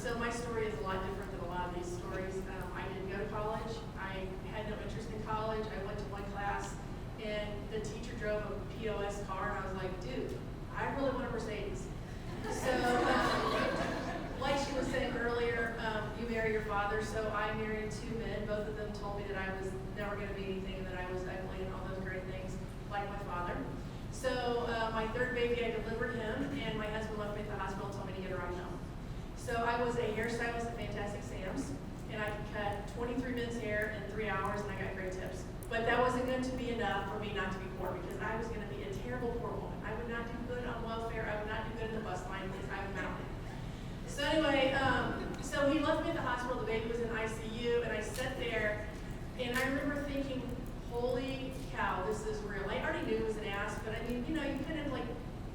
So my story is a lot different than a lot of these stories. I didn't go to college. I had no interest in college. I went to one class, and the teacher drove a POS car, and I was like, dude, I really want a Mercedes. So, like she was saying earlier, you marry your father. So I married two men. Both of them told me that I was never going to be anything, and that I was ugly and all those great things, like my father. So my third baby, I delivered him, and my husband left me at the hospital and told me to get a ride home. So I was a hairstylist at Fantastic Sam's, and I could cut 23 men's hair in 3 hours, and I got great tips. But that wasn't going to be enough for me not to be poor, because I was going to be a terrible poor woman. I would not do good on welfare. I would not do good in the bus line because I'm a mountain. So anyway, so he left me at the hospital. The baby was in ICU, and I sat there, and I remember thinking, holy cow, this is real. I already knew it was an ass, but I mean, you know, you kind of like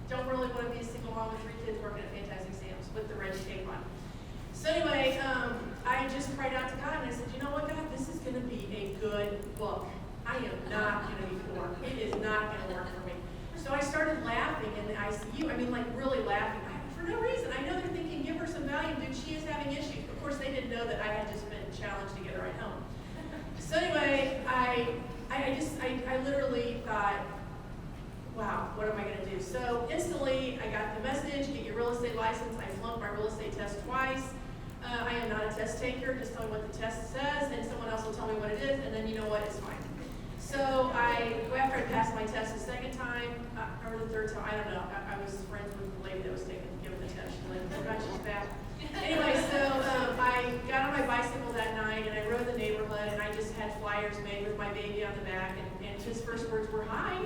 don't really want to be a single mom with 3 kids working at Fantastic Sam's with the red tape on. So anyway, I just cried out to God, and I said, you know what, God, this is going to be a good book. I am not going to be poor. It is not going to work for me. So I started laughing in the ICU. I mean, like really laughing for no reason. I know they're thinking, give her some Valium, dude. She is having issues. Of course, they didn't know that I had just been challenged to get her right home. So anyway, I literally thought, wow, what am I going to do? So instantly, I got the message, get your real estate license. I flunked my real estate test twice. I am not a test taker. Just tell me what the test says, and someone else will tell me what it is, and then you know what, it's fine. So after I passed my test the second time, or the third time, I don't know, I was friends with the lady that was giving the test. She's like, oh God, she's back. Anyway, so I got on my bicycle that night, and I rode the neighborhood, and I just had flyers made with my baby on the back, and his first words were, hi.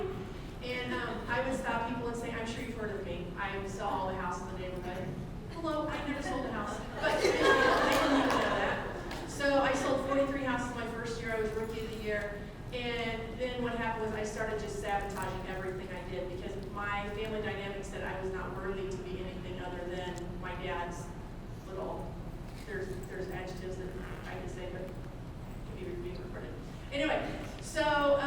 And I would stop people and say, I'm sure you've heard of me. I sell all the houses in the neighborhood. Hello, I never sold a house. But they didn't even know that. So I sold 43 houses my first year. I was rookie of the year. And then what happened was I started just sabotaging everything I did, because my family dynamic said I was not worthy to be anything other than my dad's little, there's adjectives that I can say, but can be recorded. Anyway, so,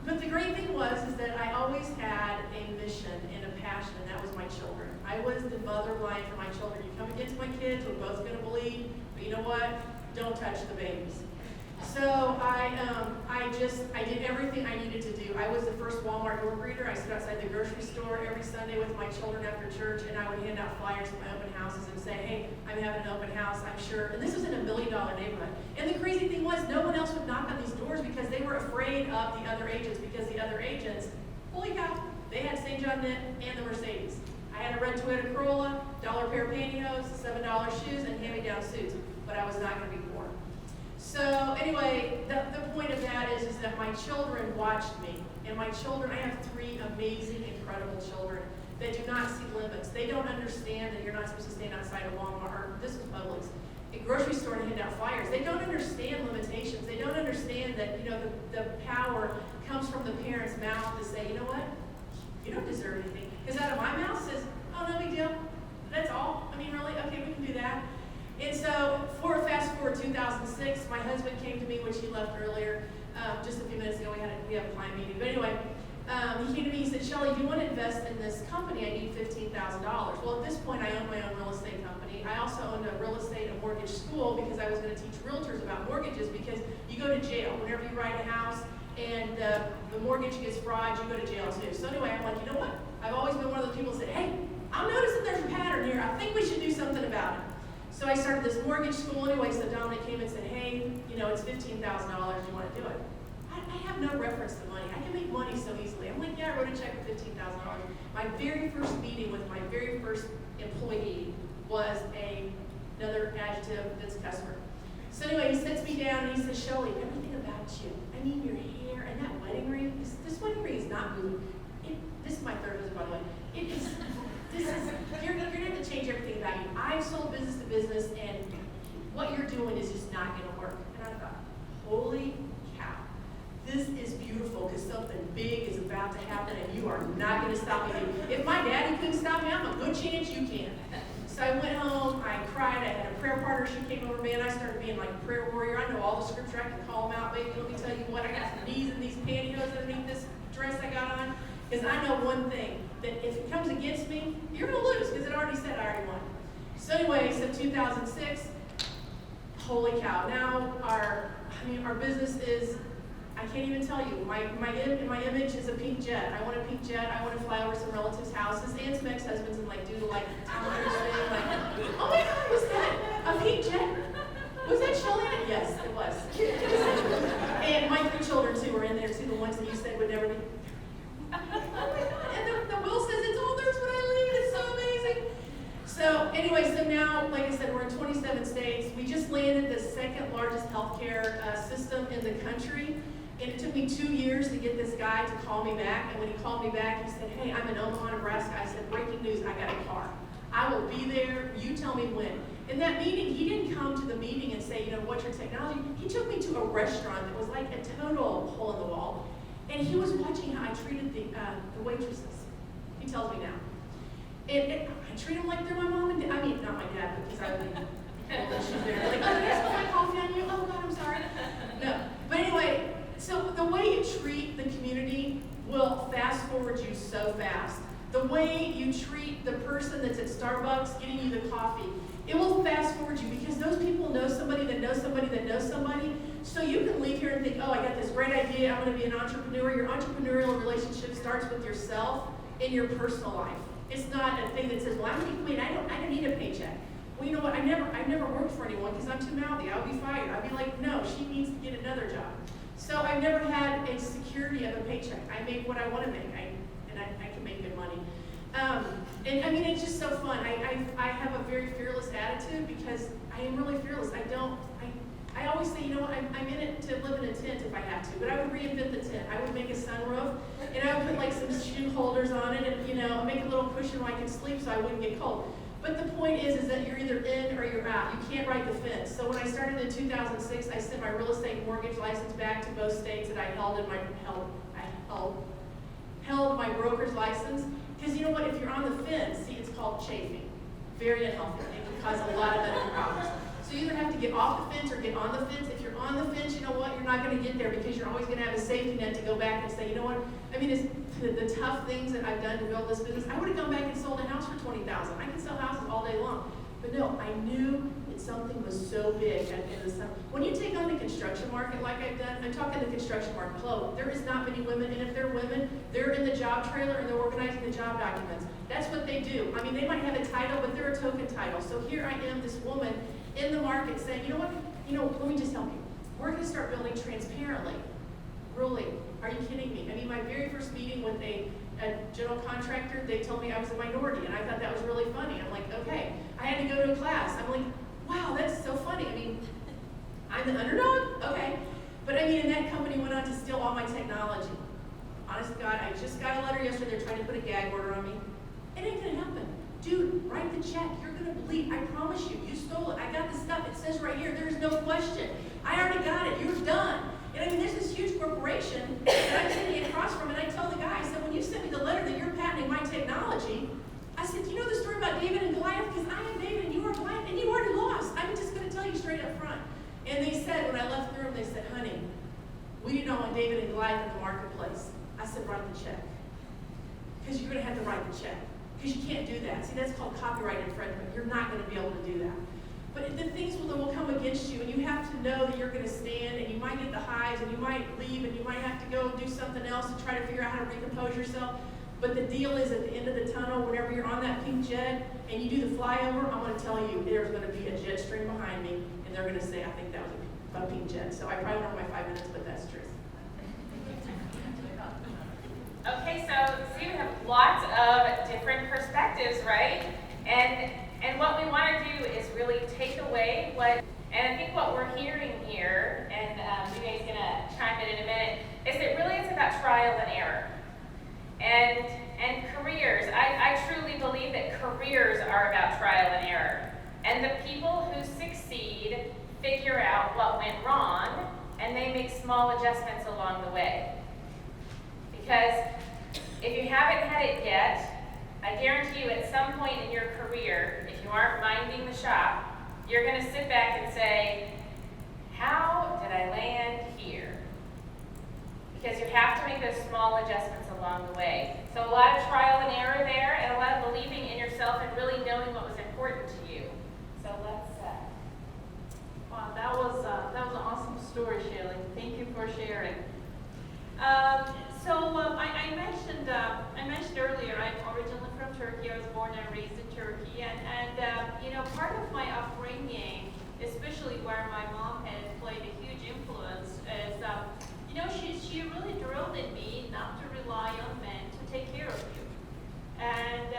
but the great thing was is that I always had a mission and a passion, and that was my children. I was the mother line for my children. You come against my kids, we're both going to bleed, but you know what? Don't touch the babies. So I did everything I needed to do. I was the first Walmart door greeter. I stood outside the grocery store every Sunday with my children after church, and I would hand out flyers to my open houses and say, hey, I'm having an open house, I'm sure. And this was in $1 million neighborhood. And the crazy thing was, no one else would knock on these doors because they were afraid of the other agents, because the other agents, holy cow, they had St. John Knit and the Mercedes. I had a red Toyota Corolla, $1 pair of pantyhose, $7 shoes, and hand-me-down suits. But I was not going to be poor. So anyway, the point of that is that my children watched me. And my children, I have 3 amazing, incredible children that do not see limits. They don't understand that you're not supposed to stand outside a Walmart, or this was Publix, a grocery store and hand out flyers. They don't understand limitations. They don't understand that, you know, the power comes from the parent's mouth to say, you know what, you don't deserve anything. Because out of my mouth says, oh, no big deal. That's all. I mean, really? Okay, we can do that. And so, fast forward 2006, my husband came to me, which he left earlier, just a few minutes ago. We have a client meeting. But anyway, he came to me, he said, Shelly, do you want to invest in this company? I need $15,000. Well, at this point, I owned my own real estate company. I also owned a real estate and mortgage school, because I was going to teach realtors about mortgages, because you go to jail whenever you write a house and the mortgage gets fraud, you go to jail too. So anyway, I'm like, you know what? I've always been one of those people that said, hey, I'm noticing there's a pattern here. I think we should do something about it. So I started this mortgage school anyway, so Dominic came and said, hey, you know, it's $15,000, you want to do it? I have no reference to money. I can make money so easily. I'm like, yeah, I wrote a check for $15,000. My very first meeting with my very first employee was another adjective that's customer. So anyway, he sits me down and he says, Shelly, everything about you, I mean your hair and that wedding ring, this wedding ring is not moving. This is my third husband, by the way. You're going to have to change everything about you. I've sold business to business, and what you're doing is just not going to work. And I thought, holy cow, this is beautiful, because something big is about to happen, and you are not going to stop me. If my daddy couldn't stop me, I'm a good chance you can. So I went home, I cried, I had a prayer partner, she came over to me, and I started being like a prayer warrior. I know all the scripture, I can call them out, baby. Let me tell you what, I got some knees and these pantyhose underneath this dress I got on. Because I know one thing, that if it comes against me, you're going to lose, because it already said I already won. So anyway, so 2006, holy cow. Now our business is, I can't even tell you, my image is a pink jet. I want a pink jet. I want to fly over some relatives' houses and some ex-husbands and like do the like Tyler's thing. Like, oh my God, was that a pink jet? Was that Shelly in it? Yes, it was. And my 3 children too were in there too, the ones that you said would never be. Oh my God. And the will says it's all theirs when I leave. It's so amazing. So anyway, so now, like I said, we're in 27 states. We just landed the 2nd largest healthcare system in the country. And it took me 2 years to get this guy to call me back. And when he called me back, he said, hey, I'm in Omaha, Nebraska. I said, breaking news, I got a car. I will be there. You tell me when. In that meeting, he didn't come to the meeting and say, what's your technology? He took me to a restaurant that was like a total hole in the wall. And he was watching how I treated the waitresses. He tells me now. And I treat them like they're my mom and dad. I mean, not my dad, because I would be told that she's there. Like, oh, can I spill my coffee on you? Oh, God, I'm sorry. No. But anyway, so the way you treat the community will fast forward you so fast. The way you treat the person that's at Starbucks getting you the coffee, it will fast forward you because those people know somebody that knows somebody that knows somebody. So you can leave here and think, oh, I got this great idea. I'm going to be an entrepreneur. Your entrepreneurial relationship starts with yourself in your personal life. It's not a thing that says, well, I'm making money. I don't need a paycheck. Well, you know what? I've never worked for anyone because I'm too mouthy. I would be fired. I'd be like, no, she needs to get another job. So I've never had a security of a paycheck. I make what I want to make, and I can make good money. And I mean, it's just so fun. I have a very fearless attitude because I am really fearless. I always say, I'm in it to live in a tent if I have to, but I would reinvent the tent. I would make a sunroof, and I would put like some shoe holders on it, and make a little cushion where I can sleep so I wouldn't get cold. But the point is that you're either in or you're out. You can't ride the fence. So when I started in 2006, I sent my real estate mortgage license back to both states that I held my broker's license. Because you know what? If you're on the fence, see, it's called chafing. Very unhealthy. It can cause a lot of medical problems. So you either have to get off the fence or get on the fence. If you're on the fence, you know what? You're not going to get there because you're always going to have a safety net to go back and say, you know what? I mean, it's the tough things that I've done to build this business. I would have gone back and sold a house for $20,000. I can sell houses all day long. But no, I knew that something was so big at the end of the summer. When you take on the construction market like I've done, I'm talking the construction market. Hello, there is not many women, and if they're women, they're in the job trailer and they're organizing the job documents. That's what they do. I mean, they might have a title, but they're a token title. So here I am, this woman in the market saying, you know what? Let me just help you. We're going to start building transparently. Really? Are you kidding me? I mean, my very first meeting with a general contractor, they told me I was a minority, and I thought that was really funny. I'm like, okay. I had to go to a class. I'm like, wow, that's so funny. I mean, I'm the underdog? Okay. But I mean, and that company went on to steal all my technology. Honest to God, I just got a letter yesterday. They're trying to put a gag order on me. It ain't going to happen. Dude, write the check. You're going to bleed. I promise you. You stole it. I got the stuff. It says right here. There's no question. I already got it. You're done. And I mean, there's this huge corporation that I'm sitting across from, and I told the guy, I said, when you sent me the letter that you're patenting my technology, I said, do you know the story about David and Goliath? Because I am David and you are Goliath, and you already lost. I'm just going to tell you straight up front. And they said, when I left the room, they said, honey, we do not want David and Goliath in the marketplace. I said, write the check. Because you're going to have to write the check. Because you can't do that. See, that's called copyright infringement. You're not going to be able to do that. But the things will come against you, and you have to know that you're going to stand, and you might get the highs, and you might leave, and you might have to go do something else to try to figure out how to recompose yourself. But the deal is, at the end of the tunnel, whenever you're on that pink jet, and you do the flyover, I'm going to tell you, there's going to be a jet stream behind me, and they're going to say, I think that was a pink jet. So I probably went over my 5 minutes, but that's true. Okay, so see, we have lots of different perspectives, right? And what we want to do is really take away and I think what we're hearing here, and Junaid's going to chime in a minute, is that really it's about trial and error. And careers, I truly believe that careers are about trial and error. And the people who succeed figure out what went wrong, and they make small adjustments along the way. Because if you haven't had it yet, I guarantee you at some point in your career, if you aren't minding the shop, you're going to sit back and say, how did I land here? Because you have to make those small adjustments along the way. So a lot of trial and error there, and a lot of believing in yourself and really knowing what was important to you. Wow, that was an awesome story, Shelley. Thank you for sharing. I mentioned earlier, I'm originally from Turkey. I was born and raised in Turkey, and you know, part of my upbringing, especially where my mom had played a huge influence, is you know, she really drilled in me not to rely on men to take care of you, and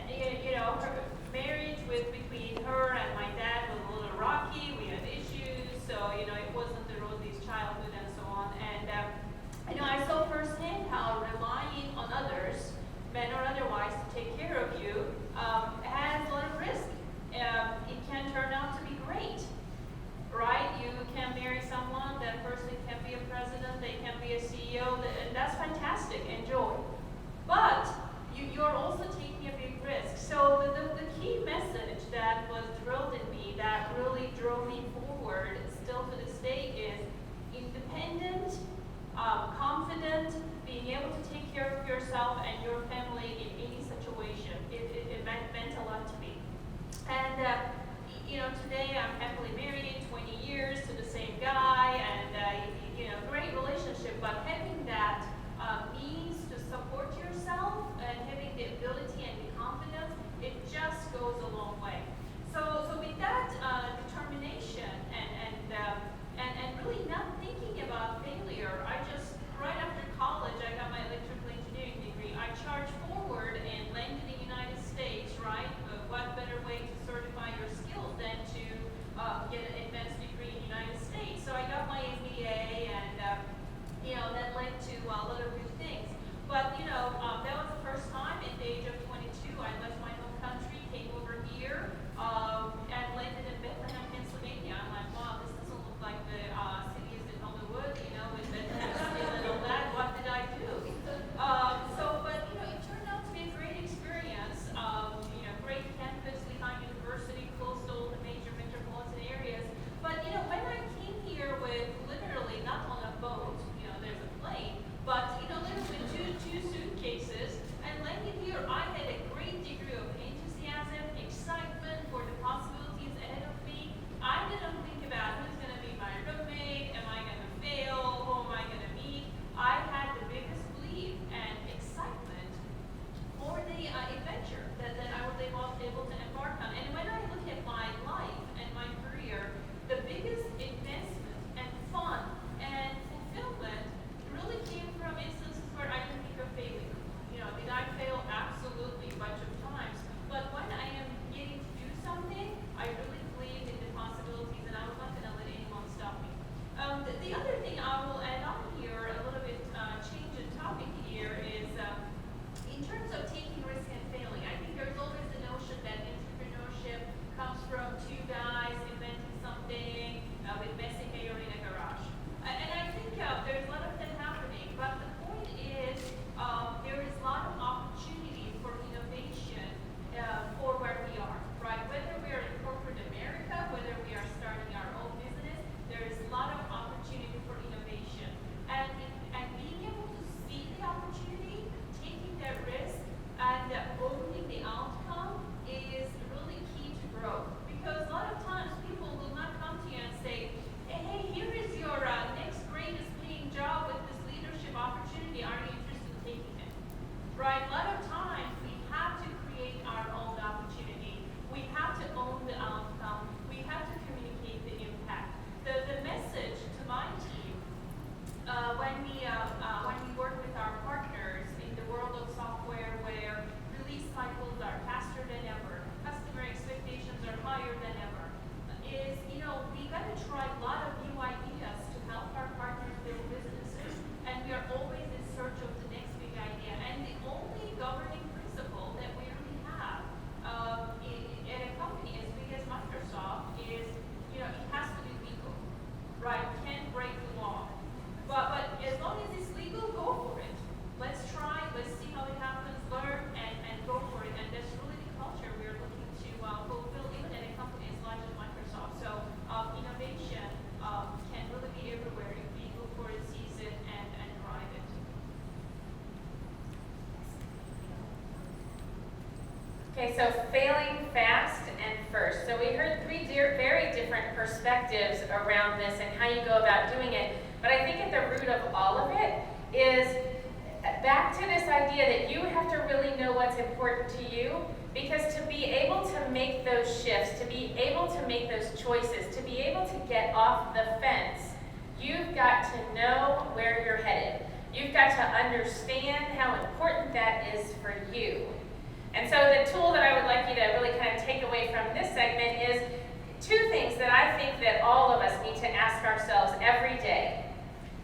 you know, her marriage between her and my dad was a little rocky. We had issues, so you know, it wasn't the rosiest childhood and so on, and you know, I saw firsthand how relying on others, men or otherwise, to take care of you has a lot of risk. It can turn out to be great, right? You can marry someone, that person can be a president, they can be a CEO, and that's fantastic, enjoy. Okay, so failing fast and first. So we heard three very different perspectives around this and how you go about doing it. But I think at the root of all of it is back to this idea that you have to really know what's important to you, because to be able to make those shifts, to be able to make those choices, to be able to get off the fence, you've got to know where you're headed. You've got to understand how important that is for you. And so the tool that I would like you to really kind of take away from this segment is two things that I think that all of us need to ask ourselves every day.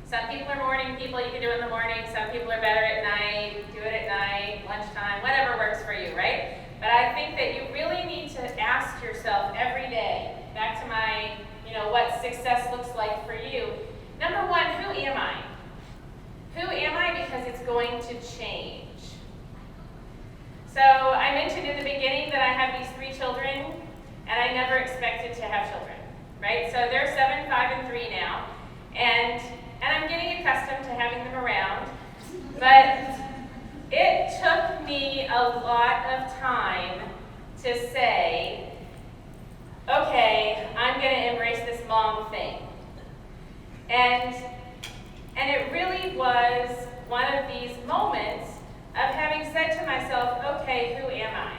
Some people are morning people, you can do it in the morning. Some people are better at night, do it at night, lunchtime, whatever works for you, right? But I think that you really need to ask yourself every day, back to my, what success looks like for you. Number one, who am I? Who am I? Because it's going to change. So I mentioned in the beginning that I have these 3 children, and I never expected to have children, right? So they're 7, 5, and 3 now, and I'm getting accustomed to having them around, but it took me a lot of time to say, okay, I'm going to embrace this mom thing. And it really was one of these moments of having said to myself, okay, who am I?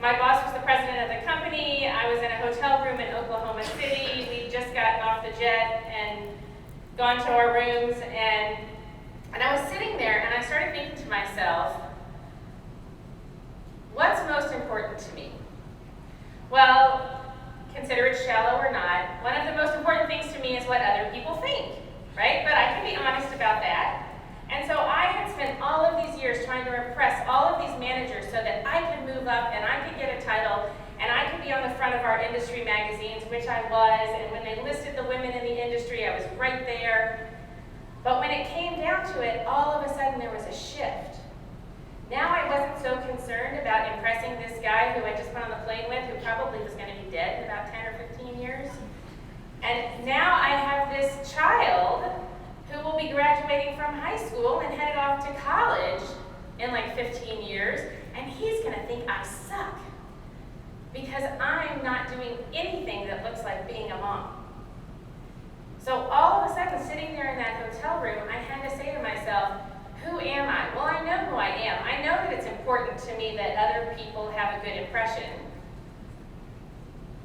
My boss was the president of the company. I was in a hotel room in Oklahoma City. We'd just gotten off the jet and gone to our rooms, and I was sitting there and I started thinking to myself, what's most important to me? Well, consider it shallow or not, one of the most important things to me is what other people think, right? But I can be honest about that. And so I had spent all of these years trying to impress all of these managers so that I could move up and I could get a title and I could be on the front of our industry magazines, which I was, and when they listed the women in the industry, I was right there. But when it came down to it, all of a sudden there was a shift. Now I wasn't so concerned about impressing this guy who I just went on the plane with, who probably was going to be dead in about 10 or 15 years. And now I have this child who will be graduating from high school and headed off to college in like 15 years, and he's going to think I suck because I'm not doing anything that looks like being a mom. So all of a sudden, sitting there in that hotel room, I had to say to myself, who am I? Well, I know who I am. I know that it's important to me that other people have a good impression,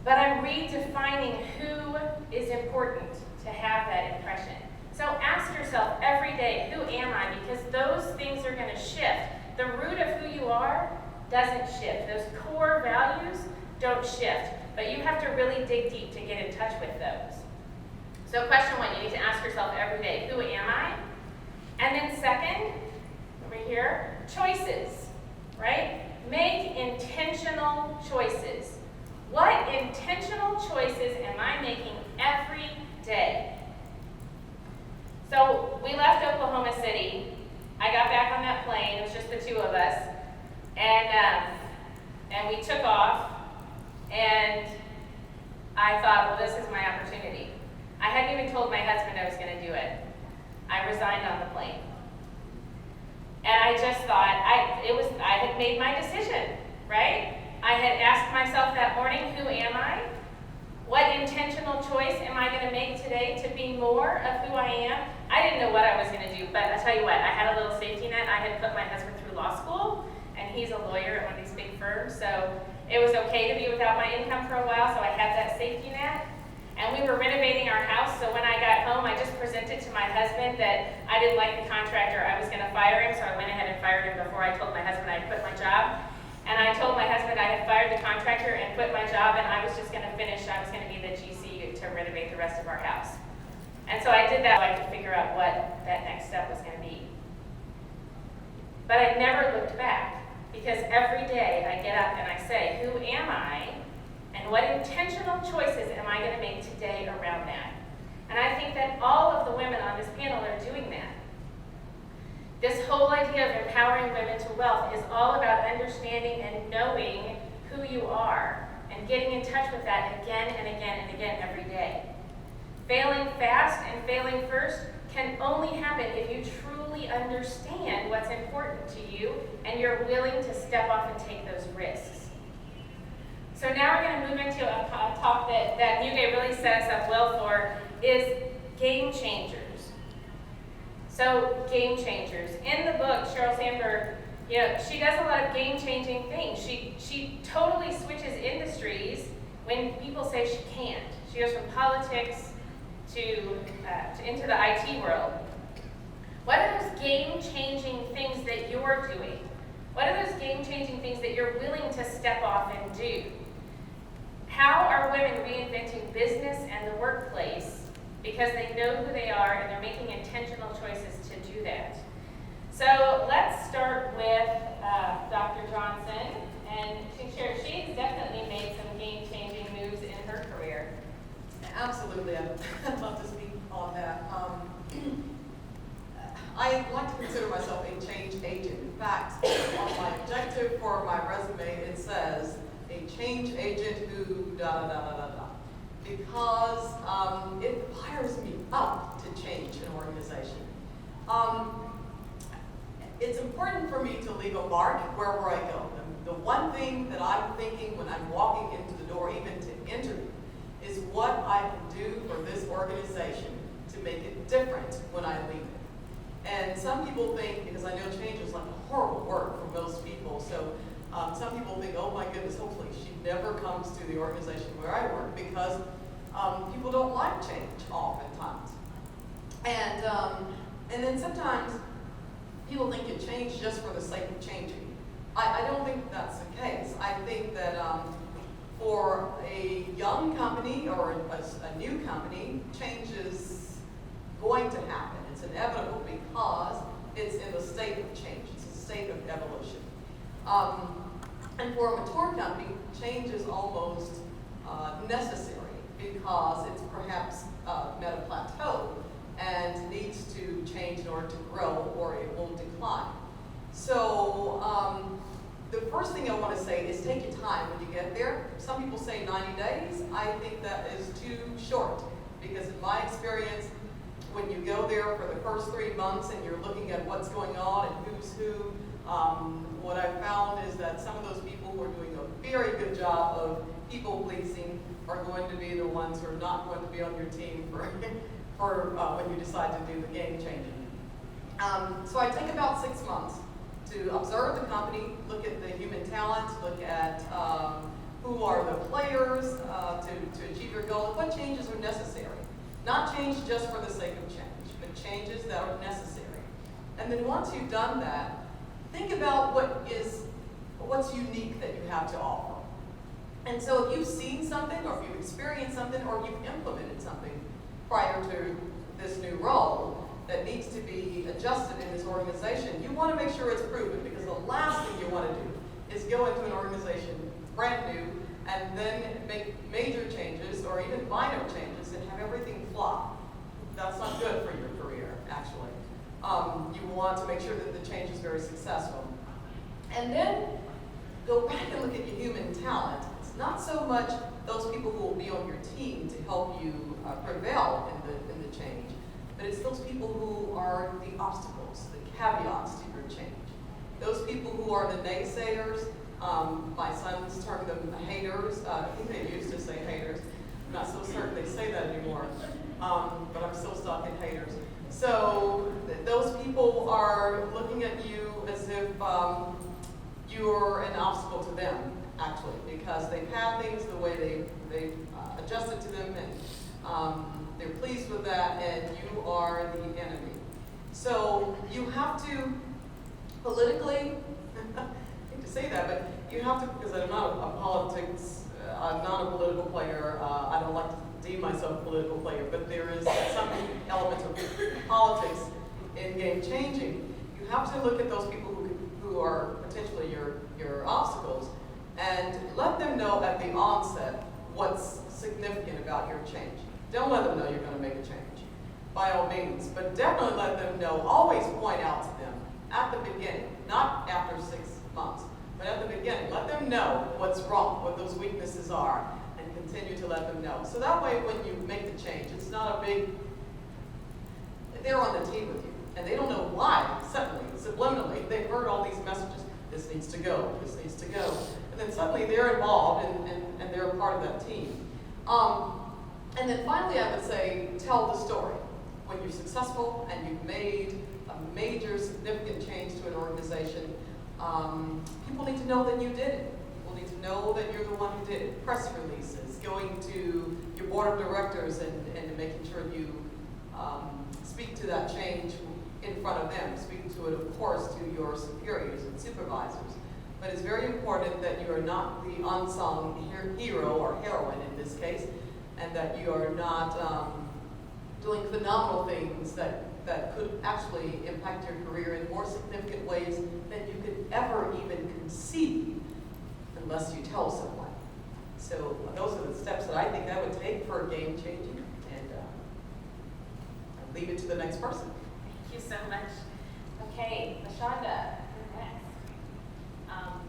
but I'm redefining who is important to have that impression. So ask yourself every day, who am I? Because those things are going to shift. The root of who you are doesn't shift. Those core values don't shift. But you have to really dig deep to get in touch with those. So question 1, you need to ask yourself every day, who am I? And then second, over here, choices, right? Make intentional choices. What intentional choices am I making every day? So we left Oklahoma City. I got back on that plane. It was just the 2 of us, and we took off. And I thought, well, this is my opportunity. I hadn't even told my husband I was going to do it. I resigned on the plane, and I just thought I had made my decision, right? I had asked myself that morning, who am I? What intentional choice am I going to make today to be more of who I am? I didn't know what I was going to do, but I'll tell you what, I had a little safety net. I had put my husband through law school, and he's a lawyer at one of these big firms, so it was okay to be without my income for a while, so I had that safety net. And we were renovating our house, so when I got home, I just presented to my husband that I didn't like the contractor. I was going to fire him, so I went ahead and fired him before I told my husband I had quit my job. And I told my husband I had fired the contractor and quit my job, and I was just going to finish. I was going to be the GC to renovate the rest of our house. And so I did that so I could figure out what that next step was going to be. But I never looked back, because every day I get up and I say, who am I? And what intentional choices am I going to make today around that? And I think that all of the women on this panel are doing that. This whole idea of empowering women to wealth is all about understanding and knowing who you are and getting in touch with that again and again and again every day. Failing fast and failing first can only happen if you truly understand what's important to you and you're willing to step off and take those risks. So now we're going to move into a talk that Newgate really set us up well for, is game changers. So game changers. In the book, Sheryl Sandberg, she does a lot of game-changing things. She totally switches industries when people say she can't. She goes from politics to into the IT world. What are those game-changing things that you're doing? What are those game-changing things that you're willing to step off and do? How are women reinventing business and the workplace because they know who they are and they're making intentional choices to do that? So let's start with Dr. Johnson, and she's definitely made some game-changing moves in her career. Absolutely, I'd love to speak on that. I like to consider myself a change agent. In fact, on my objective for my resume, it says a change agent who da-da-da-da-da-da. Because it fires me up to change an organization. It's important for me to leave a mark wherever I go. The one thing that I'm thinking when I'm walking into the door, even to interview, is what I can do for this organization to make it different when I leave it. And some people think, because I know change is like a horrible word for most people, so some people think, oh my goodness, hopefully she never comes to the organization where I work, because people don't like change oftentimes. And then sometimes people think you change just for the sake of changing. I don't think that's the case. I think that for a young company or a new company, change is going to happen. It's inevitable because it's in the state of change. It's a state of evolution. And for a mature company, change is almost necessary because it's perhaps met a plateau and needs to change in order to grow, or it will decline. So the first thing I want to say is take your time when you get there. Some people say 90 days. I think that is too short, because in my experience, when you go there for the first 3 months and you're looking at what's going on and who's who, what I've found is that some of those people who are doing a very good job of people pleasing are going to be the ones who are not going to be on your team for when you decide to do the game changing. So I take about 6 months to observe the company, look at the human talent, look at who are the players to achieve your goal, and what changes are necessary. Not change just for the sake of change, but changes that are necessary. And then once you've done that, think about what's unique that you have to offer. And so if you've seen something, or if you've experienced something, or you've implemented something prior to this new role that needs to be adjusted in this organization, you want to make sure it's proven, because the last thing you want to do is go into an organization brand new and then make major changes or even minor changes and have everything flop. That's not good for your career, actually. You want to make sure that the change is very successful. And then go back and look at your human talent. It's not so much those people who will be on your team to help you prevail in the change, but it's those people who are the obstacles, the caveats to your change. Those people who are the naysayers. My sons term them haters. I think they used to say haters. I'm not so certain they say that anymore, but I'm still stuck in haters. So those people are looking at you as if you're an obstacle to them, actually, because they've had things the way they've adjusted to them, and they're pleased with that, and you are the enemy. So you have to politically, I hate to say that, but you have to, because I'm not I'm not a political player. I don't like to deem myself a political player, but there is some element of politics in game changing. You have to look at those people who are potentially your obstacles and let them know at the onset what's significant about your change. Don't let them know you're going to make a change, by all means, but definitely let them know. Always point out to them at the beginning, not after 6 months, but at the beginning. Let them know what's wrong, what those weaknesses are, and continue to let them know. So that way, when you make the change, it's not a big, they're on the team with you, and they don't know why subliminally, they've heard all these messages, this needs to go, this needs to go. And then suddenly they're involved and they're a part of that team. And then finally, I would say, tell the story. When you're successful and you've made a major significant change to an organization, people need to know that you did it. People need to know that you're the one who did it. Press releases, going to your board of directors and making sure you speak to that change in front of them, speaking to it, of course, to your superiors and supervisors. But it's very important that you are not the unsung hero or heroine in this case, and that you are not doing phenomenal things that could actually impact your career in more significant ways than you could ever even conceive unless you tell someone. So those are the steps that I think I would take for game changing, and I'll leave it to the next person. Thank you so much. Okay, LaShonda, you're next.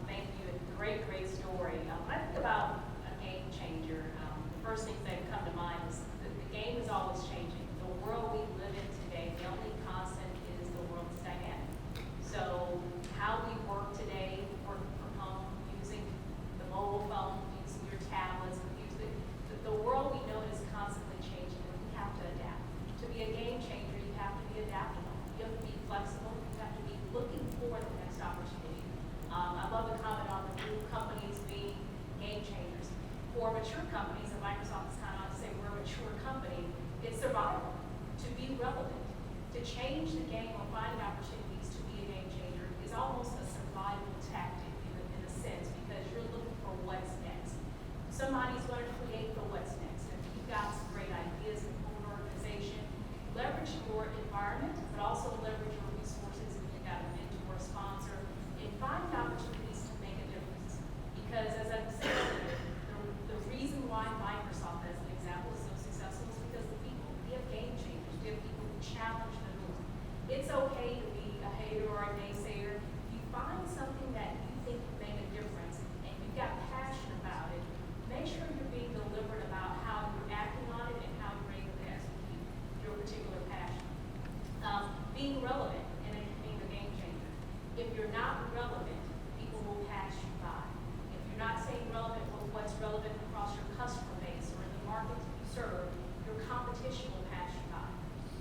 Thank you. Great story. I think about a game changer. The first things that come to mind is that the game is always changing. The world we live in today, the only constant is the world's dynamic. So how we work today, work from home, using the mobile phone, using your tablets, the world we know is constantly changing, and we have to adapt. To be a game changer, you have to be adaptable. You have to be flexible. You have to be looking for the next opportunity. I love the comment on the new companies being game changers. For mature companies, and Microsoft is kind of to say we're a mature company, it's survival. To be relevant, to change the game or finding opportunities to be a game changer is almost a survival tactic in a sense, because you're looking for what's next. Somebody's going to create the what's next. If you've got some great ideas in your organization, leverage your environment, but also leverage your resources. If you've got a mentor, sponsor, and find opportunities to make a difference. Because as I've said earlier, the reason why Microsoft, as an example, is so successful is because the people. We have game changers. We have people who challenge the norm. It's okay to be a hater or a naysayer. If you find something that you think can make a difference and you've got passion about it, make sure you're being deliberate about how you're acting on it and how you're able to execute your particular passion. Being relevant and being a game changer. If you're not relevant, people will pass you by. If you're not staying relevant with what's relevant across your customer base or in the market you serve, your competition will pass you by.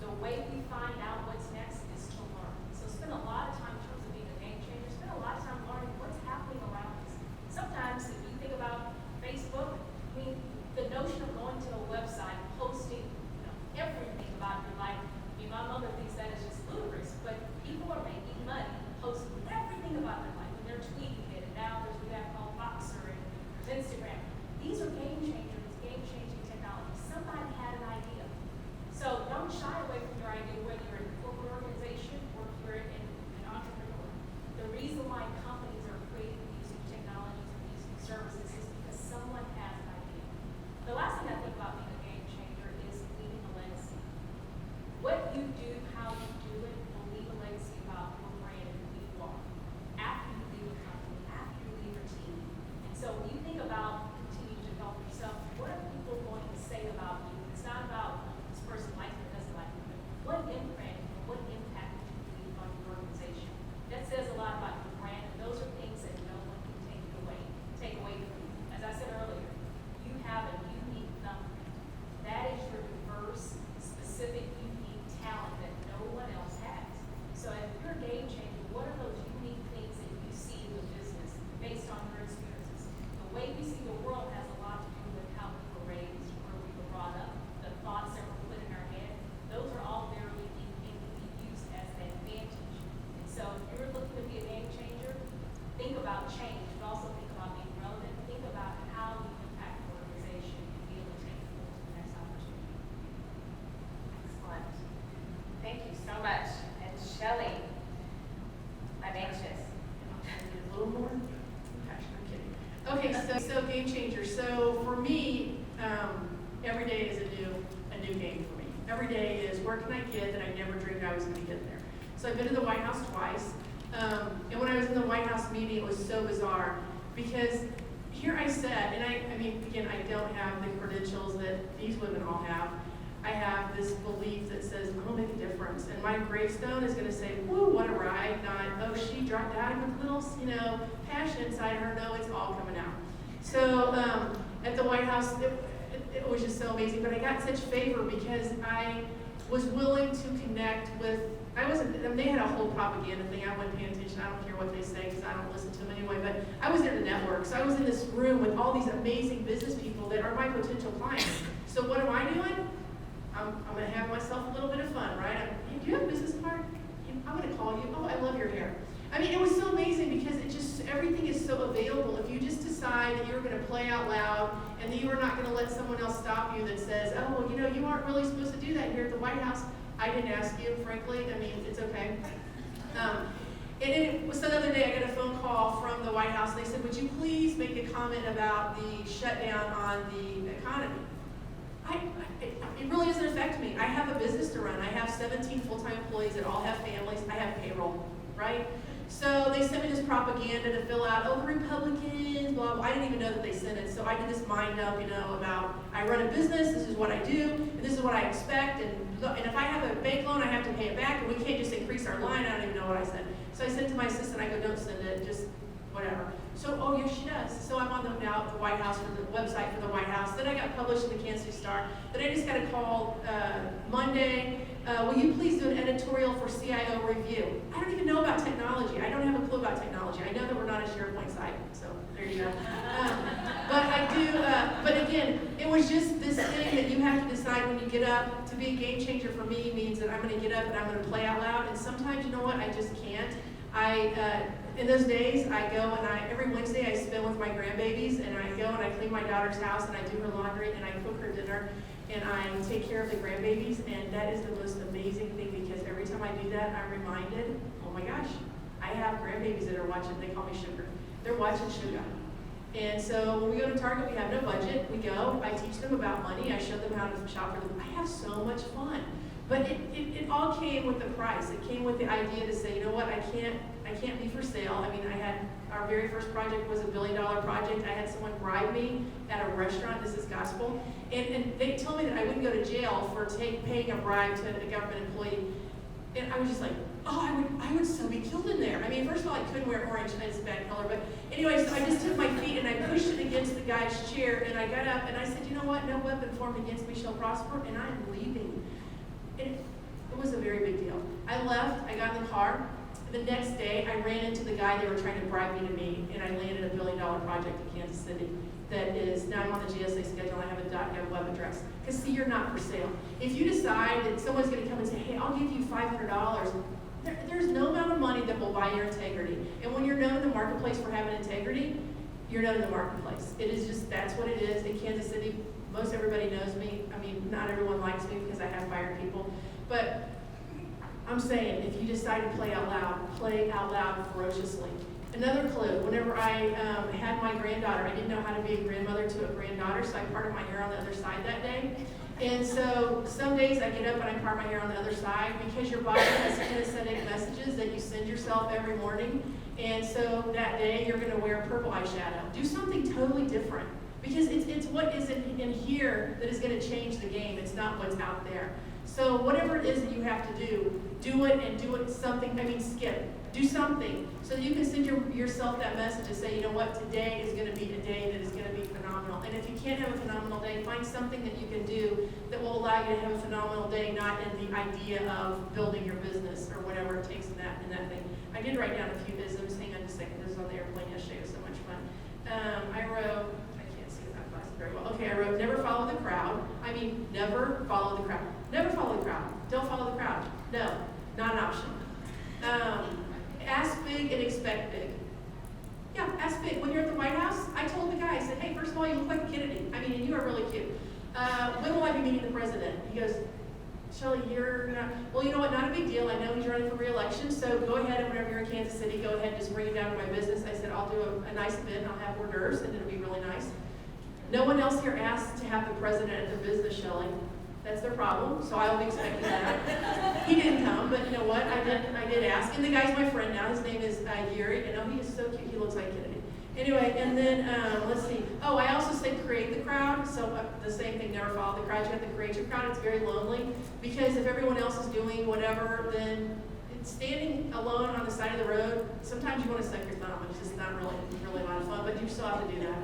The way we find out what's next is to learn. So spend a lot of time in terms of being a game changer, spend a lot of time learning what's happening around us. Sometimes if you think about Facebook, I mean, the notion of going to a website, posting everything about your life, my mother thinks that is just ludicrous, but people are making money posting everything about their life, and they're tweeting it, and now there's an app called Voxer, and there's Instagram. These are game changers, game-changing technology. Somebody had an idea. So don't shy away from your idea, whether you're in a corporate organization or you're an entrepreneur. The reason why companies are creating these new technologies and these new services is because someone has an idea. The last thing I think about being a game changer is leaving a legacy. What you do, how you do it, will leave a legacy about your brand and who you are. After you leave a company, after you leave your team. And so when you think about continuing to develop yourself, what are people going to say about you? It's not about this person likes me or doesn't like me, but what imprint, what impact did you leave on your organization? That says a lot about your brand, and those are things that no one can take away from you. As I said earlier, you have a unique thumbprint. That is your diverse, specific, unique talent that no one else has. So if you're a game changer, what are those unique things that you see in the business based on your experiences? The way we see the world has a lot to do with how we were raised, where we were brought up, the thoughts that were put in our head. Those are all very unique and can be used as an advantage. And so if you're looking to be a game changer, think about change, but also think about being relevant. Think about how you impact the organization and be able to take people to the next opportunity. Excellent. Thank you so much. And Shelley, I'm anxious. A little more passion, I'm kidding. Okay, so game changer. So for me, every day is a new game for me. Every day is where can I get that I never dreamed I was going to get there. So I've been to the White House twice, and when I was in the White House meeting, it was so bizarre because here I sat, and I mean, again, I don't have the credentials that these women all have. I have this belief that says, I'm going to make a difference. And my gravestone is going to say, woo, what a ride. right? Not, oh, she died with little, passion inside her. No, it's all coming out. So at the White House, it was just so amazing. But I got such favor because I was willing to connect with, they had a whole propaganda thing. I wasn't paying attention. I don't care what they say because I don't listen to them anyway. But I was there to network. So I was in this room with all these amazing business people that are my potential clients. So what am I doing? I'm going to have myself a little bit of fun, right? Hey, do you have a business card? I'm going to call you. Oh, I love your hair. I mean, it was so amazing because everything is so available. If you just decide that you're going to play out loud and that you are not going to let someone else stop you that says, oh, well, you aren't really supposed to do that here at the White House. I didn't ask you, frankly. I mean, it's okay. And it was the other day I got a phone call from the White House. They said, would you please make a comment about the shutdown on the economy? It really doesn't affect me. I have a business to run. I have 17 full-time employees that all have families. I have payroll, right? So they sent me this propaganda to fill out, oh, the Republicans, blah, blah. I didn't even know that they sent it. So I did this mind up, about I run a business, this is what I do, and this is what I expect. And if I have a bank loan, I have to pay it back, and we can't just increase our line. I don't even know what I said. So I said to my assistant, I go, don't send it, just whatever. So, oh, yes, she does. So I'm on the White House, for the website for the White House. Then I got published in the Kansas City Star. Then I just got a call Monday. Will you please do an editorial for CIO Review? I don't even know about technology. I don't have a clue about technology. I know that we're not a SharePoint site, so there you go. But I do, but again, it was just this thing that you have to decide when you get up. To be a game changer for me means that I'm going to get up and I'm going to play out loud. And sometimes, you know what, I just can't. In those days, I go and every Wednesday I spend with my grandbabies, and I go and I clean my daughter's house, and I do her laundry, and I cook her dinner, and I take care of the grandbabies, and that is the most amazing thing because every time I do that, I'm reminded, oh my gosh, I have grandbabies that are watching, they call me Sugar. They're watching Sugar. And so when we go to Target, we have no budget. We go, I teach them about money, I show them how to shop for them. I have so much fun. But it all came with the price. It came with the idea to say, you know what, I can't be for sale. I mean, our very first project was $1 billion project. I had someone bribe me at a restaurant, this is gospel, and they told me that I wouldn't go to jail for paying a bribe to a government employee. And I was just like, oh, I would so be killed in there. I mean, first of all, I couldn't wear orange, it's a bad color, but anyway, so I just took my feet and I pushed it against the guy's chair, and I got up and I said, you know what, no weapon formed against me shall prosper, and I'm leaving. It was a very big deal. I left, I got in the car. The next day, I ran into the guy they were trying to bribe me to meet, and I landed a $1 billion project in Kansas City that is, now I'm on the GSA schedule, I have a .gov web address. Because see, you're not for sale. If you decide that someone's going to come and say, hey, I'll give you $500, there's no amount of money that will buy your integrity. And when you're known in the marketplace for having integrity, you're known in the marketplace. It is just, that's what it is. In Kansas City, most everybody knows me. I mean, not everyone likes me because I have fired people. But I'm saying, if you decide to play out loud ferociously. Another clue, whenever I had my granddaughter, I didn't know how to be a grandmother to a granddaughter, so I parted my hair on the other side that day. And so some days I get up and I part my hair on the other side because your body has kinesthetic messages that you send yourself every morning. And so that day you're going to wear purple eyeshadow. Do something totally different. Because it's what is in here that is going to change the game. It's not what's out there. So whatever it is that you have to do it and do it skip. Do something so that you can send yourself that message and say, you know what, today is going to be a day that is going to be phenomenal. And if you can't have a phenomenal day, find something that you can do that will allow you to have a phenomenal day, not in the idea of building your business or whatever it takes in that thing. I did write down a few isms. Hang on just a second. This was on the airplane yesterday. It was so much fun. I wrote, very well. Okay, I wrote, never follow the crowd. I mean, never follow the crowd. Never follow the crowd. Don't follow the crowd. No, not an option. Ask big and expect big. Yeah, ask big. When you're at the White House, I told the guy, I said, hey, first of all, you look like a Kennedy. I mean, and you are really cute. When will I be meeting the president? He goes, Shelley, you're not, well, you know what, not a big deal. I know he's running for re-election, so go ahead and whenever you're in Kansas City, go ahead and just bring him down to my business. I said, I'll do a nice event. I'll have hors d'oeuvres, and it'll be really nice. No one else here asked to have the president at their business, Shelley. That's their problem, so I'll be expecting that. He didn't come, but you know what? I did ask. And the guy's my friend now. His name is Yuri, and oh, he is so cute. He looks like Kennedy. Anyway, and then, let's see. Oh, I also said create the crowd. So the same thing, never follow the crowd. You have to create your crowd. It's very lonely because if everyone else is doing whatever, then standing alone on the side of the road, sometimes you want to suck your thumb. It's just not really a lot of fun, but you still have to do that.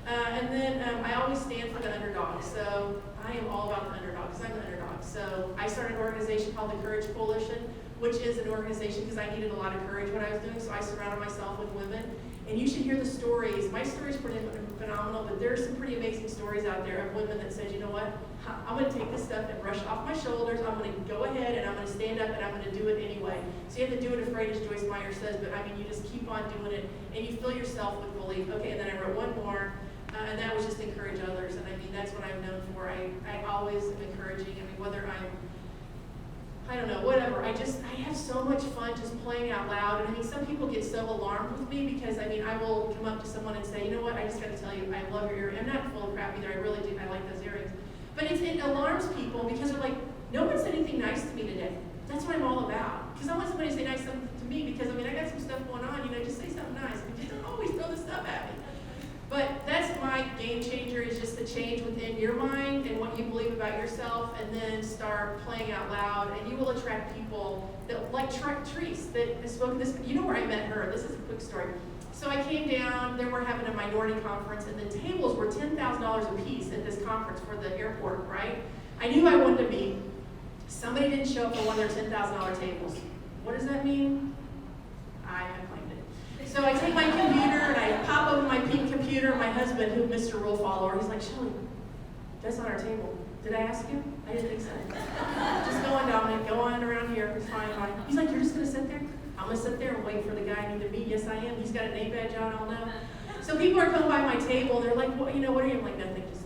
And then I always stand for the underdog. So I am all about the underdog because I'm the underdog. So I started an organization called the Courage Coalition, which is an organization because I needed a lot of courage when I was doing. So I surrounded myself with women. And you should hear the stories. My story is pretty phenomenal, but there's some pretty amazing stories out there of women that said, you know what, I'm going to take this stuff and brush it off my shoulders. I'm going to go ahead and I'm going to stand up and I'm going to do it anyway. So you have to do it afraid, as Joyce Meyer says, but I mean, you just keep on doing it and you fill yourself with belief. Okay, and then I wrote one more, and that was just encourage others. And I mean, that's what I'm known for. I always am encouraging. I mean, whether I don't know, whatever. I have so much fun just playing out loud. And I mean, some people get so alarmed with me because, I mean, I will come up to someone and say, you know what, I just got to tell you, I love your earrings. I'm not full of crap either. I really do. I like those earrings. But it alarms people because they're like, no one said anything nice to me today. That's what I'm all about. Because I want somebody to say nice something to me because, I mean, I got some stuff going on. You know, just say something nice. I mean, just don't always throw this stuff at me. But that's my game changer, is just the change within your mind and what you believe about yourself, and then start playing out loud, and you will attract people that, like Therese, that has spoken this. You know where I met her. This is a quick story. So I came down, they were having a minority conference, and the tables were $10,000 a piece at this conference for the airport, right? I knew I wanted to meet. Somebody didn't show up for one of their $10,000 tables. What does that mean? I have claimed it. So I take my computer and I pop open my pink computer. My husband, who's Mr. Rule Follower, he's like, Shelly, that's on our table. Did I ask you? I didn't think so. Just go on, Dominic. Go on around here. It's fine, fine. He's like, you're just going to sit there? I'm going to sit there and wait for the guy I need to meet. Yes, I am. He's got a name badge on, I'll know. So people are coming by my table. They're like, well, you know, what are you? I'm like, nothing. Just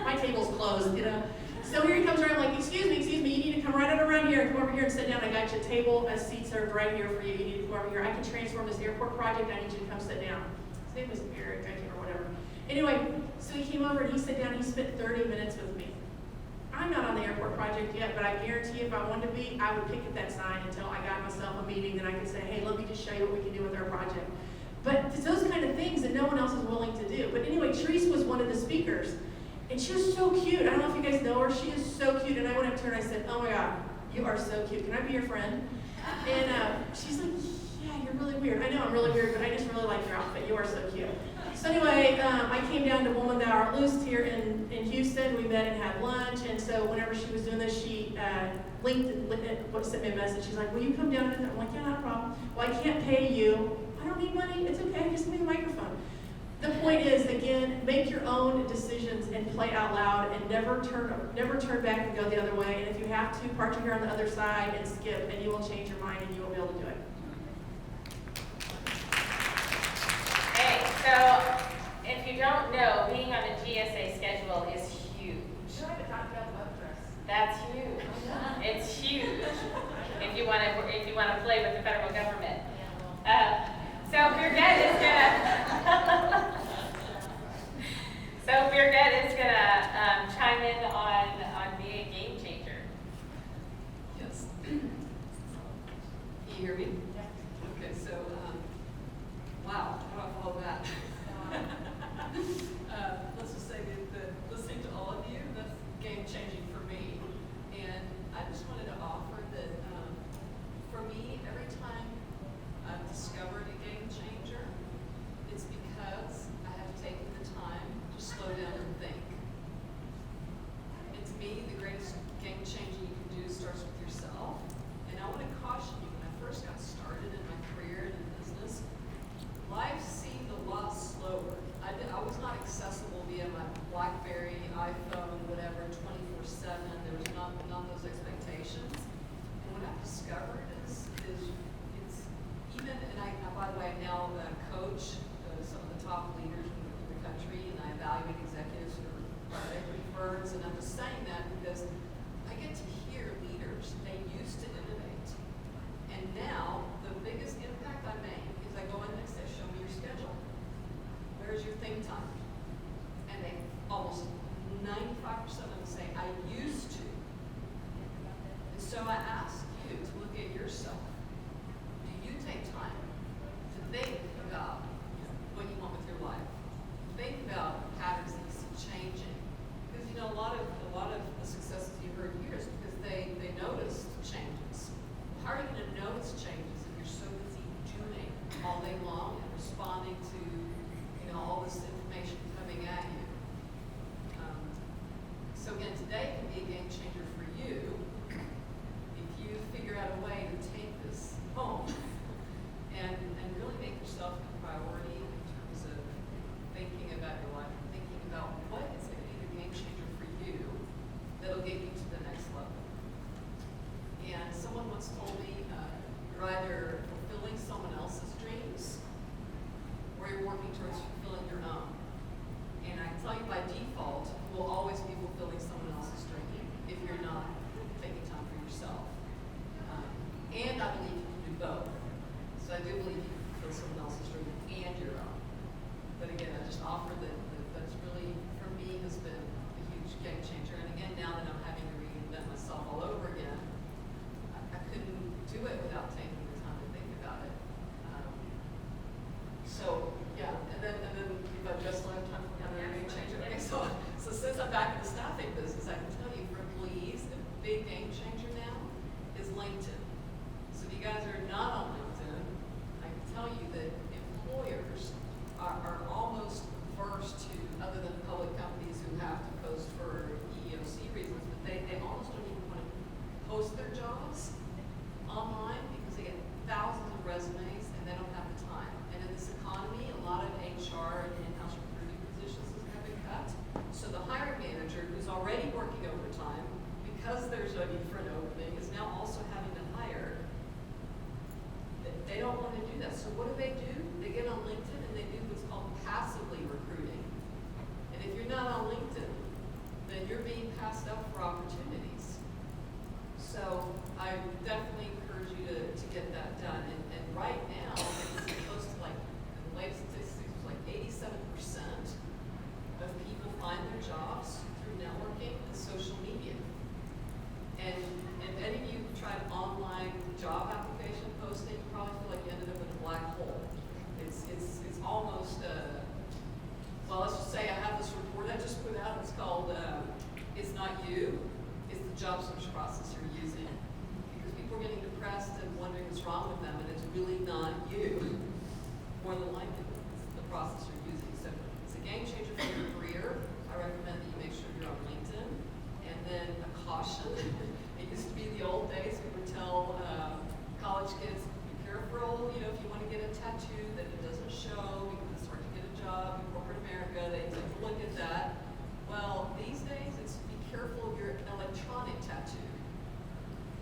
my table's closed, you know. So here he comes around like, excuse me, you need to come right on around here and come over here and sit down. I got you a table, a seat served right here for you. You need to come over here. I can transform this airport project. I need you to come sit down. His name was Eric, I can't remember, whatever. Anyway, so he came over and he sat down. He spent 30 minutes with me. I'm not on the airport project yet, but I guarantee you if I wanted to be, I would pick at that sign until I got myself a meeting. Then I could say, hey, let me just show you what we can do with our project. But it's those kind of things that no one else is willing to do. But anyway, Therese was one of the speakers. And she was so cute. I don't know if you guys know her. She is so cute. And I went up to her and I said, oh my God, you are so cute. Can I be your friend? And she's like, yeah, you're really weird. I know I'm really weird, but I just really like your outfit. You are so cute. So anyway, I came down to Woman Thou Art Loosed here in Houston. We met and had lunch. And so whenever she was doing this, she sent me a message. She's like, will you come down? And I'm like, yeah, not a problem. Well, I can't pay you. I don't need money. It's okay. Just give me the microphone. The point is, again, make your own decisions and play out loud, and never turn back and go the other way. And if you have to, park your hair on the other side and skip, and you will change your mind and you will be able to do it. Hey, so if you don't know, being on a GSA schedule is huge. You haven't talked about the web dress. That's huge. It's huge if you want to play with the federal government. So Birgit is gonna chime in on being a game changer. Yes. Can you hear me? Yeah. Okay, so, wow, how do I follow that? Let's just say that listening to all of you, that's game-changing for me. And I just wanted to offer that, for me, every time I've discovered a game changer, it's because I have taken the time to slow down and think. And to me, the greatest game changing you can do starts with yourself. And I want to caution you, when I first got started in my career and in business, life seemed a lot slower. I was not accessible via my BlackBerry, iPhone, whatever, 24/7. responding to, all this information coming at you. So again, today can be a game changer for you if you figure out a way to take this home and really make yourself a priority in terms of thinking about your life and thinking about what is going to be the game changer for you that'll get you to the next level. And someone once told me, you're either fulfilling someone else's dreams or you're working towards fulfilling your own. And I can tell you by default, you will always be fulfilling someone else's dream if you're not taking time for yourself. And I believe you can do both. So I do believe you can fulfill someone else's dream and your own. But again, I just offer that that's really, for me, has been a huge game changer. And again, now that I'm having to reinvent myself all over again, I couldn't do it without taking the time to think about it. So yeah, and then if I just left time for another game changer. Okay, so since I'm back in the staffing business, I can tell you for employees, the big game changer now is LinkedIn. So if you guys are not on LinkedIn, I can tell you that employers are almost averse to, other than public companies who have to post for EEOC reasons, but they almost don't even want to post their jobs online because they get thousands of resumes and they don't have the time. And in this economy, a lot of HR and in-house recruiting positions have been cut. So the hiring manager, who's already working overtime because there's a need for an opening, is now also having to hire. They don't want to do that. So what do? They get on LinkedIn and they do what's called passively recruiting. And if you're not on LinkedIn, then you're being passed up for opportunities. So I definitely encourage you to get that done. And right now, it's close to like, the latest statistics was like 87% of people find their jobs through networking and social media. And if any of you tried online job application posting, you probably feel like you ended up in a black hole. It's almost, well, let's just say I have this report I just put out. It's called, It's Not You, it's the job search process you're using. Because people are getting depressed and wondering what's wrong with them, and it's really not you. More than likely, it's the process you're using. So it's a game changer for your career. I recommend that you make sure you're on LinkedIn. And then a caution. It used to be the old days we would tell college kids, be careful, if you want to get a tattoo that it doesn't show, because it's hard to get a job in corporate America, they take a look at that. Well, these days it's be careful of your electronic tattoo.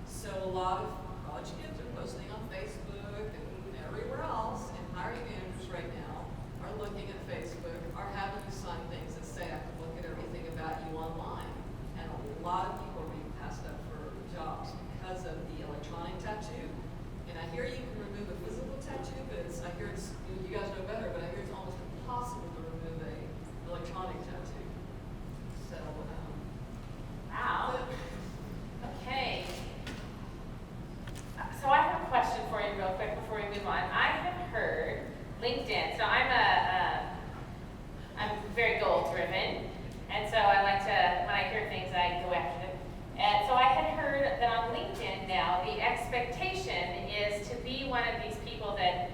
So a lot of college kids are posting on Facebook and everywhere else, and hiring managers right now are looking at Facebook, are having you sign things that say I can look at everything about you online. And a lot of people are being passed up for jobs because of the electronic tattoo. And I hear you can remove a physical tattoo, but I hear it's, you guys know better, but I hear it's almost impossible to remove a electronic tattoo. So, Wow. Okay. So I have a question for you real quick before we move on. I have heard LinkedIn. So I'm very goal driven, and so I like to, when I hear things, I go after them. And so I had heard that on LinkedIn now, the expectation is to be one of these people that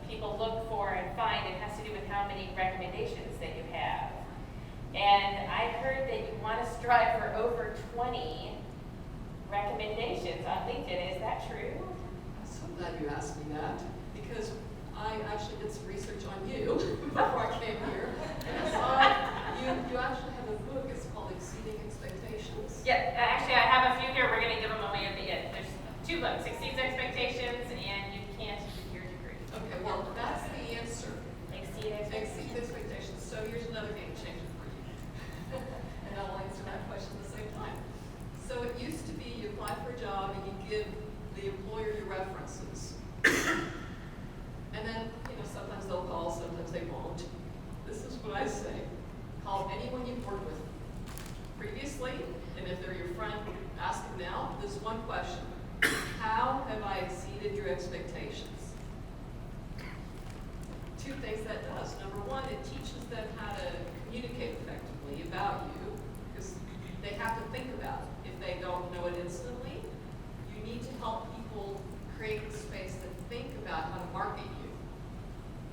people look for and find. It has to do with how many recommendations that you have. And I heard that you want to strive for over 20 recommendations on LinkedIn. Is that true? I'm so glad you asked me that, because I actually did some research on you before I came here. And I saw you actually have a book. It's called Exceeding Expectations. Yeah, actually I have a few here. We're going to give them away at the end. There's 2 books, Exceeds Expectations and You Can't Keep Your Degree. Okay, well, that's the answer. Exceed Exceed Expectations. expectations. So here's another game changer for you. And I'll answer that question at the same time. So it used to be you apply for a job and you give the employer your references. And then, sometimes they'll call, sometimes they won't. This is what I say. Call anyone you've worked with previously, and if they're your friend, ask them now this one question. How have I exceeded your expectations? 2 things that does. Number 1, it teaches them how to communicate effectively about you, because they have to think about it. If they don't know it instantly, you need to help people create the space to think about how to market you.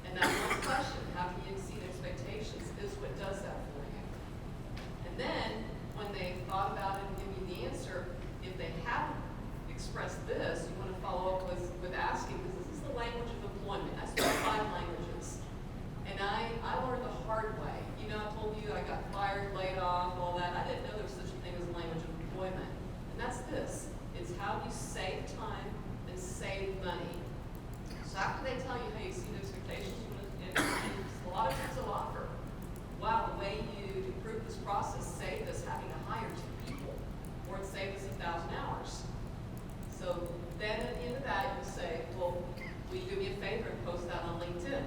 And that once money. So after they tell you, hey, exceed expectations, and a lot of times they'll offer, wow, the way you improve this process saved us having to hire 2 people, or it saved us 1,000 hours. So then at the end of that, you say, well, will you do me a favor and post that on LinkedIn?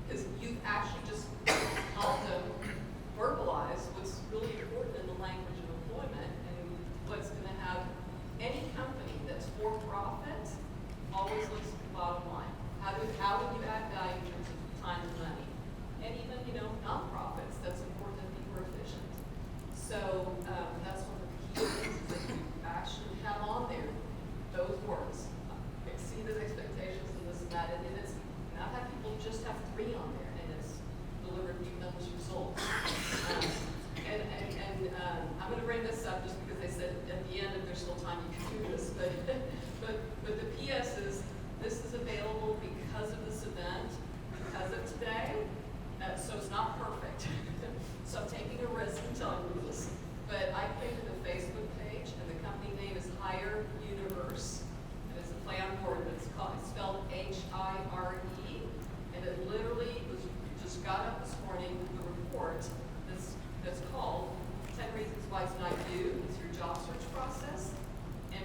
Because you've actually just helped them verbalize what's really important in the language of employment and what's going to have any company that's for profit always looks at the bottom line. How do you add value in terms of time and money? And even, nonprofits, that's important that people are efficient. So that's one of the key things that you actually have on there, those words, exceeded expectations and this and that, and it's not that people just have 3 on there and it's delivered tremendous results. I'm going to bring this up just because they said at the end, if there's still time, you can do this. But the PS is, this is available because of this event, because of today. So it's not perfect. So I'm taking a risk in telling you this. But I created a Facebook page, and the company name is Hire Universe. And it's a play on word, but it's spelled H-I-R-E. And it literally just got up this morning with a report that's called 10 Reasons Why It's Not You. It's your job search process, and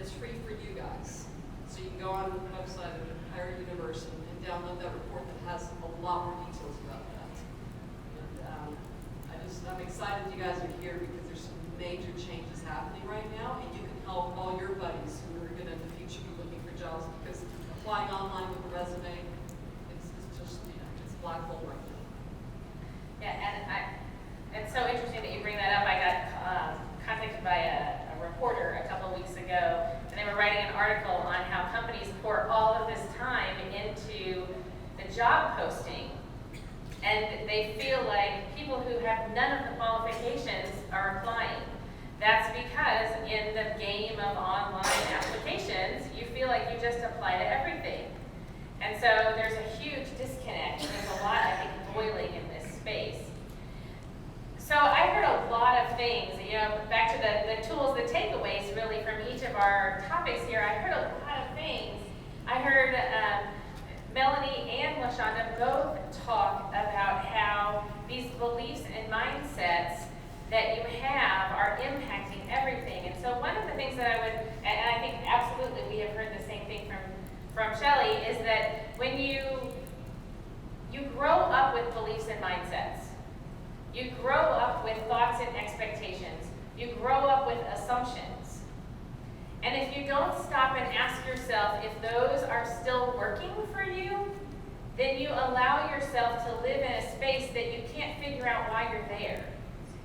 it's free for you guys. So you can go on the website of Hire Universe and download that report that has a lot more details about that. And I'm excited you guys are here because there's some major changes happening right now, and you can help all your buddies who are going to in the future be looking for jobs, because applying online with a resume, it's just, it's a black hole right now. Yeah, it's so interesting that you bring that up. I got contacted by a reporter a couple of weeks ago, and they were writing an article on how companies pour all of this time into the job posting, and they feel like people who have none of the qualifications are applying. That's because in the game of online applications, you feel like you just apply to everything. And so there's a huge disconnect, and there's a lot, I think, boiling in this space. So I heard a lot of things, back to the tools, the takeaways really from each of our topics here. I heard a lot of things. I heard Melanie and LaShonda both talk about how these beliefs and mindsets that you have are impacting everything. And so one of the things that I would, and I think absolutely we have heard the same thing from Shelley, is that when you grow up with beliefs and mindsets, you grow up with thoughts and expectations, you grow up with assumptions. And if you don't stop and ask yourself if those are still working for you, then you allow yourself to live in a space that you can't figure out why you're there.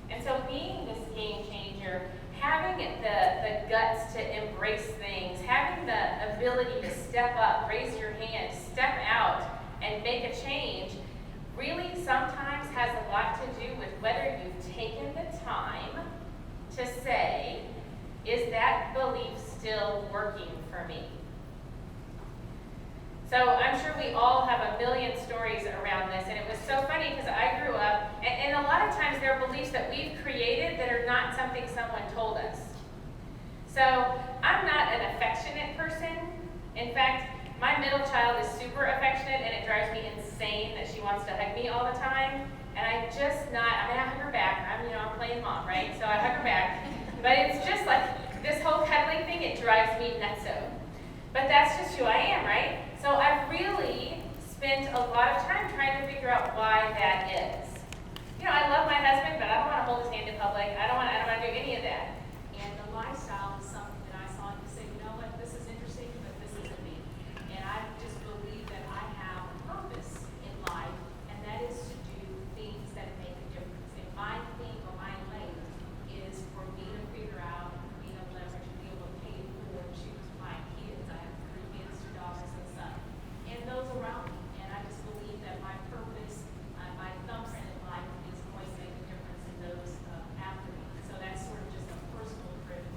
And so being this game changer, having the guts to embrace things, having the ability to step up, raise your hand, step out, and make a change, really sometimes has a lot to do with whether you've taken the time to say, is that belief still working for me? So I'm sure we all have a million stories around this, and it was so funny because I grew up, and a lot of times there are beliefs that we've created that are not something someone told us. So I'm not an affectionate person. In fact, my middle child is super affectionate, and it drives me insane that she wants to hug me all the time. And I hug her back. I'm playing mom, right? So I hug her back. But it's just like this whole cuddling thing, it drives me nutso. But that's just who I am, right? So I've really spent a lot of time trying to figure out why that is. I love my husband, but I don't want to hold his hand in public. I don't want to do any of that. And the lifestyle is something that I saw and say, you know what, this is interesting, but this isn't me. And I just believe that I have a purpose in life, and that is to do things that make a difference. And my thing or my lane is for me to figure out, for me to leverage, to be able to pay for and choose my kids. I have 3 kids, 2 daughters, and a son. And those around me. And I just believe that my purpose, my thumbprint in life is going to make a difference in those after me. So that's sort of just a personal driven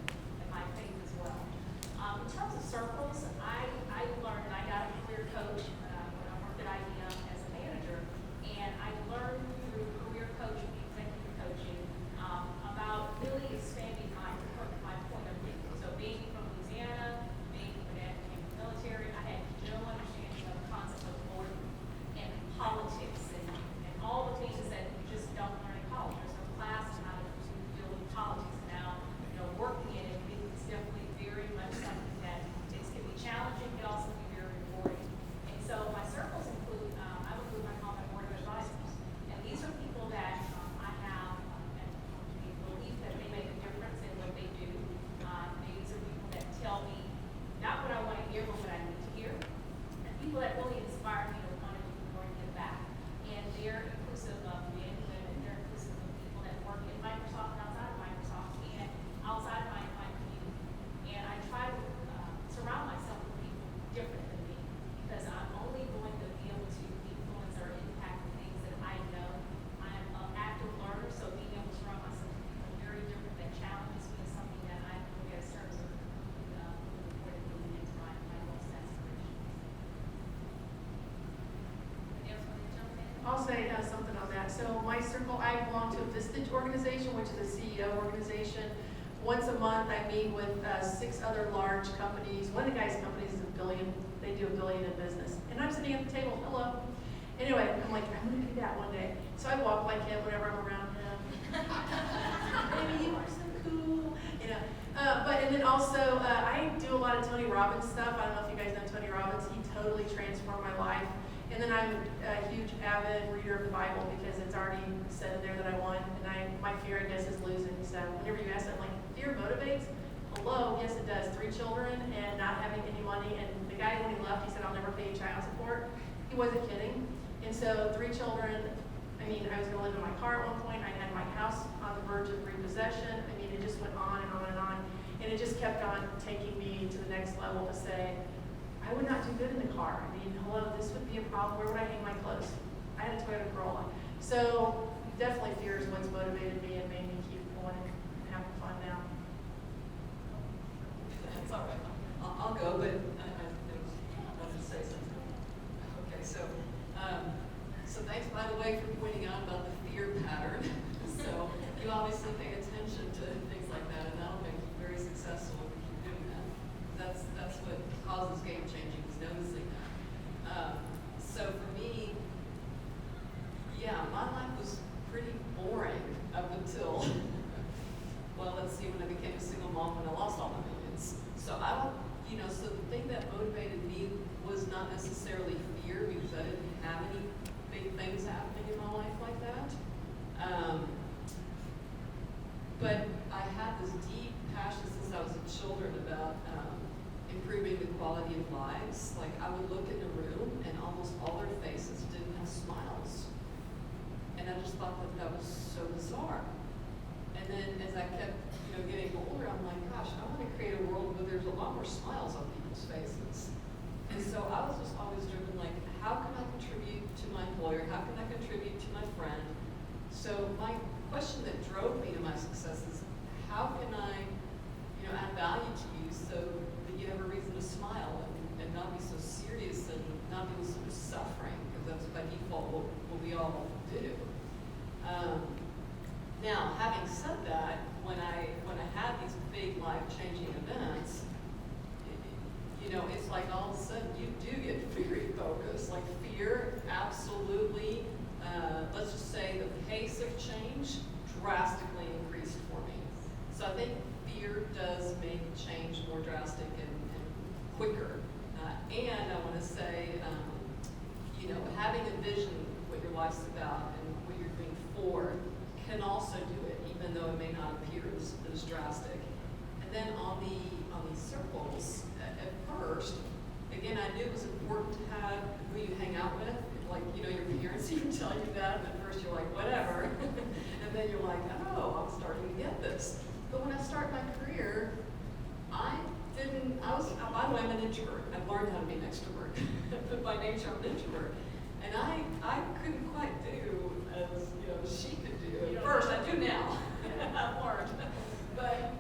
I'll say something on that. So my circle, I belong to a Vistage organization, which is a CEO organization. Once a month, I meet with 6 other large companies. One of the guys' companies is $1 billion. They do $1 billion in business. And I'm sitting at the table, hello. Anyway, I'm like, I'm gonna do that one day. So I walk like him whenever I'm around him. Baby, you are so cool. You know. And then also, I do a lot of Tony Robbins stuff. I don't know if you guys know Tony Robbins. He totally transformed my life. And then I'm a huge avid reader of the Bible because it's already said in there that I want. And my fear, I guess, is losing. So whenever you ask that, I'm like, fear motivates? Hello, yes it does. 3 children and not having any money. And the guy, when he left, he said, I'll never pay you child support. He wasn't kidding. And so 3 children, I mean, I was going to live in my car at one point. I had my house on the verge of repossession. I mean, it just went on and on and on. And it just kept on taking me to the next level to say, I would not do good in the car. I mean, hello, this would be a problem. Where would I hang my clothes? I had a Toyota Corolla. So definitely fear is what's motivated me and made me keep going and having fun now. That's all right. I'll go, but I wanted to say something. Okay, so thanks, by the way, for pointing out about the fear pattern. So you obviously pay attention to things like that, and that'll make you very successful if you keep doing that. That's what causes game changing, is noticing that. So for me, yeah, my life was pretty boring up until, well, let's see, when I became a single mom when I lost all my millions. So so the thing that motivated me was not necessarily fear, because I didn't have any big things happening in my life like that. But I had this deep passion since I was a children about improving the quality of lives. Like, I would look in a room and almost all their faces didn't have smiles. And I just thought that was so bizarre. And then as I kept getting older, I'm like, gosh, I want to create a world where there's a lot more smiles on people's faces. And so I was just always driven, like, how can I contribute to my employer? How can I contribute to my friend? So my question that drove me to my success is, how can I, add value to you so that you have a reason to smile and not be so serious and not be so much suffering, because that's by default what we all do. Now, having said that, when I had these big life-changing events, it's like all of a sudden you do get very focused. Like, fear, absolutely. Let's just say the pace of change drastically increased for me. So I think fear does make change more drastic and quicker. And I want to say, having a vision what your life's about and what you're doing for can also do it, even though it may not appear as drastic. And then on these circles, at first, again, I knew it was important to have who you hang out with. Like, your parents even tell you that, and at first you're like, whatever. And then you're like, oh, I'm starting to get this. But when I start my career, by the way, I'm an introvert. I've learned how to be an extrovert. But by nature, I'm an introvert. And I couldn't quite do as she could do. At first, I do now. I've learned. But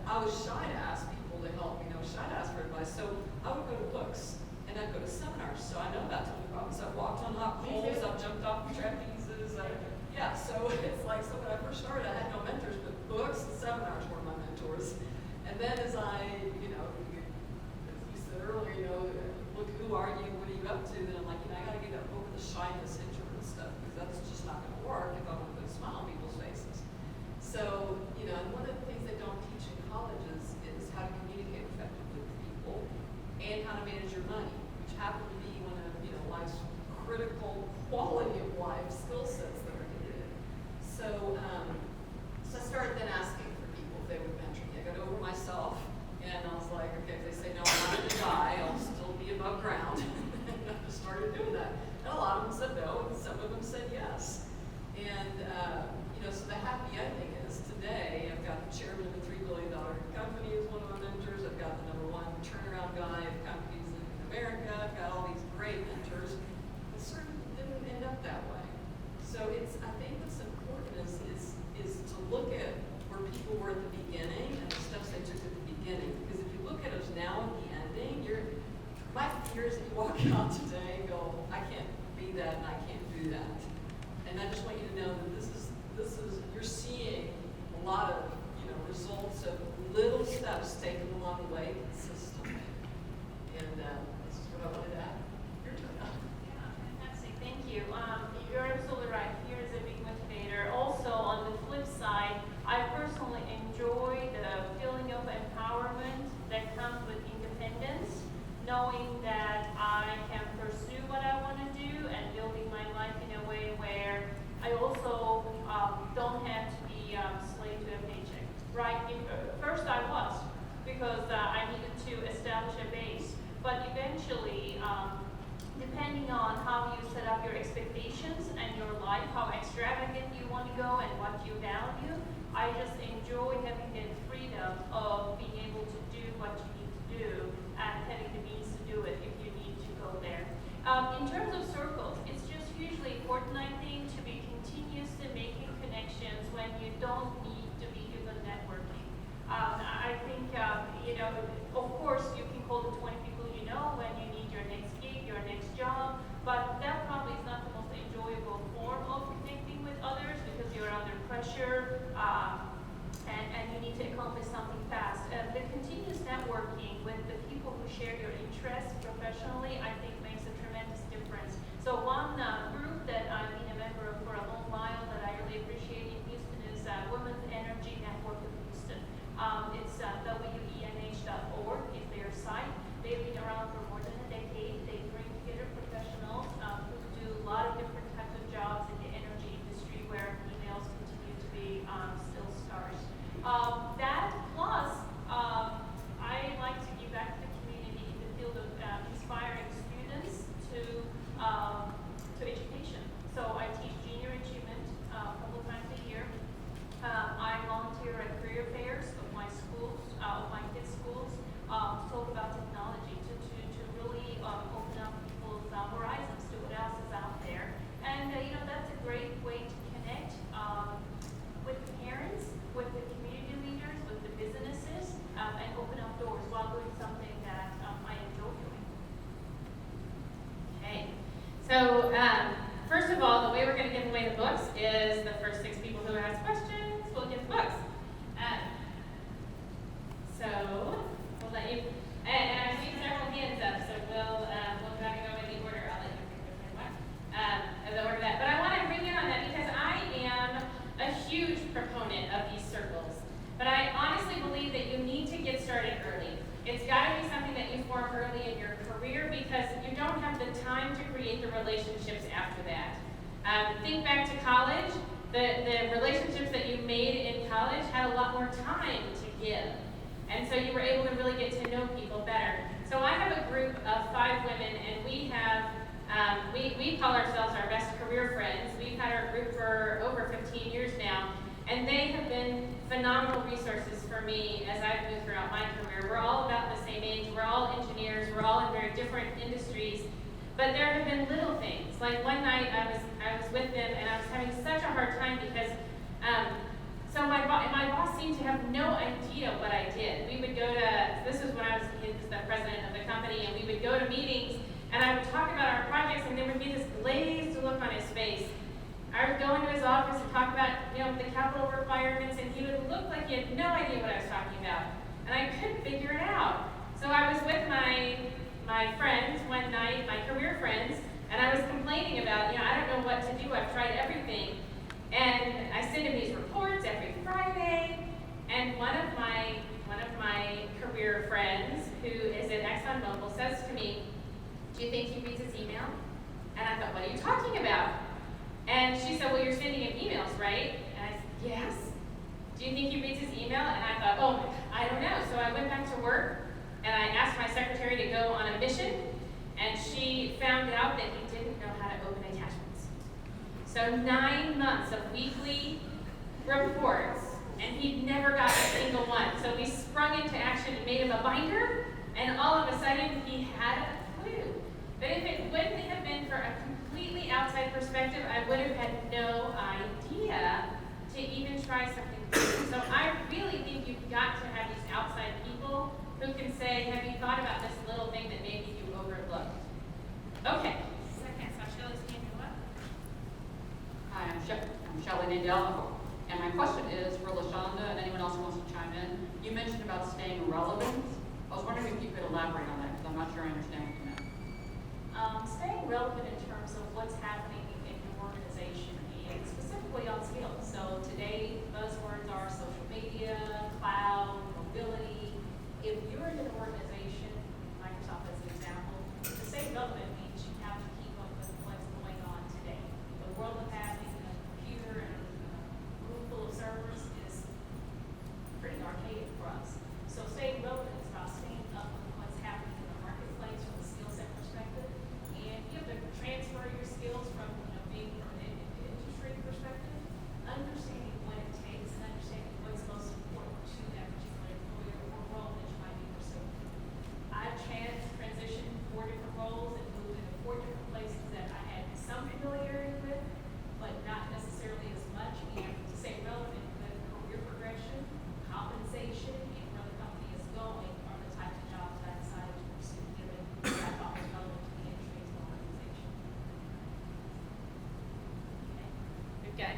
I was shy to ask people to help me. Shy to ask for advice. So I would go to books and I'd go to seminars. So I know about Tony Robbins. I've walked on hot coals. I've jumped off trapezes. So it's like, so when I first started, I had no mentors, but books and seminars were my mentors. And then as as you said earlier, look, who are you? What are you up to? Then I'm like, I got to get over the shyness, introvert stuff, because that's just not going to work if I want to put a smile on people's faces. So, and one of the things they don't teach in colleges is how to communicate effectively with people and how to manage your money, which happen to be one of, life's critical quality of life skill sets that are needed. So I started then asking for people if they would mentor me. I got over myself, and I was like, okay, if they say no, I'm not going to die, I'll still be above ground. And I just started doing that. And a lot of them said no, and some of them said yes. And, so the happy ending is today I've got the chairman of a $3 billion company as one of my mentors. I've got the #1 turnaround guy of companies in America. I've got all these great mentors. It certainly didn't end up that way. So I think what's important is to look at where people were at the beginning and the steps they took at the beginning. Because if you look at us now at the ending, my fear is that you walk out today and go, I can't be be that and I can't do that. And I just want you to know that this is, you're seeing a lot of, results of little steps taken along the way consistently. And this is what I wanted to add. Your turn now. Yeah, fantastic, thank you. You're absolutely right, fear is a big motivator. Also, on the flip side, I personally enjoy the feeling of empowerment that comes with independence, knowing that I can pursue what I want to do and building my life in a way where I also don't have to be slave to a paycheck, right? First I was, because I needed to establish a base, but eventually, depending on how you set up your expectations and your life, how extravagant you want to go and what you value, I just enjoy having the freedom of being able to do what you need to do and having the means to do it if you need to go there. In terms of circles, it's just hugely important, I think, to be continuously making connections when you don't need to be even networking. I think, of course, you can call the 20 people you know when you need your next gig, your next job, but that probably is not the most enjoyable form of connecting with others because you're under pressure and you need to accomplish something fast. The continuous networking with the people who share your interests professionally, I think, makes a tremendous difference. So one group that I've been a member of for a long while that I really appreciate in Houston is Women's Energy Network of Houston. It's wenh.org is their site. They've been around for more than a decade. They bring together professionals who do a lot of different types of jobs in the energy industry where females continue to be still stars. That plus, I like to give back to the community in the field of inspiring students to education. So I teach junior achievement a couple of times a year. I volunteer at career fairs of my schools, of my kids' schools, to talk about technology, to really open up people's horizons to what else is out there. And that's a great way to connect with the parents, with the community leaders, with the businesses, and open up doors while doing something that I enjoy doing. Okay. So, first of all, the way we're going to give away the books is the first 6 people who ask questions will get the books. So, we'll let you, and I see several hands up, so we'll try to go in the order. I'll let you pick which one the order that. But I want to bring in on that because I am a huge proponent of these circles. But I honestly believe that you need to get started early. It's got to be something that you form early in your career because you don't have the time to create the relationships after that. Think back to college. The relationships that you made in college had a lot more time to give. And so you were able to really get to know people better. So I have a group of 5 women, and we have, we call ourselves our best career friends. We've had our group for over 15 years now, and they have been phenomenal resources for me as I've moved throughout my career. We're all about the same age, we're all engineers, we're all in very different industries, but there have been little things. Like one night I was with them, and I was having such a hard time because so my boss seemed to have no idea what I did. We would go to, this was when I was the president of the company, and we would go to meetings, and I would talk about our projects, and there would be this glazed look on his face. I would go into his office and talk about, the capital requirements, and he would look like he had no idea what I was talking about. And I couldn't figure it out. So I was with my friends one night, my career friends, and I was complaining about, I don't know what to do. I've tried everything. And I send him these reports every Friday, and one of my career friends, who is at ExxonMobil, says to me, "Do you think he reads his email?" And I thought, "What are you talking about?" And she said, "Well, you're sending him emails, right?" And I said, "Yes." "Do you think he reads his email?" And I thought, "Oh, I don't know." So I went back to work, and I asked my secretary to go on a mission, and she found out that he didn't know how to open attachments. So 9 months of weekly reports, and he'd never got a single one. So we sprung into action and made him a binder, and all of a sudden he had a clue. But if it wouldn't have been for a completely outside perspective, I would have had no idea to even try something new. So I really think you've got to have these outside people who can say, "Have you thought about this little thing that maybe you overlooked?" Okay. Second, so Shelley's hand Wendy Delano. And my question is for LaShonda and anyone else who wants to chime in. You mentioned about staying relevant. I was wondering if you could elaborate on that because I'm not sure I understand what you meant. Staying relevant in terms of what's happening in your organization and specifically on skills. So today, buzzwords are social media, cloud, mobility. If you're in an organization, Microsoft as an example, to stay relevant means you have to keep up with what's going on today. The world of having a computer and a room full of servers is pretty archaic for us. So staying relevant is about staying up with what's happening in the marketplace from a skill set perspective. And you have to transfer your skills from, being from an industry perspective, understanding what it takes and understanding what's most important to that particular employer or role that you might be pursuing. I've transitioned 4 different roles and moved into 4 different places that I had some familiarity with, but not necessarily as much. And to stay relevant with career progression, compensation, and where the company is going are the types of jobs that I decided to pursue, given what I thought was relevant to the industry as an organization. Okay.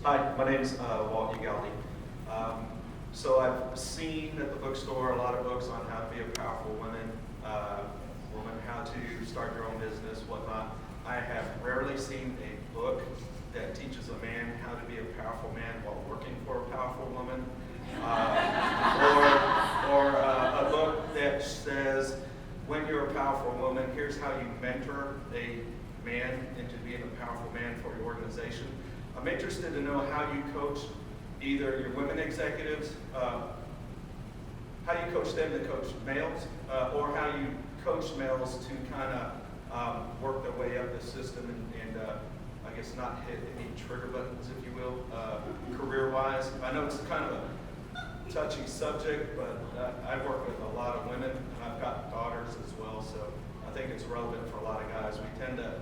Hi, my name's Walt Ugaldi. So I've seen at the bookstore a lot of books on how to be a powerful woman, how to start your own business, whatnot. I have rarely seen a book that teaches a man how to be a powerful man while working for a powerful woman, or a book that says, when you're a powerful woman, here's how you mentor a man into being a powerful man for your organization. I'm interested to know how you coach either your women executives, how you coach them to coach males, or how you coach males to kind of work their way up the system and I guess not hit any trigger buttons, if you will, career-wise. I know it's kind of a touchy subject, but I work with a lot of women, and I've got daughters as well, so I think it's relevant for a lot of guys. We tend to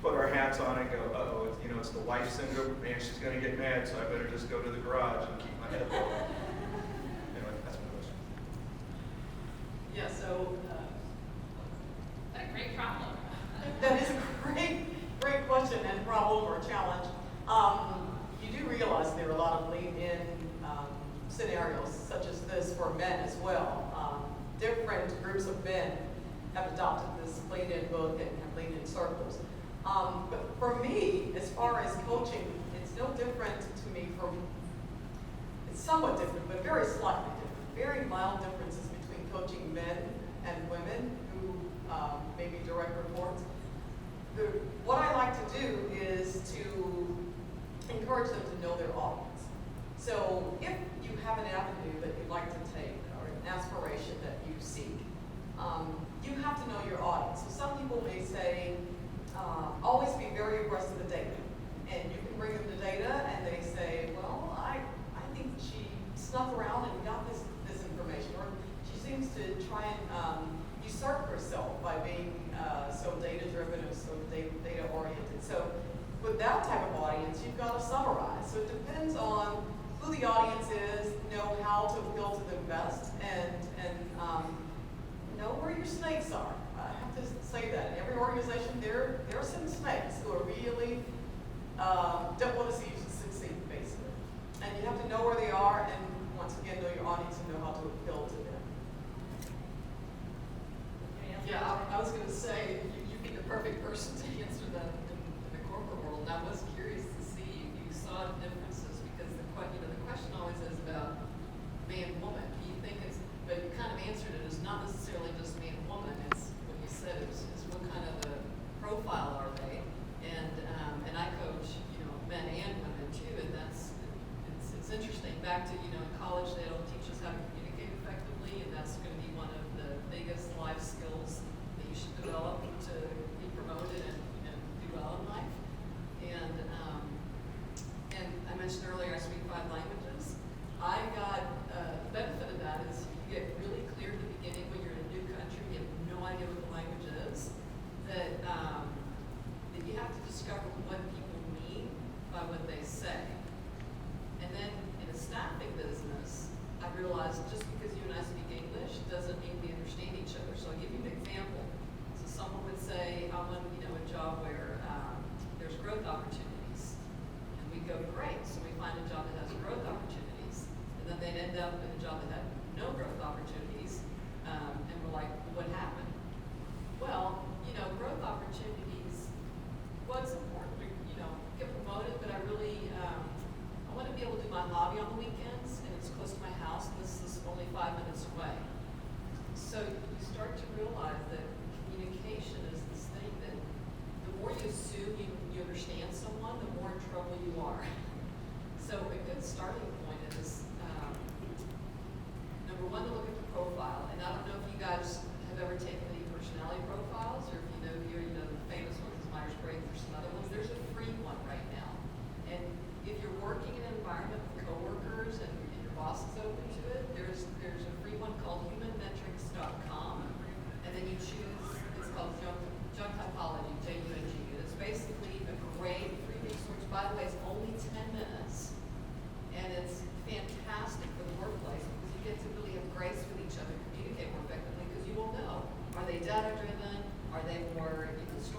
put our hats on and go, uh-oh, it's the wife syndrome, man, she's going to get mad, so I better just go to the garage and keep my head low. Anyway, that's my question. Yeah, so, What a great problem. that is a great question and problem or challenge. You do realize there are a lot of lean-in scenarios such as this for men as well. Different groups of men have adopted this lean-in book and have lean-in circles. But for me, as far as coaching, it's no different to me it's somewhat different, but very slightly different. Very mild differences between coaching men and women who may be direct reports. What I like to do is to encourage them to know their audience. So if you have an avenue that you'd like to take or an aspiration that you seek, you have to know your audience. So some people may say, always be very abreast of the data. And you can bring them the data and they say, well, I think she snuck around and got this information, or she seems to try and usurp herself by being so data-driven or so data-oriented. So with that type of audience, you've got to summarize. So it depends on who the audience is, know how to appeal to them best, and know where your snakes are. I have to say that. In every organization, there are some snakes who are really don't want to see you succeed, basically. And you have to know where they are, and once again, know your audience and know how to appeal to them. Yeah, I was going to say, you'd be the perfect person to answer that in the corporate world. I was curious to see if you saw differences, because the question always is about man-woman. Do you think it's, but you kind of answered it, it's not necessarily just man-woman, it's what you said, is what kind of a profile are they? And I coach, men and women too, and it's interesting. Back to, in college, they don't teach us how to communicate effectively, and that's going to be one of the biggest life skills that you should develop to be promoted and do well in life. And I'm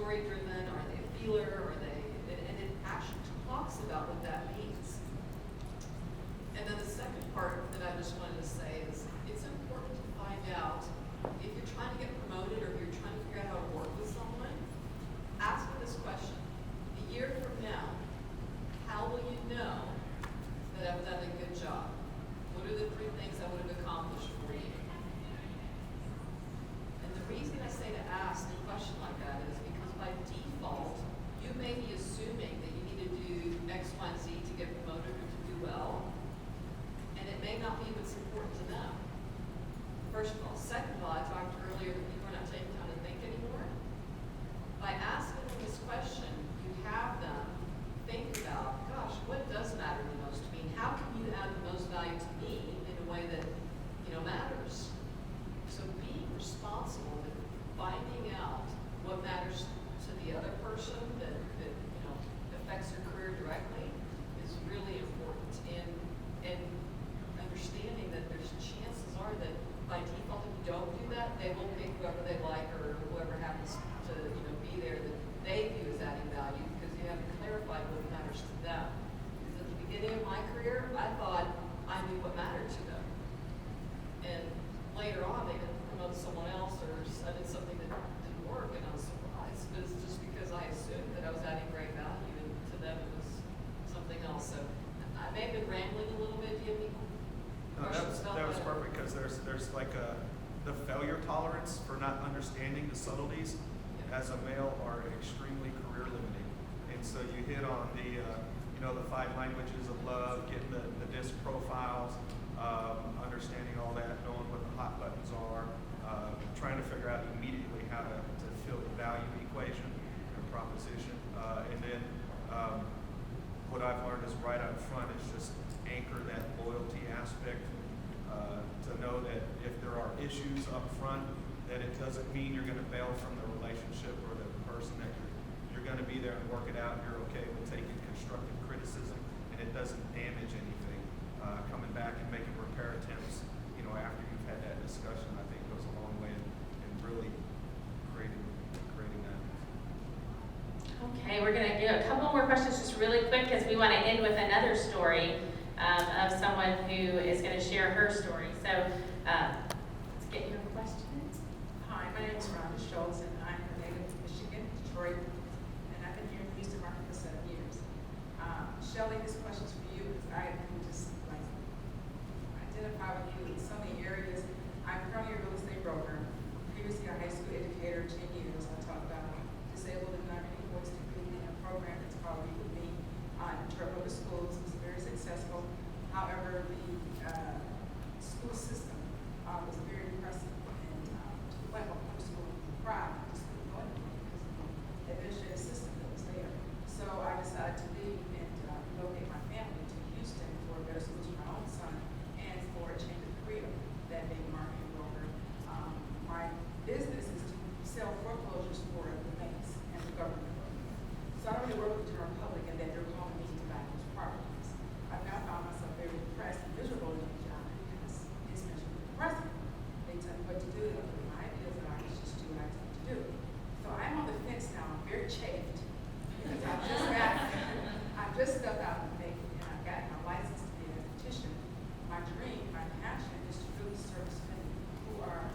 story-driven? Are they a feeler? Are they, and it actually talks about what that means. And then the second part that I just wanted to say is it's important to find out if you're trying to get promoted or if you're trying to figure out how to work with someone, ask them this question. A year from now, how will you know that I've done a good job? What are the 3 things I would have accomplished for you? And the reason I say to ask a question like that is because by default, you may be assuming that you need to do X, Y, and Z to get promoted or to do well, and it may not be what's important to them. First of all. Second of all, I talked earlier that people are not taking time to think anymore. By asking them this question, you have them think about, gosh, what does matter the most to me? How can you add the most value to me in a way that, matters? So being responsible with finding out what matters to the other person that affects their career directly is really important. And understanding that there's chances are that by default, if you don't do that, they will pick whoever they like or whoever happens to be there that they view as adding value because you haven't clarified what matters to them. Because at the beginning of my career, I thought I knew what mattered to them. And later on, they didn't promote someone else or I did something that didn't work and I was surprised. But it's just because I assumed that I was adding great value and to them it was something else. So I may have been rambling a little bit. Do you have any No, questions about that was perfect because there's like the failure tolerance for not understanding the subtleties as a male are extremely career limiting. And so you hit on the 5 languages of love, getting the disc profiles, understanding all that, knowing what the hot buttons are, trying to figure out immediately how to fill the value equation and proposition. And then what I've learned is right up front is just anchor that loyalty aspect to know that if there are issues up front, that it doesn't mean you're going to bail from the relationship or the person that you're going to be there and work it out. You're okay with taking constructive criticism and it doesn't damage anything. Coming back and making repair attempts, after you've had that discussion, I think goes a long way in really creating that. Okay, we're going to do a couple more questions just really quick because we want to end with another story of someone who is going to share her story. So let's get your questions. Hi, my name is Rhonda Schultz, and I'm a native of Michigan, Detroit, and I've been here in the Houston market for 7 years. Shelley, this question's for you because I can just identify with you in so many areas. I'm currently a real estate broker, previously a high school educator, 10 years. I taught about disabled and non-reading voice completely in a program that's called Read With Me in Detroit Public Schools. It was very successful. However, the school system was very depressing and to the point where I went to school and cried. I just couldn't go anymore because of the administrative system that was there. So I decided to leave and relocate my family to Houston for better schools for my own son and for a change of career, that being marketing broker. My business is to sell foreclosures for the banks and the government. So I really work with the general public and that they're calling me to buy those properties. I've now found myself very depressed and miserable in the job because it's miserable and depressing. They tell me what to do, they don't put my ideas, and I just do what I tell them to do. So I'm on the fence now, I'm very chafed because I've just stepped out and and I've gotten my license to be an esthetician. My dream, my passion is to really service women who are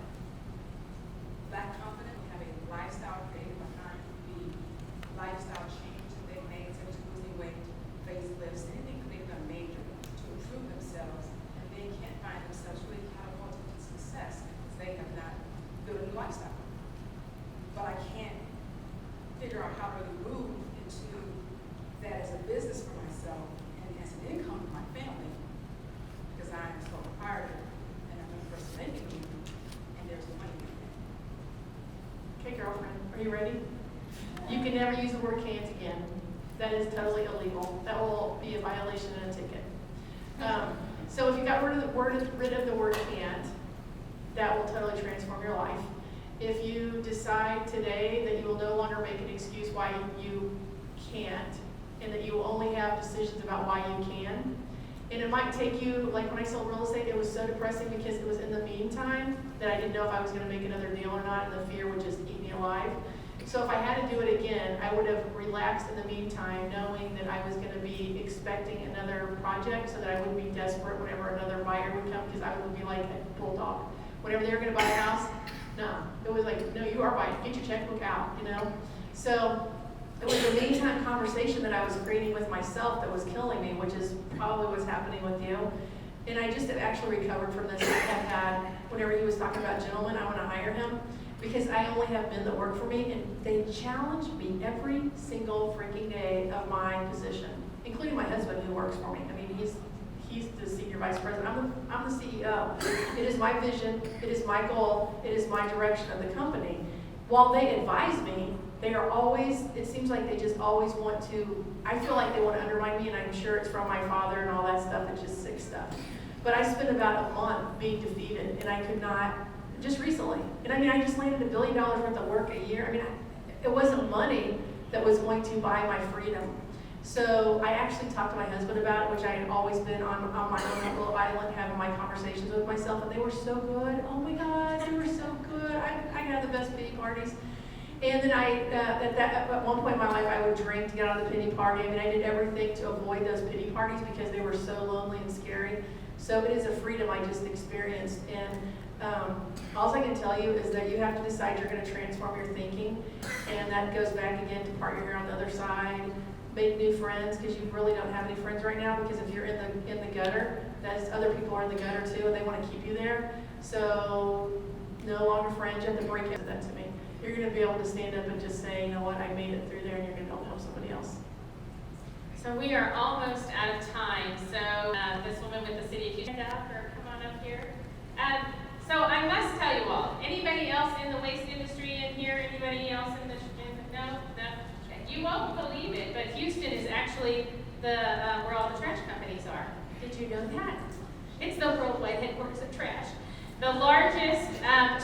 Black confident, have a lifestyle created behind the lifestyle change that they've made, such as losing weight, facelifts, anything that they've done major to improve themselves, and they can't find themselves really catapulted to success because they have not built a new lifestyle. But I can't figure out how to really move into that as a business for myself and as an income for my family because I am a sole proprietor and I'm the person making me, and there's the money in it. Okay, girlfriend, are you ready? You can never use the word can't again. That is totally illegal. That will be a violation and a ticket. So if you got rid of the word can't, that will totally transform your life. If you decide today that you will no longer make an excuse why you can't, and that you will only have decisions about why you can, and it might take you, like when I sold real estate, it was so depressing because it was in the meantime that I didn't know if I was going to make another deal or not, and the fear would just eat me alive. So if I had to do it again, I would have relaxed in the meantime, knowing that I was gonna be expecting another project, so that I wouldn't be desperate whenever another buyer would come, because I would be like a bulldog. Whenever they were gonna buy a house, no, it was like, no, you are buying, get your checkbook out, you know? So it was the meantime conversation that I was creating with myself that was killing me, which is probably what's happening with you. And I just have actually recovered from this. I have had, whenever he was talking about gentlemen, I want to hire him, because I only have men that work for me, and they challenge me every single freaking day of my position, including my husband who works for me. I mean, he's the senior vice president. I'm the CEO. It is my vision. It is my goal. It is my direction of the company. While they advise me, they are always, it seems like they just always want to, I feel like they want to undermine me, and I'm sure it's from my father and all that stuff. It's just sick stuff. But I spent about a month being defeated, and I could not, just recently. And I mean, I just landed $1 billion worth of work a year. I mean, it wasn't money that was going to buy my freedom. So I actually talked to my husband about it, which I had always been on my own little island having my conversations with myself, and they were so good. Oh my God, they were so good. I had the best pity parties. And then at one point in my life, I would drink to get out of the pity party. I mean, I did everything to avoid those pity parties because they were so lonely and scary. So it is a freedom I just experienced. And all I can tell you is that you have to decide you're going to transform your thinking. And that goes back again to part your hair on the other side. Make new friends, because you really don't have any friends right now, because if you're in the gutter, that's other people are in the gutter too, and they want to keep you there. So no longer friends. You have to break into that to me. You're going to be able to stand up and just say, you know what, I made it through there, and you're going to help somebody else. So we are almost out of time. So this woman with the city of Houston, stand up or come on up here. So I must tell you all, anybody else in the waste industry in here? Anybody else in the, no? You won't believe it, but Houston is actually where all the trash companies are. Did you know that? It's the worldwide headquarters of trash. The largest,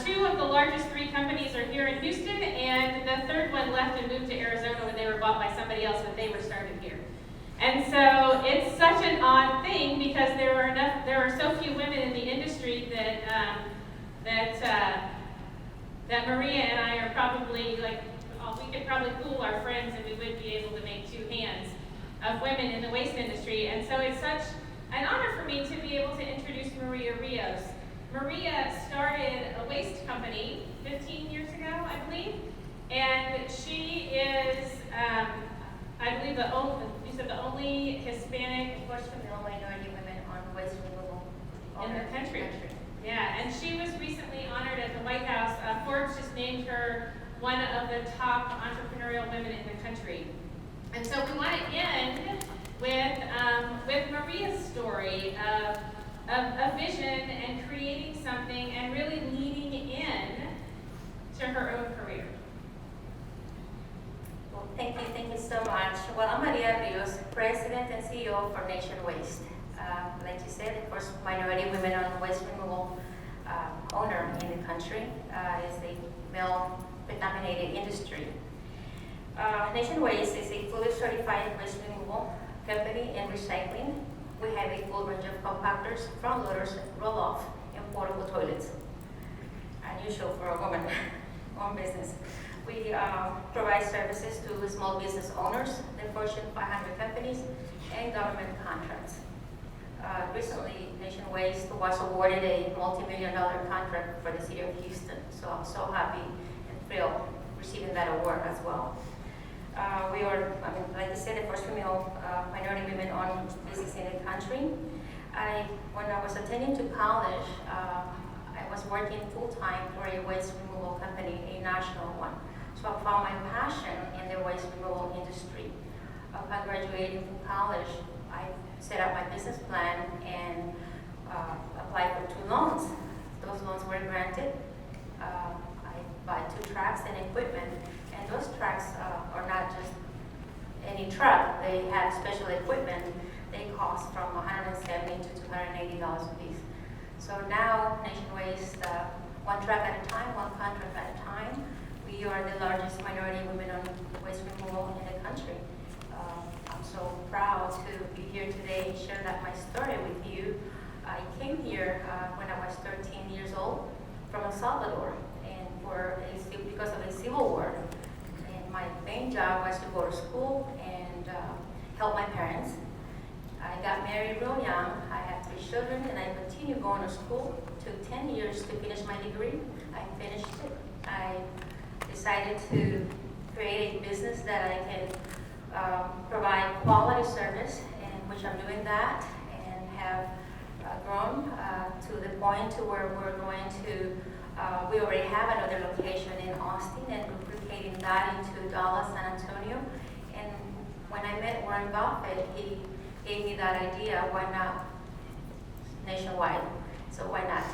two of the largest 3 companies are here in Houston, and the third one left and moved to Arizona when they were bought by somebody else, but they were started here. And so it's such an odd thing, because there are so few women in the industry that Maria and I are probably like, we could probably fool our friends, and we would be able to make 2 hands of women in the waste industry. And so it's such an honor for me to be able to introduce Maria Rios. Maria started a waste company 15 years ago, I believe, and she is, I believe, the only Hispanic, Unfortunately, no minority women on waste removal in the country. Yeah, and she was recently honored at the White House. Forbes just named her one of the top entrepreneurial women in the country. And so we want to end with Maria's story of a vision and creating something and really leaning in to her own career. Well, thank you so much. Well, I'm Maria Rios, President and CEO for Nation Waste. Like you said, the first minority women on waste removal owner in the country. Is a male-dominated industry. Nation Waste is a fully certified waste removal company and recycling. We have a full range of compactors, front loaders, roll-off, and portable toilets. Unusual for a woman-owned business. We provide services to small business owners, the Fortune 500 companies, and government contracts. Recently, Nation Waste was awarded a multi-million-dollar contract for the city of Houston. So I'm so happy and thrilled receiving that award as well. We are, like I said, the first female minority women-owned business in the country. When I was attending to college, I was working full-time for a waste removal company, a national one. So I found my passion in the waste removal industry. Upon graduating from college, I set up my business plan and applied for 2 loans. Those loans were granted. I bought 2 trucks and equipment. And those trucks are not just any truck. They have special equipment. They cost from $170 to $280 a piece. So now, Nation Waste, 1 truck at a time, 1 contract at a time. We are the largest minority women on waste removal in the country. I'm so proud to be here today and share my story with you. I came here when I was 13 years old from El Salvador, and because of a civil war. job was to go to school and help my parents. I got married real young. I have 3 children, and I continued going to school. Took 10 years to finish my degree. I finished it. I decided to create a business that I can provide quality service, and which I'm doing that, and have grown to the point to where we're going to, we already have another location in Austin and duplicating that into Dallas, San Antonio. And when I met Warren Buffett, he gave me that idea, why not nationwide? So why not?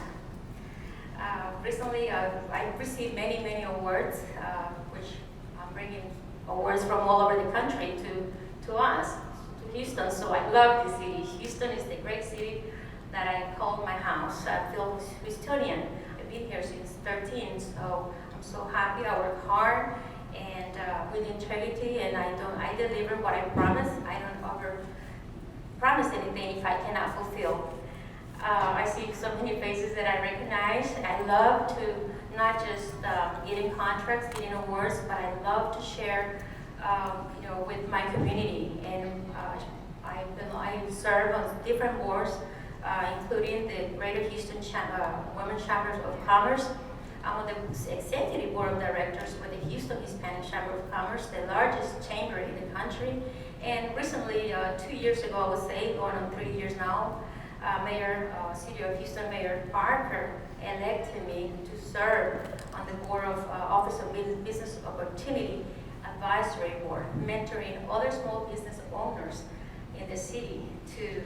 Recently, I received many awards, which I'm bringing awards from all over the country to us, to Houston. So I love the city. Houston is the great city that I call my house. I feel Houstonian. I've been here since 13, so I'm so happy. I work hard and with integrity, and I deliver what I promise. I don't over promise anything if I cannot fulfill. I see so many faces that I recognize. I love to not just getting contracts, getting awards, but I love to share, with my community. And I serve on different boards, including the Greater Houston Women's Chambers of Commerce. I'm on the executive board of directors for the Houston Hispanic Chamber of Commerce, the largest chamber in the country. And recently, 2 years ago, I would say, going on 3 years now, City of Houston Mayor Parker elected me to serve on the board of Office of Business Opportunity Advisory Board, mentoring other small business owners in the city to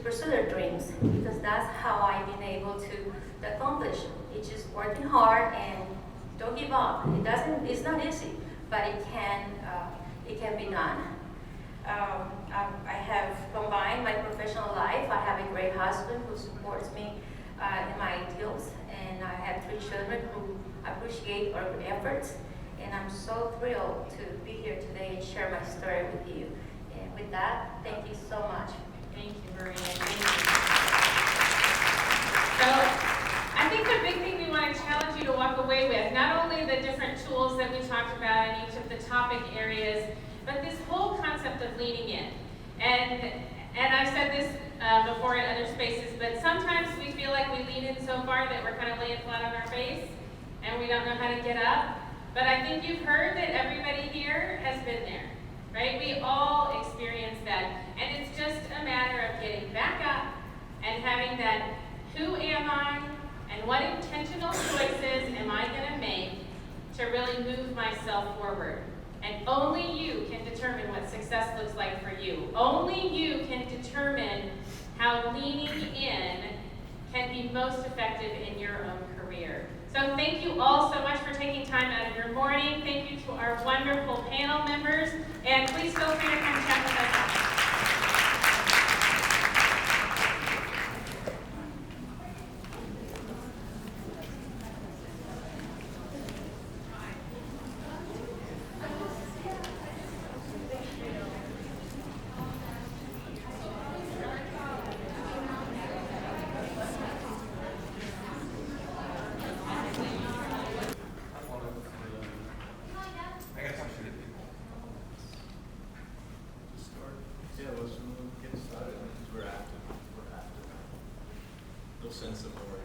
pursue their dreams, because that's how I've been able to accomplish. It's just working hard and don't give up. It's not easy, but it can be done. I have combined my professional life. I have a great husband who supports me in my ideals, and I have 3 children who appreciate our efforts. And I'm so thrilled to be here today and share my story with you. And with that, thank you so much. Thank you, Maria. Thank you. So I think the big thing we want to challenge you to walk away with, not only the different tools that we talked about in each of the topic areas, but this whole concept of leaning in. And I've said this before in other spaces, but sometimes we feel like we lean in so far that we're kind of laying flat on our face and we don't know how to get up. But I think you've heard that everybody here has been there, right? We all experience that. And it's just a matter of getting back up and having that, who am I and what intentional choices am I going to make to really move myself forward? And only you can determine what success looks like for you. Only you can determine how leaning in can be most effective in your own career. So thank you all so much for taking time out of your morning. Thank you to our wonderful panel members. And please feel free to come chat with us. Send some more.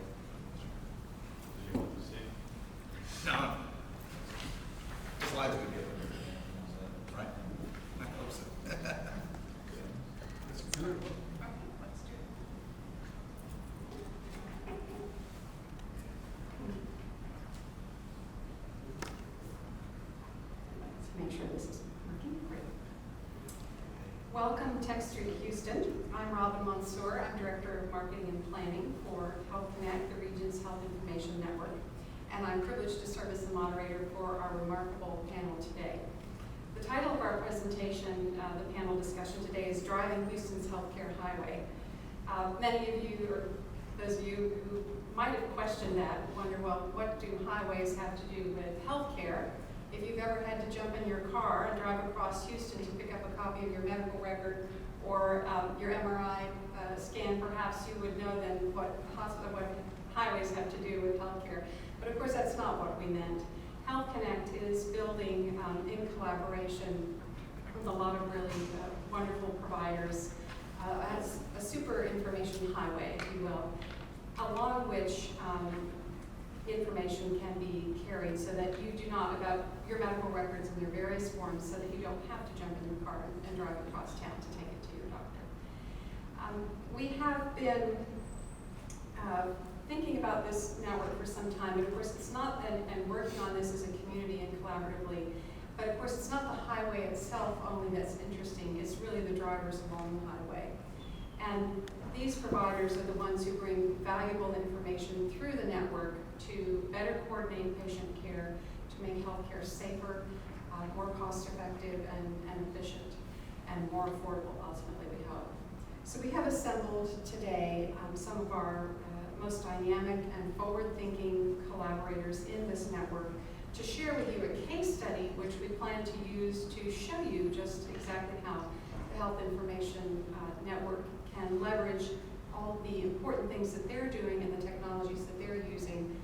Did you want to see? No. The slides would be over. Right? I hope so. Let's do it. Make sure this is working. Great. Welcome, Tech Street Houston. I'm Robin Mansour. I'm Director of Marketing and Planning for Health Connect, the region's health information network. And I'm privileged to serve as the moderator for our remarkable panel today. The title of our presentation, the panel discussion today, is Driving Houston's Healthcare Highway. Many of you, or those of you who might have questioned that, wonder, well, what do highways have to do with healthcare? If you've ever had to jump in your car and drive across Houston to pick up a copy of your medical record or your MRI scan, perhaps you would know then what highways have to do with healthcare. But of course, that's not what we meant. Health Connect is building in collaboration with a lot of really wonderful providers as a super information highway, if you will, along which information can be carried so that you do not, about your medical records in their various forms, so that you don't have to jump in your car and drive across town to take it to your doctor. We have been thinking about this network for some time, but of course it's not, and working on this as a community and collaboratively, but of course it's not the highway itself only that's interesting, it's really the drivers along the highway. And these providers are the ones who bring valuable information through the network to better coordinate patient care, to make healthcare safer, more cost-effective and efficient, and more affordable, ultimately, we hope. So we have assembled today some of our most dynamic and forward-thinking collaborators in this network to share with you a case study which we plan to use to show you just exactly how the Health Information Network can leverage all the important things that they're doing and the technologies that they're using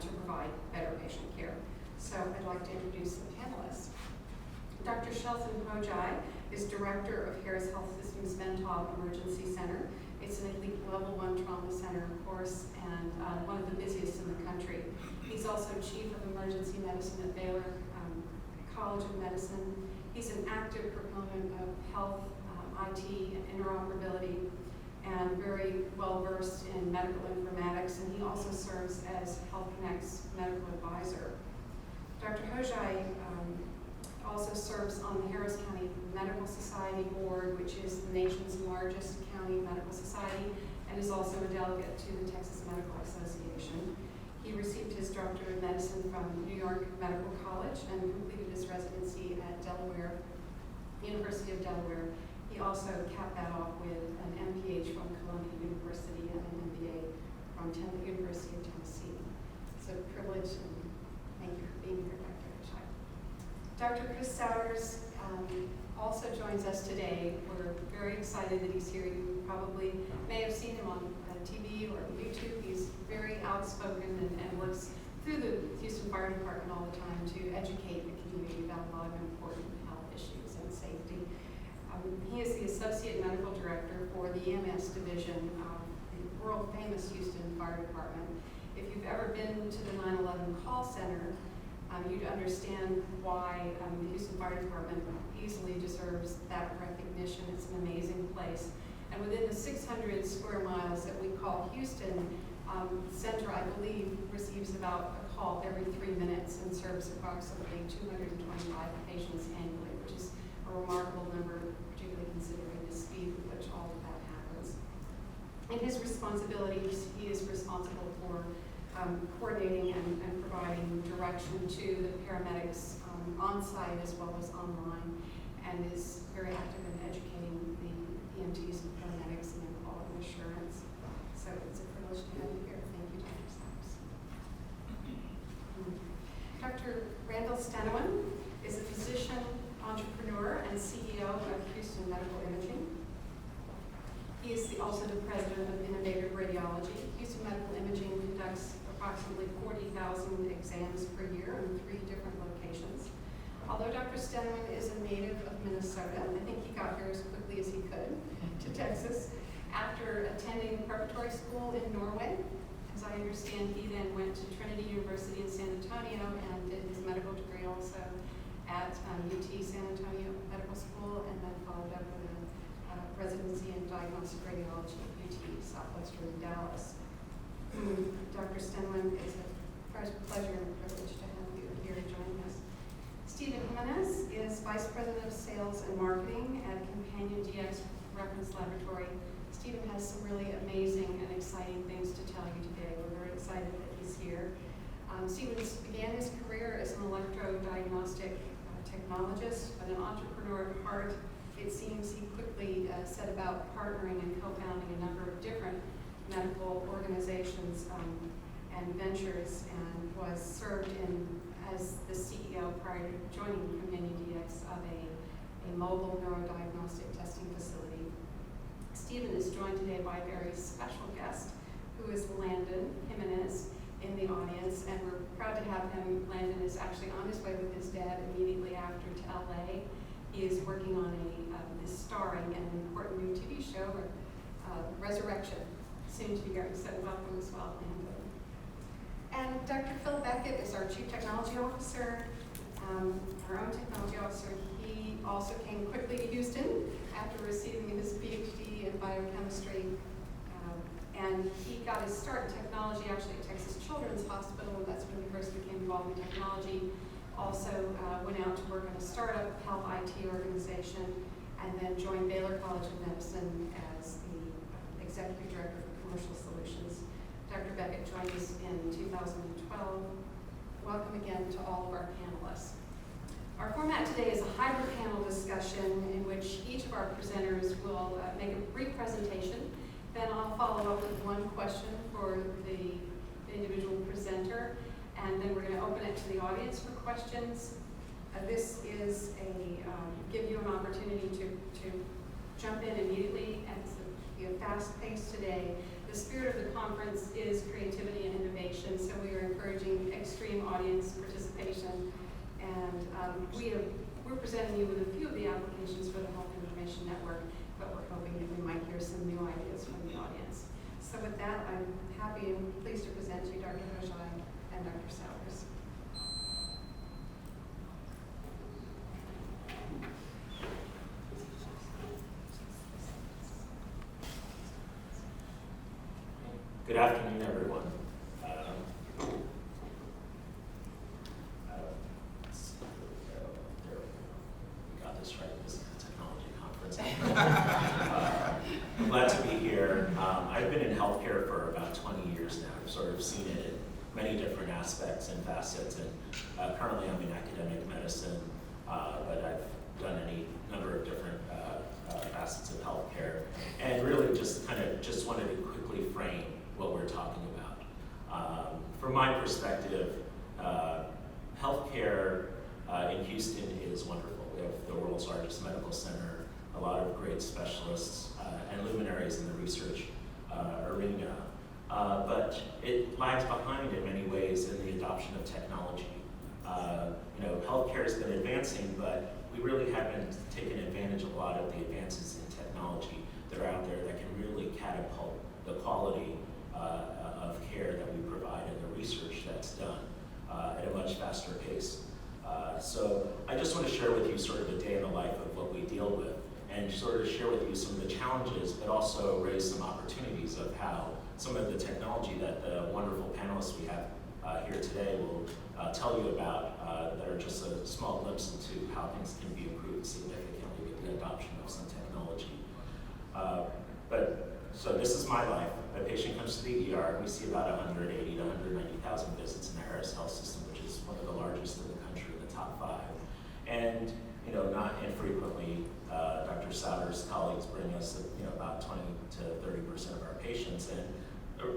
to provide better patient care. So I'd like to introduce the panelists. Dr. Shelton Hojai is Director of Harris Health System's Mentog Emergency Center. It's an elite level 1 trauma center, of course, and one of the busiest in the country. He's also Chief of Emergency Medicine at Baylor College of Medicine. He's an active proponent of health, IT, and interoperability, and very well versed in medical informatics, and he also serves as Health Connect's medical advisor. Dr. Hojai also serves on the Harris County Medical Society Board, which is the nation's largest county medical society, and is also a delegate to the Texas Medical Association. He received his Doctorate of Medicine from New York Medical College and completed his residency at University of Delaware. He also capped that off with an MPH from Columbia University and an MBA from University of Tennessee. It's a privilege, and thank you for being here, Dr. Hojai. Dr. Chris Souders also joins us today. We're very excited that he's here. You probably may have seen him on TV or YouTube. He's very outspoken and works through the Houston Fire Department all the time to educate the community about a lot of important health issues and safety. He is the Associate Medical Director for the EMS Division of the world-famous Houston Fire Department. If you've ever been to the 9/11 call center, you'd understand why the Houston Fire Department easily deserves that recognition. It's an amazing place. And within the 600 square miles that we call Houston, Center, I believe, receives about a call every 3 minutes and serves approximately 225 patients annually, which is a remarkable number, particularly considering the speed with which all of that happens. In his responsibilities, he is responsible for coordinating and providing direction to the paramedics on-site as well as online, and is very active in educating the EMTs and paramedics in their quality assurance. So it's a privilege to have you here. Thank you, Dr. Sachs. Dr. Randall Stenneman is a physician, entrepreneur, and CEO of Houston Medical Imaging. He is also the president of Innovative Radiology. Houston Medical Imaging conducts approximately 40,000 exams per year in 3 different locations. Although Dr. Stenneman is a native of Minnesota, I think he got here as quickly as he could to Texas after attending preparatory school in Norway. As I understand, he then went to Trinity University in San Antonio and did his medical degree also at UT San Antonio Medical School, and then followed up with a residency in diagnostic radiology at UT Southwestern Dallas. Dr. Stenneman, it's a pleasure and a privilege to have you here joining us. Stephen Jimenez is Vice President of Sales and Marketing at Companion DX Reference Laboratory. Stephen has some really amazing and exciting things to tell you today. We're very excited that he's here. Stephen began his career as an electrodiagnostic technologist, but an entrepreneur at heart. It seems he quickly set about partnering and co-founding a number of different medical organizations and ventures, and was served as the CEO prior to joining Companion DX of a mobile neurodiagnostic testing facility. Stephen is joined today by a very special guest, who is Landon Jimenez. in the audience, and we're proud to have him. Landon is actually on his way with his dad immediately after to LA. He is working on is starring in an important new TV show, Resurrection, soon to be airing. So welcome as well, Landon. And Dr. Phil Beckett is our Chief Technology Officer, our own technology officer. He also came quickly to Houston after receiving his PhD in biochemistry. And he got his start in technology actually at Texas Children's Hospital, and that's when he first became involved in technology. Also went out to work on a startup health IT organization, and then joined Baylor College of Medicine as the Executive Director for Commercial Solutions. Dr. Beckett joined us in 2012. Welcome again to all of our panelists. Our format today is a hybrid panel discussion in which each of our presenters will make a brief presentation. Then I'll follow up with one question for the individual presenter, and then we're going to open it to the audience for questions. This is give you an opportunity to jump in immediately, and it's a fast pace today. The spirit of the conference is creativity and innovation, so we are encouraging extreme audience participation. And we're presenting you with a few of the applications for the Health Information Network, but we're hoping that we might hear some new ideas from the audience. So with that, I'm happy and pleased to present to you Dr. Hojai and Dr. Sowers. Good afternoon, everyone. We got this right. This is a technology conference. I'm glad to be here. I've been in healthcare for about 20 years now. I've sort of seen it in many different aspects and facets, and currently I'm in academic medicine, but I've done any number of different facets of healthcare, and really just wanted to quickly frame what we're talking about. From my perspective, healthcare in Houston is wonderful. We have the world's largest medical center, a lot of great specialists and luminaries in the research arena, but it lags behind in many ways in the adoption of technology. Healthcare has been advancing, but we really haven't taken advantage of a lot of the advances in technology that are out there that can really catapult the quality of care that we provide and the research that's done at a much faster pace. So I just want to share with you sort of a day in the life of what we deal with, and sort of share with you some of the challenges, but also raise some opportunities of how some of the technology that the wonderful panelists we have here today will tell you about that are just a small glimpse into how things can be improved significantly with the adoption of some technology. So this is my life. A patient comes to the ER, we see about 180 to 190,000 visits in the Harris Health System, which is one of the largest in the country, the top 5. And not infrequently, Dr. Sauter's colleagues bring us about 20 to 30% of our patients, and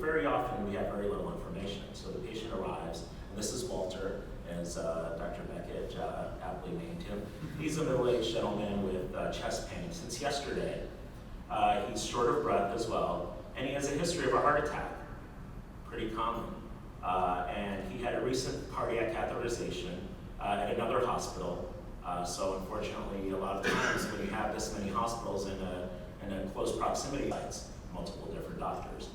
very often we have very little information. So the patient arrives, and this is Walter, as Dr. Beckett aptly named him. He's a middle-aged gentleman with chest pain since yesterday. He's short of breath as well, and he has a history of a heart attack, pretty common. And he had a recent cardiac catheterization at another hospital. So unfortunately, a lot of times when you have this many hospitals in a close proximity, sites, multiple different doctors.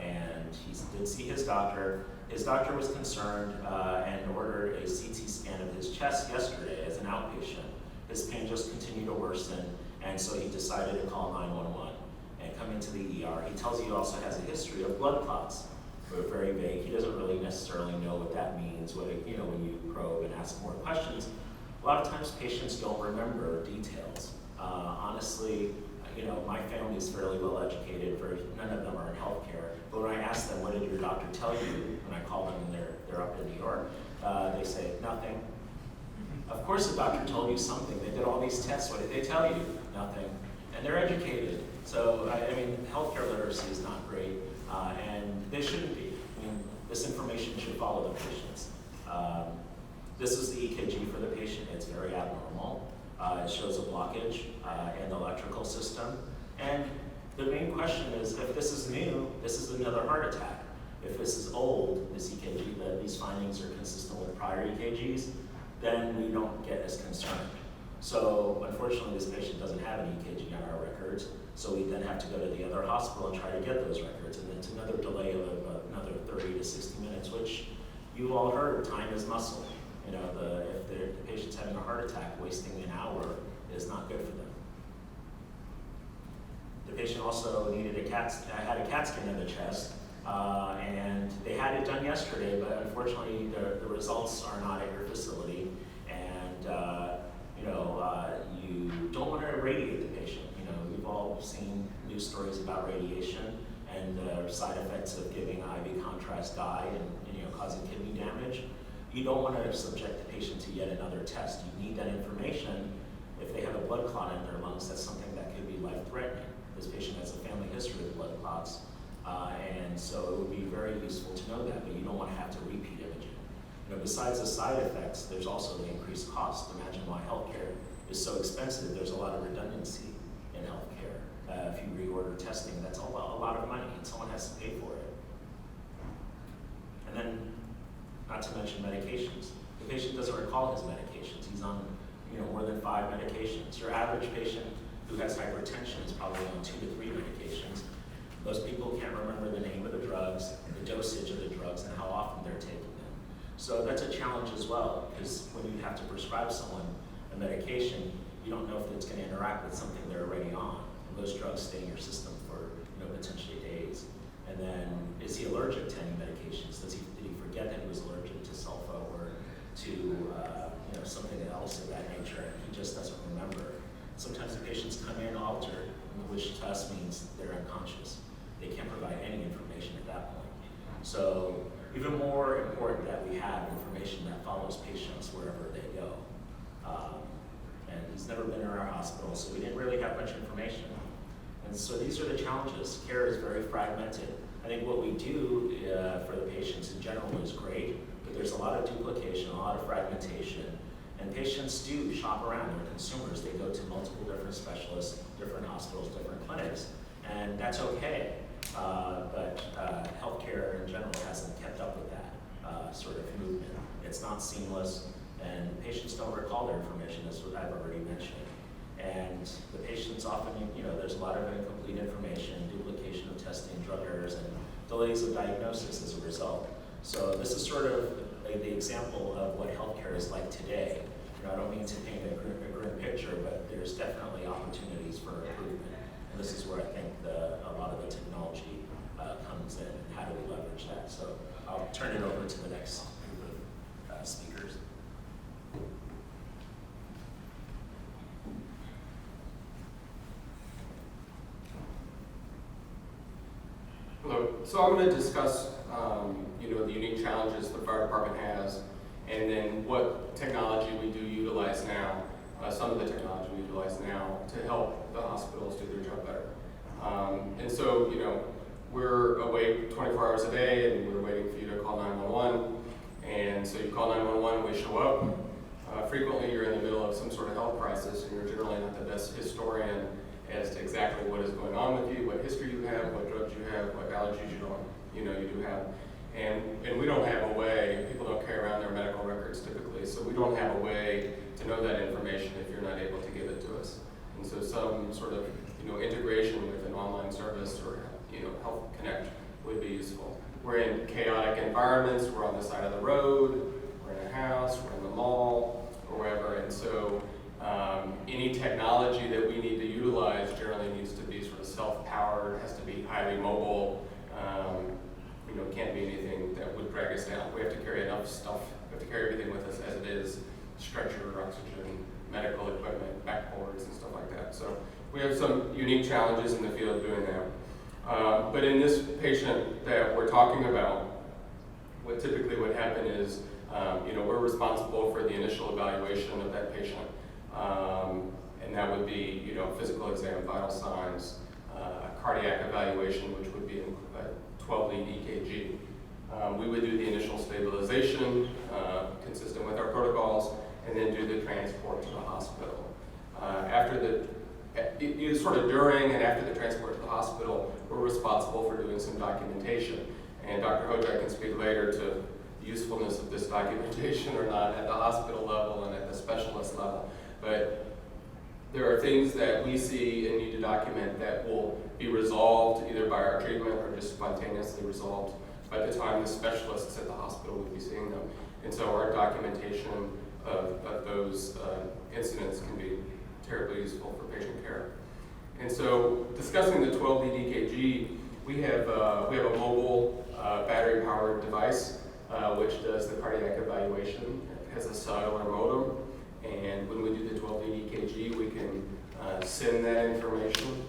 And he did see his doctor. His doctor was concerned and ordered a CT scan of his chest yesterday as an outpatient. His pain just continued to worsen, and so he decided to call 911 and come into the ER. He tells you he also has a history of blood clots. They're very vague. He doesn't really necessarily know what that means. When you probe and ask more questions, a lot of times patients don't remember details. Honestly, my family is fairly well educated. None of them are in healthcare. But when I ask them, what did your doctor tell you? When I call them and they're up in New York, they say, nothing. Of course the doctor told you something. They did all these tests. What did they tell you? Nothing. And they're educated. So, healthcare literacy is not great, and they shouldn't be. This information should follow the patients. This is the EKG for the patient. It's very abnormal. It shows a blockage in the electrical system. And the main question is, if this is new, this is another heart attack. If this is old, this EKG, that these findings are consistent with prior EKGs, then we don't get as concerned. So unfortunately, this patient doesn't have an EKG on our records, so we then have to go to the other hospital and try to get those records, and it's another delay of another 30 to 60 minutes, which you all heard, time is muscle. You know, if the patient's having a heart attack, wasting an hour is not good for them. The patient also needed had a CAT scan of the chest, and they had it done yesterday, but unfortunately the results are not at your facility, and you don't want to irradiate the patient. You know, we've all seen news stories about radiation and the side effects of giving IV contrast dye and causing kidney damage. You don't want to subject the patient to yet another test. You need that information. If they have a blood clot in their lungs, that's something that could be life-threatening. This patient has a family history of blood clots, and so it would be very useful to know that, but you don't want to have to repeat imaging. You know, besides the side effects, there's also the increased cost. Imagine why healthcare is so expensive. There's a lot of redundancy in healthcare. If you reorder testing, that's a lot of money, and someone has to pay for it. And then, not to mention medications. The patient doesn't recall his medications. He's on, more than 5 medications. Your average patient who has hypertension is probably on 2 to 3 medications. Most people can't remember the name of the drugs, the dosage of the drugs, and how often they're taking them. So that's a challenge as well, because when you have to prescribe someone a medication, you don't know if it's going to interact with something they're already on. And those drugs stay in your system for potentially days. And then, is he allergic to any medications? Did he forget that he was allergic to sulfa or to something else of that nature, and he just doesn't remember? Sometimes the patients come in altered, which to us means they're unconscious. They can't provide any information at that point. So even more important that we have information that follows patients wherever they go. And he's never been in our hospital, so we didn't really have much information. And so these are the challenges. Care is very fragmented. I think what we do for the patients in general is great, but there's a lot of duplication, a lot of fragmentation, and patients do shop around. They're consumers. They go to multiple different specialists, different hospitals, different clinics, and that's okay. But healthcare in general hasn't kept up with that sort of movement. It's not seamless, and patients don't recall their information, as I've already mentioned. And the patients often, there's a lot of incomplete information, duplication of testing, drug errors, and delays of diagnosis as a result. So this is sort of the example of what healthcare is like today. I don't mean to paint a grim picture, but there's definitely opportunities for improvement. And this is where I think a lot of the technology comes in, and how do we leverage that. So I'll turn it over to the next group of speakers. Hello. So I'm going to discuss, the unique challenges the fire department has, and then what technology we do utilize now, some of the technology we utilize now to help the hospitals do their job better. And so, we're awake 24 hours a day, and we're waiting for you to call 911. And so you call 911, we show up. Frequently, you're in the middle of some sort of health crisis, and you're generally not the best historian as to exactly what is going on with you, what history you have, what drugs you have, what allergies you do have. And we don't have a way, people don't carry around their medical records typically, so we don't have a way to know that information if you're not able to give it to us. And so some sort of, integration with an online service or, Health Connect would be useful. We're in chaotic environments, we're on the side of the road, we're in a house, we're in the mall, or wherever, and so any technology that we need to utilize generally needs to be sort of self-powered, has to be highly mobile, can't be anything that would drag us down. We have to carry enough stuff, we have to carry everything with us as it is, stretcher, oxygen, medical equipment, backboards, and stuff like that. So we have some unique challenges in the field doing that. But in this patient that we're talking about, what typically would happen is, we're responsible for the initial evaluation of that patient. And that would be, physical exam, vital signs, a cardiac evaluation, which would be a 12-lead EKG. We would do the initial stabilization, consistent with our protocols, and then do the transport to the hospital. Sort of during and after the transport to the hospital, we're responsible for doing some documentation. And Dr. Hojak can speak later to the usefulness of this documentation or not at the hospital level and at the specialist level. But there are things that we see and need to document that will be resolved either by our treatment or just spontaneously resolved by the time the specialists at the hospital would be seeing them. And so our documentation of those incidents can be terribly useful for patient care. And so discussing the 12-lead EKG, we have a mobile battery-powered device which does the cardiac evaluation. It has a cellular modem, and when we do the 12-lead EKG, we can send that information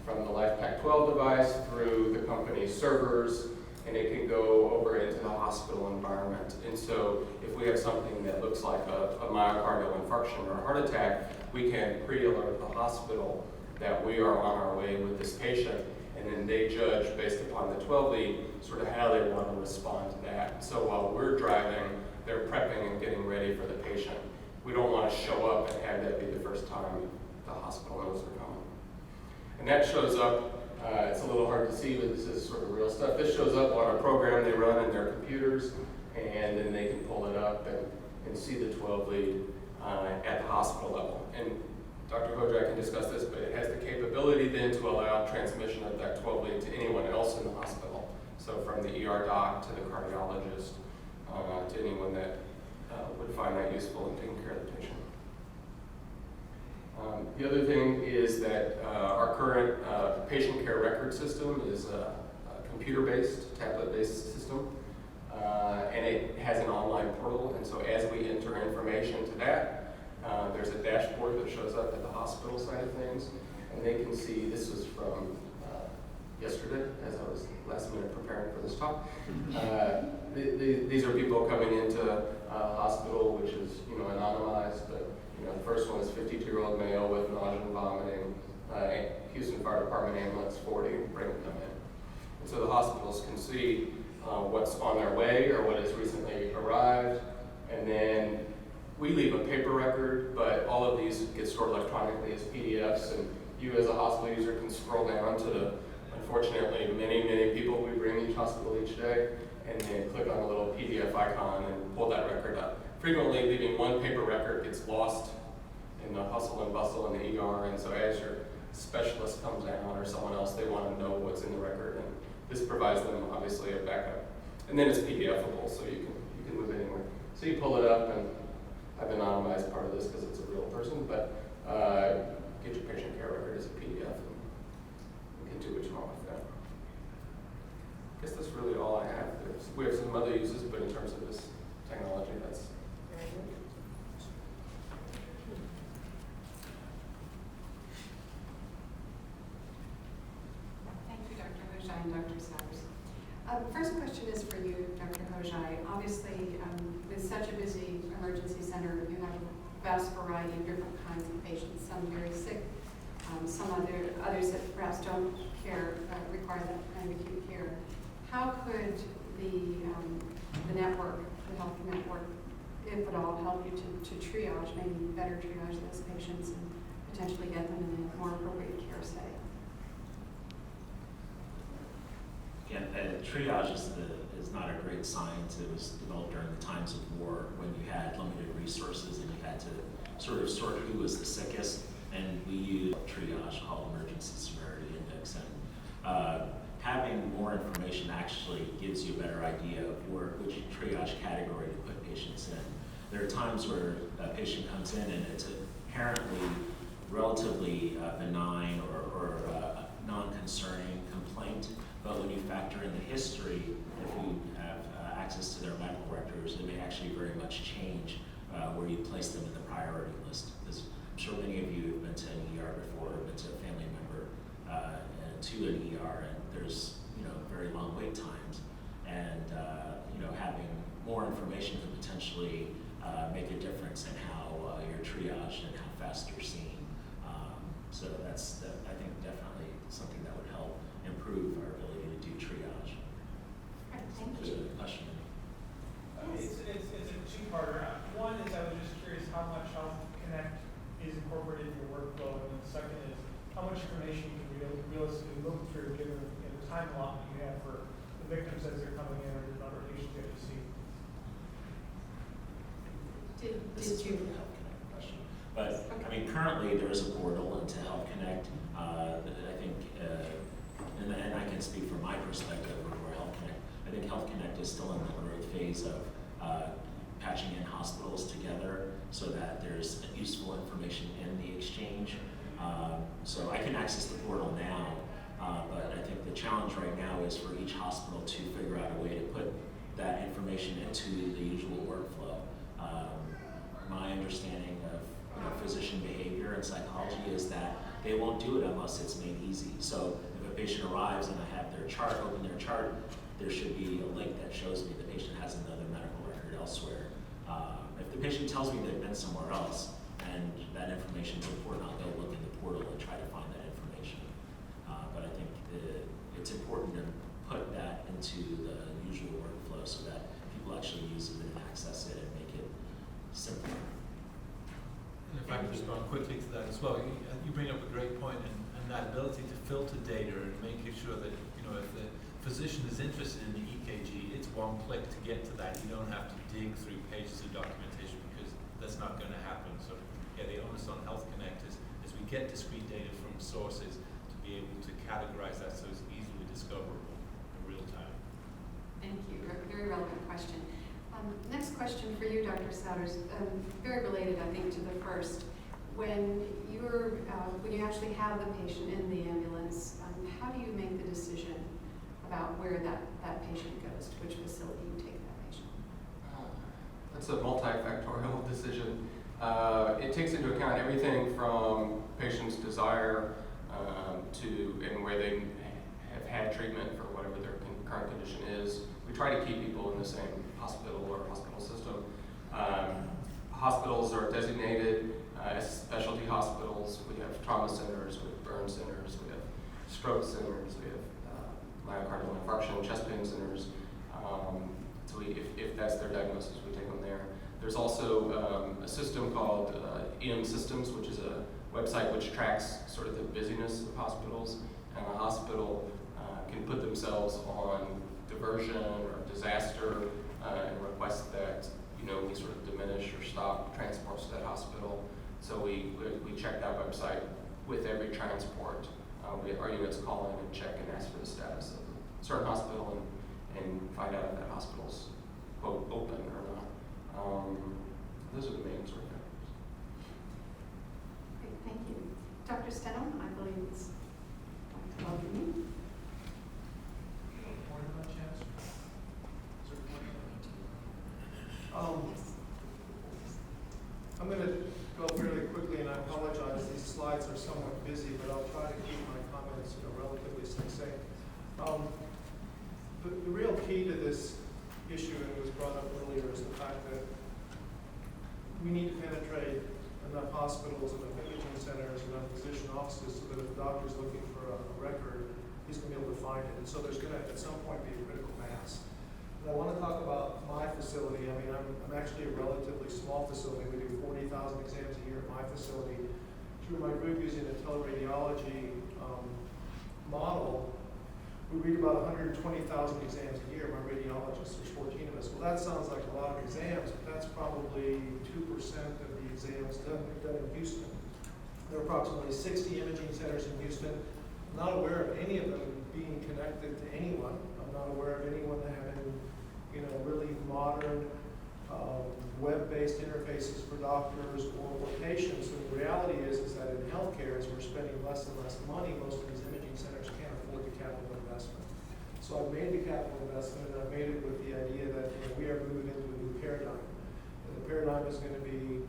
from the LifePak 12 device through the company's servers, and it can go over into the hospital environment. And so if we have something that looks like a myocardial infarction or a heart attack, we can pre-alert the hospital that we are on our way with this patient, and then they judge based upon the 12-lead sort of how they want to respond to that. So while we're driving, they're prepping and getting ready for the patient. We don't want to show up and have that be the first time the hospital knows they're coming. And that shows up, it's a little hard to see, but this is sort of real stuff. This shows up on a program they run in their computers, and then they can pull it up and see the 12-lead at the hospital level. And Dr. Hojak can discuss this, but it has the capability then to allow transmission of that 12-lead to anyone else in the hospital. So from the ER doc to the cardiologist, to anyone that would find that useful in taking care of the patient. The other thing is that our current patient care record system is a computer-based, tablet-based system, and it has an online portal. And so as we enter information to that, there's a dashboard that shows up at the hospital side of things, and they can see, this was from yesterday, as I was last minute preparing for this talk. These are people coming into hospital, which is anonymized, but the first one is 52-year-old male with nausea and vomiting, Houston Fire Department ambulance 40, bringing them in. And so the hospitals can see what's on their way or what has recently arrived, and then we leave a paper record, but all of these get stored electronically as PDFs, and you as a hospital user can scroll down to the, unfortunately, many, many people we bring each hospital each day, and then click on the little PDF icon and pull that record up. Frequently, leaving one paper record gets lost in the hustle and bustle in the ER, and so as your specialist comes down or someone else, they want to know what's in the record, and this provides them, obviously, a backup. And then it's PDFable, so you can move it anywhere. So you pull it up, and I've anonymized part of this because it's a real person, but get your patient care record as a PDF, and you can do what you want with that. I guess that's really all I have. We have some other uses, but in terms of this technology, that's very good. Thank you, Dr. Hojai and Dr. Sowers. First question is for you, Dr. Hojai. Obviously, with such a busy emergency center, you have a vast variety of different kinds of patients, some very sick, some others that perhaps don't require that kind of acute care. How could the network, the health network, if at all, help you to triage, maybe better triage those patients and potentially get them in a more appropriate care setting? Again, triage is not a great science. It was developed during the times of war when you had limited resources and you had to sort of sort who was the sickest, and we used triage called emergency severity index. And having more information actually gives you a better idea of which triage category to put patients in. There are times where a patient comes in and it's apparently relatively benign or non-concerning complaint, but when you factor in the history, if you have access to their medical records, it may actually very much change where you place them in the priority list. Because I'm sure many of you have been to an ER before, been to a family member to an ER, and there's very long wait times, and having more information can potentially make a difference in how you're triaged and how fast you're seen. So that's I think definitely something that would help improve our ability to do triage. Right, thank There's you. a question. It's a two-parter. One is I was just curious how much Health Connect is incorporated in your workflow, and the second is how much information you can realistically look through given the time allotment you have for the victims as they're coming in or the number of patients you have to see? This is really a Health Connect question. But, I mean, currently there is a portal into Health Connect. I think, and I can speak from my perspective for Health Connect. I think Health Connect is still in the growth phase of patching in hospitals together so that there's useful information in the exchange. So I can access the portal now, but I think the challenge right now is for each hospital to figure out a way to put that information into the usual workflow. My understanding of physician behavior and psychology is that they won't do it unless it's made easy. So if a patient arrives and I have their chart, open their chart, there should be a link that shows me the patient has another medical record elsewhere. If the patient tells me they've been somewhere else and that information is important, I'll go look in the portal and try to find that information. But I think it's important to put that into the usual workflow so that people actually use it and access it and make it simpler. And if I could respond quickly to that as well, you bring up a great point, and that ability to filter data and making sure that, you know, if the physician is interested in the EKG, it's one click to get to that. You don't have to dig through pages of documentation because that's not going to happen. So, yeah, the onus on Health Connect is we get discrete data from sources to be able to categorize that so it's easily discoverable in real time. Thank you. Very relevant question. Next question for you, Dr. Souders. Very related, I think, to the first. When you actually have the patient in the ambulance, how do you make the decision about where that patient goes, to which facility you take that patient? That's a multifactorial decision. It takes into account everything from patient's desire to and where they have had treatment for whatever their current condition is. We try to keep people in the same hospital or hospital system. Hospitals are designated as specialty hospitals. We have trauma centers, we have burn centers, we have stroke centers, we have myocardial infarction, chest pain centers. So if that's their diagnosis, we take them there. There's also a system called EM Systems, which is a website which tracks sort of the busyness of hospitals, and a hospital can put themselves on diversion or disaster and request that, you know, we sort of diminish or stop transports to that hospital. So we check that website with every transport. Our units call in and check and ask for the status of a certain hospital and find out if that hospital's, quote, open or not. Those are the main sort of factors. Great, thank you. Dr. Stenham, I believe it's welcome you. I'm going to go fairly quickly, and I apologize. These slides are somewhat busy, but I'll try to keep my comments, relatively succinct. The real key to this issue, and it was brought up earlier, is the fact that we need to penetrate enough hospitals, enough imaging centers, enough physician offices so that if the doctor's looking for a record, he's going to be able to find it. And so there's going to, at some point, be a critical mass. And I want to talk about my facility. I mean, I'm actually a relatively small facility. We do 40,000 exams a year at my facility. Through my group using the teleradiology model, we read about 120,000 exams a year. My radiologists, there's 14 of us. Well, that sounds like a lot of exams, but that's probably 2% of the exams done in Houston. There are approximately 60 imaging centers in Houston. I'm not aware of any of them being connected to anyone. I'm not aware of anyone having, really modern web-based interfaces for doctors or patients. And the reality is that in healthcare, as we're spending less and less money, most of these imaging centers can't afford the capital investment. So I've made the capital investment, and I've made it with the idea that we are moving into a new paradigm. And the paradigm is going to be,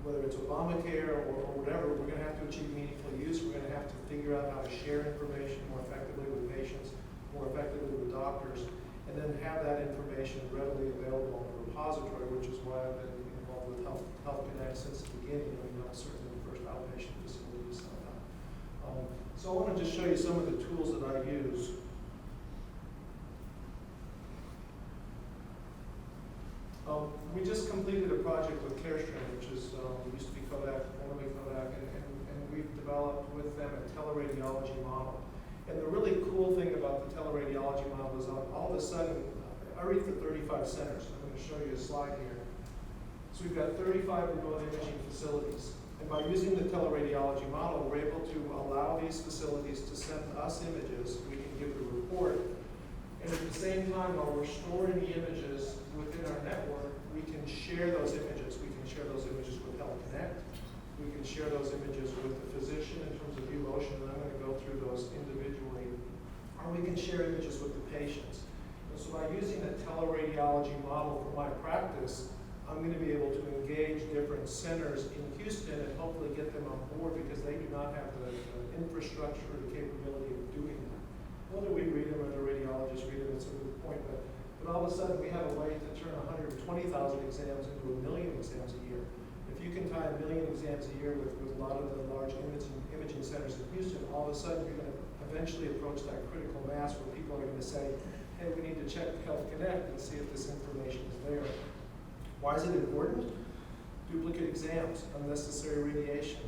whether it's Obamacare or whatever, we're going to have to achieve meaningful use. We're going to have to figure out how to share information more effectively with patients, more effectively with doctors, and then have that information readily available in a repository, which is why I've been involved with Health Connect since the beginning. Certainly the first outpatient facility to sign up. So I want to just show you some of the tools that I use. We just completed a project with CareStream, which is used to be Kodak, formerly Kodak, and we've developed with them a teleradiology model. And the really cool thing about the teleradiology model is all of a sudden, I read for 35 centers. I'm going to show you a slide here. So we've got 35 remote imaging facilities. And by using the teleradiology model, we're able to allow these facilities to send us images. We can give the report. And at the same time, while we're storing the images within our network, we can share those images. We can share those images with Health Connect. We can share those images with the physician in terms of ViewMotion, and I'm going to go through those individually. Or we can share images with the patients. And so by using a teleradiology model for my practice, I'm going to be able to engage different centers in Houston and hopefully get them on board because they do not have the infrastructure or the capability of doing that. Whether we read them or the radiologists read them, it's a good point, but all of a sudden we have a way to turn 120,000 exams into 1 million exams a year. If you can tie 1 million exams a year with a lot of the large imaging centers in Houston, all of a sudden you're going to eventually approach that critical mass where people are going to say, hey, we need to check Health Connect and see if this information is there. Why is it important? Duplicate exams, unnecessary radiation,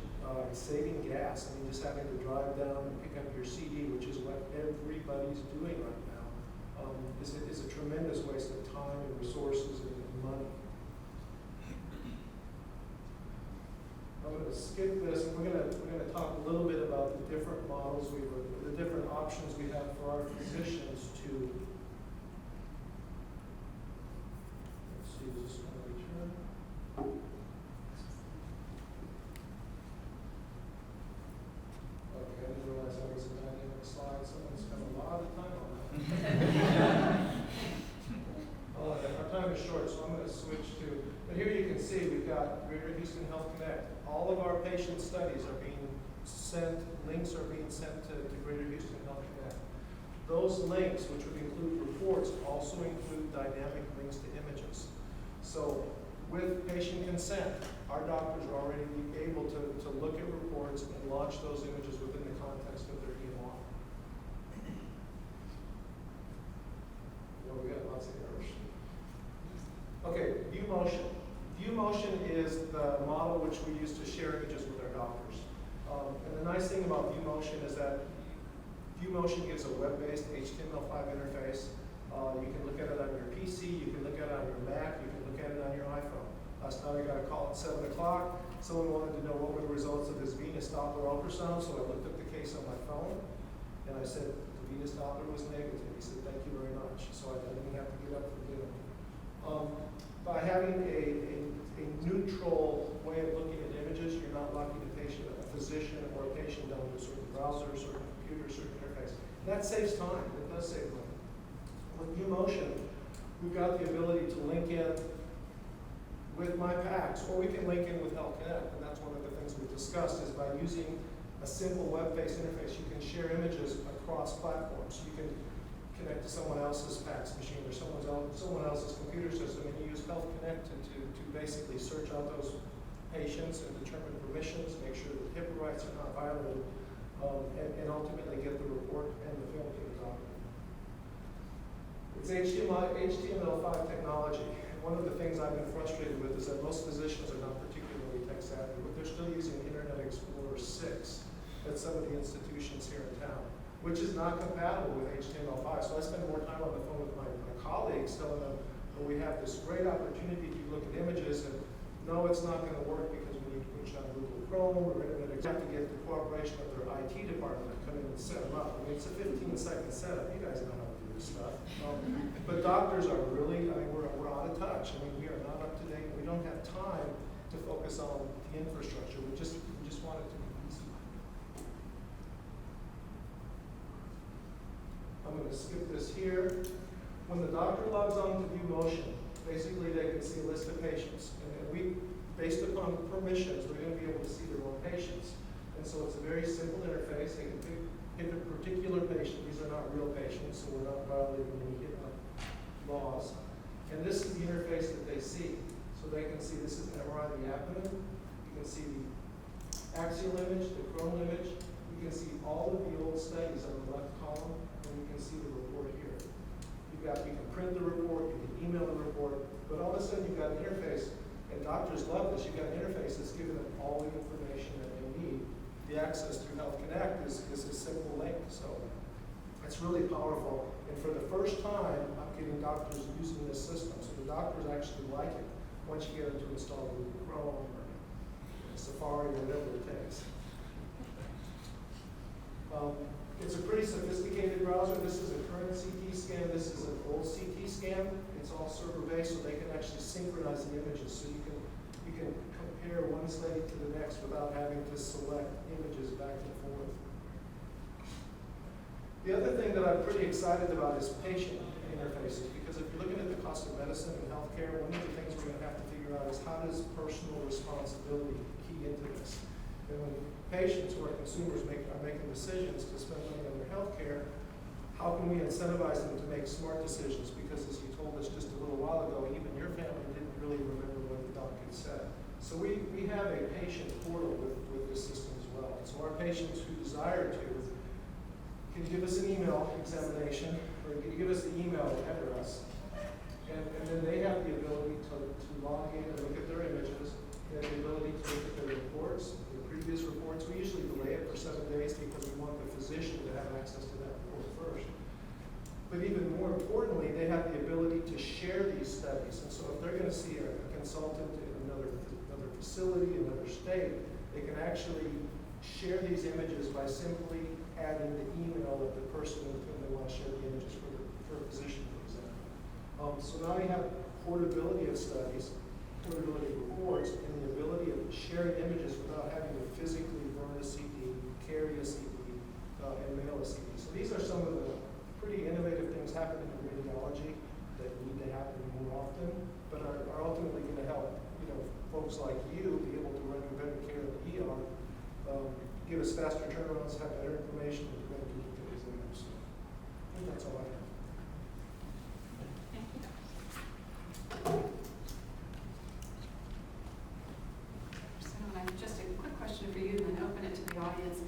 saving gas. I mean, just having to drive down and pick up your CD, which is what everybody's doing right now, is a tremendous waste of time and resources and money. I'm going to skip this, and we're going to talk a little bit about the different models the different options we have for our physicians to. Let's see, is this going to return? Okay, I didn't realize that was a dynamic slide. Someone spent a lot of time on that. Our time is short, so I'm going to switch to. But here you can see we've got Greater Houston Health Connect. All of our patient studies are being sent, links are being sent to Greater Houston Health Connect. Those links, which would include reports, also include dynamic links to images. So with patient consent, our doctors are already able to look at reports and launch those images within the context of their EMR. Well, we got lots of errors. Okay, ViewMotion. ViewMotion is the model which we use to share images with our doctors. And the nice thing about ViewMotion is that ViewMotion gives a web-based HTML5 interface. You can look at it on your PC, you can look at it on your Mac, you can look at it on your iPhone. Last night I got a call at 7 o'clock. Someone wanted to know what were the results of his venous Doppler ultrasound, so I looked up the case on my phone, and I said, the venous Doppler was negative. He said, thank you very much. So I didn't have to get up for dinner. By having a neutral way of looking at images, you're not locking a patient, a physician or a patient down to a certain browser, a certain computer, a certain interface. And that saves time. It does save money. With ViewMotion, we've got the ability to link in with MyPacs, or we can link in with Health Connect, and that's one of the things we've discussed, is by using a simple web-based interface, you can share images across platforms. You can connect to someone else's fax machine or someone else's computer system, and you use Health Connect to basically search out those patients and determine permissions, make sure that HIPAA rights are not violated, and ultimately get the report and the film to the doctor. It's HTML5 technology. One of the things I've been frustrated with is that most physicians are not particularly tech savvy, but they're still using Internet Explorer 6 at some of the institutions here in town, which is not compatible with HTML5. So I spend more time on the phone with my colleagues telling them, well, we have this great opportunity to look at images, and no, it's not going to work because we need to push on Google Chrome or Internet Explorer to get the cooperation of their IT department to come in and set them up. I mean, it's a 15-second setup. You guys know how to do this stuff. But doctors are really, I mean, we're out of touch. I mean, we are not up to date. We don't have time to focus on the infrastructure. We just want it to be easy. I'm going to skip this here. When the doctor logs on to ViewMotion, basically they can see a list of patients. And we, based upon permissions, they're going to be able to see their own patients. And so it's a very simple interface. They can pick a particular patient. These are not real patients, so we're not violating any HIPAA laws. And this is the interface that they see. So they can see this is an MRI of the abdomen. You can see the axial image, the coronal image. You can see all of the old studies on the left column, and you can see the report here. You can print the report, you can email the report, but all of a sudden you've got an interface, and doctors love this. You've got an interface that's giving them all the information that they need. The access through Health Connect is a simple link. So It's really powerful, and for the first time, I'm getting doctors using this system, so the doctors actually like it once you get them to install Google Chrome or Safari or whatever it takes. It's a pretty sophisticated browser. This is a current CT scan. This is an old CT scan. It's all server-based, so they can actually synchronize the images. So you can compare one study to the next without having to select images back and forth. The other thing that I'm pretty excited about is patient interfaces, because if you're looking at the cost of medicine and healthcare, one of the things we're going to have to figure out is how does personal responsibility key into this? And when patients who are consumers are making decisions to spend money on their healthcare, how can we incentivize them to make smart decisions? Because as you told us just a little while ago, even your family didn't really remember what the doctor said. So we have a patient portal with this system as well. So our patients who desire to can give us an email examination, or give us the email address, and then they have the ability to log in and look at their images. They have the ability to look at their reports, their previous reports. We usually delay it for 7 days because we want the physician to have access to that report first. But even more importantly, they have the ability to share these studies. And so if they're going to see a consultant in another facility, another state, they can actually share these images by simply adding the email of the person with whom they want to share the images for a physician, for example. So now we have portability of studies, portability of reports, and the ability of sharing images without having to physically burn a CD, carry a CD, and mail a CD. So these are some of the pretty innovative things happening in radiology that need to happen more often, but are ultimately going to help folks like you be able to render better care in the ER. Give us faster turnarounds, have better information, and prevent duplicates in there. So I think that's all I have. Thank you. So just a quick question for you, and then open it to the audience.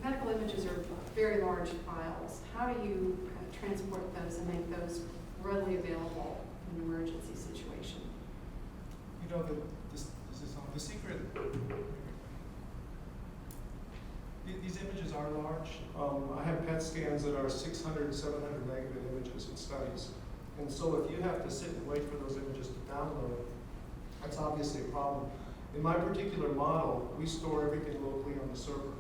Medical images are very large files. How do you transport those and make those readily available in an emergency situation? The secret. These images are large. I have PET scans that are 600, 700 negative images in studies. And so if you have to sit and wait for those images to download, that's obviously a problem. In my particular model, we store everything locally on the server.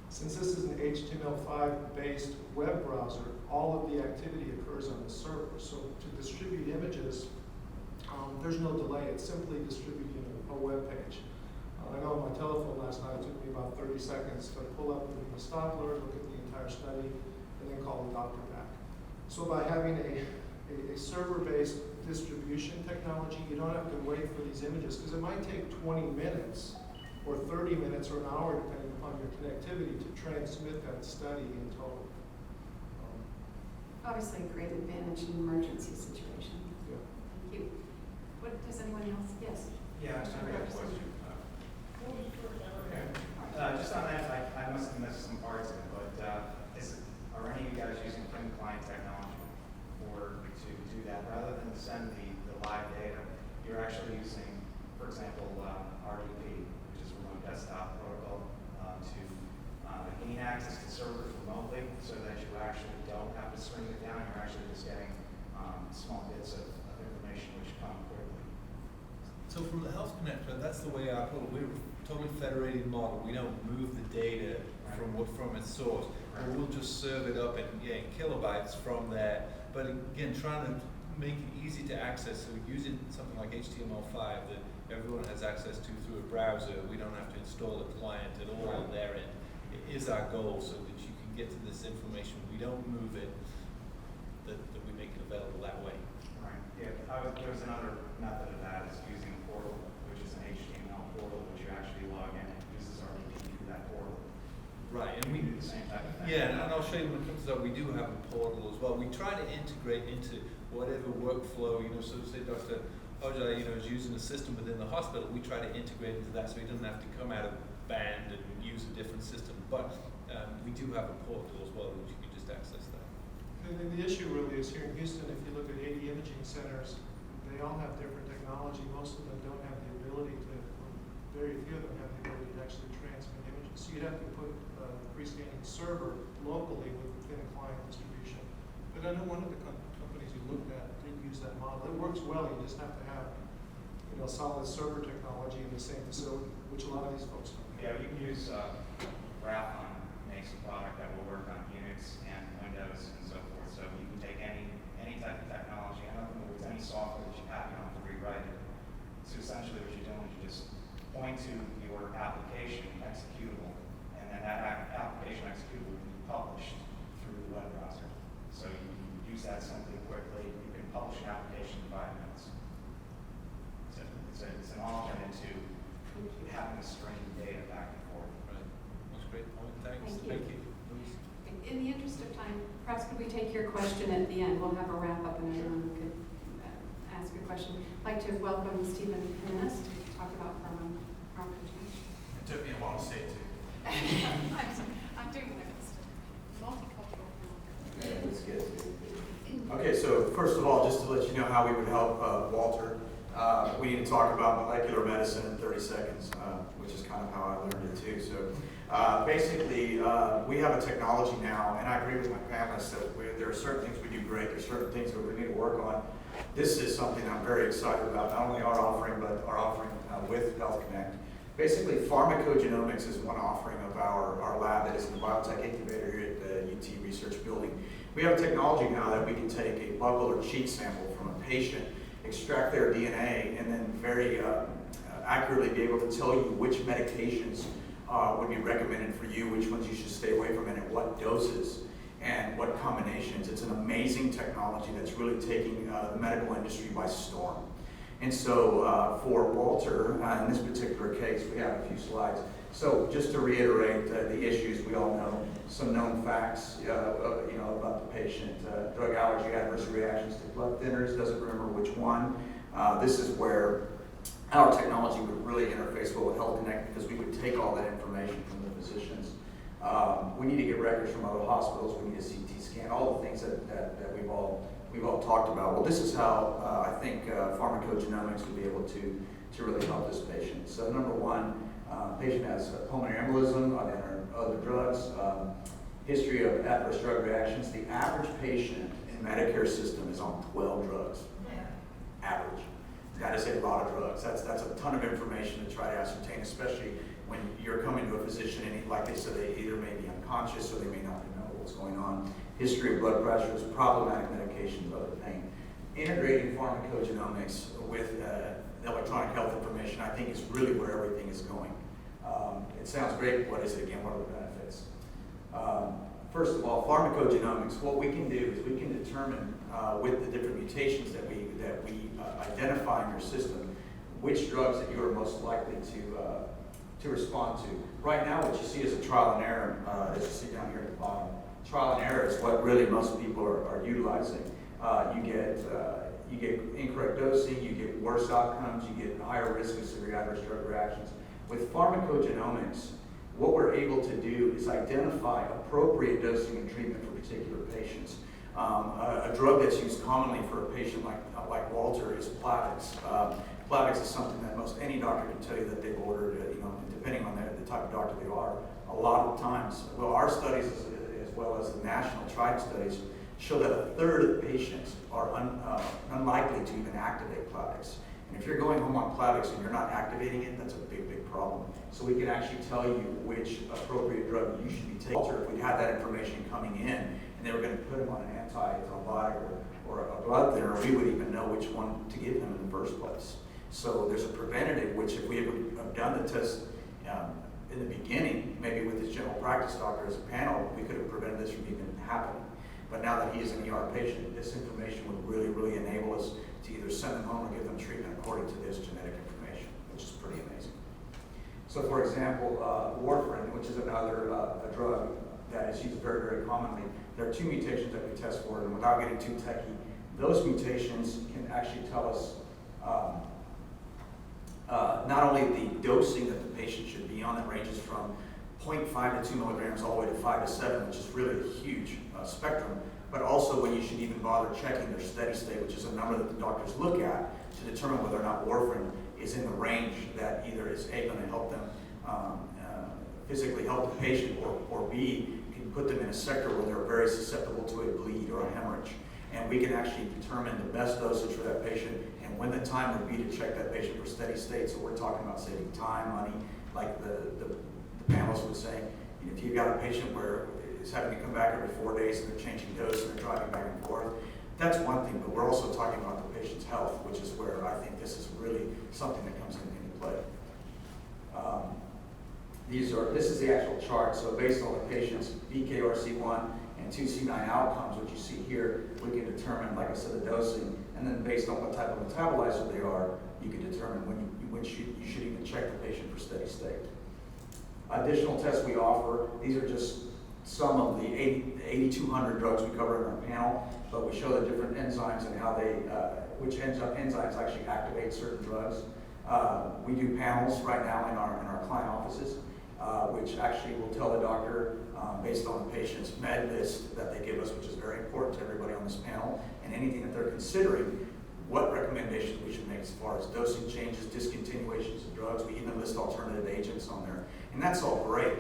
Since this is an HTML5 based web browser, all of the activity occurs on the server. So to distribute images, there's no delay. It's simply distributing a web page. I know on my telephone last night, it took me about 30 seconds to pull up the stopler, look at the entire study, and then call the doctor back. So by having a server-based distribution technology, you don't have to wait for these images, because it might take 20 minutes or 30 minutes or an hour, depending upon your connectivity, to transmit that study in total. Obviously, a great advantage in an emergency situation. Yeah. Thank you. What does anyone else? Yes. Yeah, I have a question. Just on that, I must have missed some parts of it, but are any of you guys using thin client technology to do that? Rather than send the live data, you're actually using, for example, RDP, which is remote desktop protocol, to gain access to servers remotely so that you actually don't have to string it down. You're actually just getting small bits of information which come quickly. So from the Health Connector, that's the way we're a totally federated model. We don't move the data from its source, but we'll just serve it up in kilobytes from there. But again, trying to make it easy to access, so using something like HTML5 that everyone has access to through a browser, we don't have to install a client at all on their end. It is our goal so that you can get to this information. We don't move it, that we make it available that way. Right. Yeah. There was another method of that is using Portal, which is an HTML portal, which you actually log in and uses RDP through that portal. Right, and we do the same type of thing. Yeah, and I'll show you when it comes up. We do have a portal as well. We try to integrate into whatever workflow, so say Dr. Ojai, is using a system within the hospital. We try to integrate into that so he doesn't have to come out of band and use a different system. But we do have a portal as well, which you can just access that. The issue really is here in Houston, if you look at 80 imaging centers, they all have different technology. Most of them don't have the ability to, very few of them have the ability to actually transmit images. So you'd have to put a freestanding server locally with the thin client distribution. But I know one of the companies you looked at didn't use that model. It works well, you just have to have, you know, solid server technology in the same facility, which a lot of these folks don't have. Yeah, you can use Rathon makes a product that will work on Unix and Windows and so forth. So you can take any type of technology, and with any software that you have, you don't have to rewrite it. So essentially what you're doing is you just point to your application executable, and then that application executable will be published through the web browser. So you can use that simply quickly. You can publish an application in 5 minutes. It's an alternate to having to stream data back and forth. Right. That's a great point. Thanks. Thank you. In the interest of time, perhaps could we take your question at the end? We'll have a wrap up and everyone could ask a question. I'd like to welcome Stephen Jimenez to talk about pharmacology. It took me a while to say it too. I'm doing my best. Multicultural. Yeah, that's good. Okay, so first of all, just to let you know how we would help Walter, we need to talk about molecular medicine in 30 seconds, which is kind of how I learned it too. So basically, we have a technology now, and I agree with my panelists that there are certain things we do great, there's certain things that we need to work on. This is something I'm very excited about, not only our offering, but our offering with Health Connect. Basically, pharmacogenomics is one offering of our lab that is in the biotech incubator here at the UT Research Building. We have a technology now that we can take a buccal or cheek sample from a patient, extract their DNA, and then very accurately be able to tell you which medications would be recommended for you, which ones you should stay away from, and at what doses and what combinations. It's an amazing technology that's really taking the medical industry by storm. And so for Walter, in this particular case, we have a few slides. So just to reiterate the issues, we all know some known facts, about the patient. Drug allergy, adverse reactions to blood thinners, doesn't remember which one. This is where our technology would really interface well with Health Connect, because we would take all that information from the physicians. We need to get records from other hospitals. We need a CT scan, all the things that we've all talked about. Well, this is how I think pharmacogenomics would be able to really help this patient. So number one, patient has pulmonary embolism, other drugs, history of adverse drug reactions. The average patient in Medicare system is on 12 drugs. Average. That is a lot of drugs. That's a ton of information to try to ascertain, especially when you're coming to a physician and, like they said, they either may be unconscious or they may not know what's going on. History of blood pressures, problematic medications, other pain. Integrating pharmacogenomics with electronic health information, I think, is really where everything is going. It sounds great. What is it again? What are the benefits? First of all, pharmacogenomics. What we can do is we can determine with the different mutations that we identify in your system which drugs that you are most likely to respond to. Right now, what you see is a trial and error, as you see down here at the bottom. Trial and error is what really most people are utilizing. You get incorrect dosing, you get worse outcomes, you get higher risk of severe adverse drug reactions. With pharmacogenomics, what we're able to do is identify appropriate dosing and treatment for particular patients. A drug that's used commonly for a patient like Walter is Plavix. Plavix is something that most any doctor can tell you that they've ordered, depending on the type of doctor they are, a lot of times. Well, our studies, as well as the national tried studies, show that a third of patients are unlikely to even activate Plavix. And if you're going home on Plavix and you're not activating it, that's a big, big problem. So we can actually tell you which appropriate drug you should be taking. If we had that information coming in and they were going to put him on an antithrombotic or a blood thinner, we would even know which one to give him in the first place. So there's a preventative, which if we have done the test in the beginning, maybe with his general practice doctor as a panel, we could have prevented this from even happening. But now that he is an ER patient, this information would really, really enable us to either send them home or give them treatment according to this genetic information, which is pretty amazing. So for example, warfarin, which is another a drug that is used very, very commonly, there are 2 mutations that we test for, and without getting too techy, those mutations can actually tell us not only the dosing that the patient should be on, that ranges from 0.5 to 2 milligrams all the way to 5 to 7, which is really a huge spectrum, but also when you should even bother checking their steady state, which is a number that the doctors look at to determine whether or not warfarin is in the range that either is A, going to help them physically help the patient, or B, can put them in a sector where they're very susceptible to a bleed or a hemorrhage. And we can actually determine the best dosage for that patient and when the time would be to check that patient for steady state. So we're talking about saving time, money, like the panelists would say. If you've got a patient where it's having to come back every 4 days and they're changing dose and they're driving back and forth, that's one thing, but we're also talking about the patient's health, which is where I think this is really something that comes into play. This is the actual chart. So based on the patient's BKRC1 and 2C9 outcomes, which you see here, we can determine, like I said, the dosing, and then based on what type of metabolizer they are, you can determine when you should even check the patient for steady state. Additional tests we offer, these are just some of the 8,200 drugs we cover in our panel, but we show the different enzymes and how they, which enzymes actually activate certain drugs. We do panels right now in our client offices, which actually will tell the doctor, based on the patient's med list that they give us, which is very important to everybody on this panel, and anything that they're considering, what recommendations we should make as far as dosing changes, discontinuations of drugs. We even list alternative agents on there. And that's all great,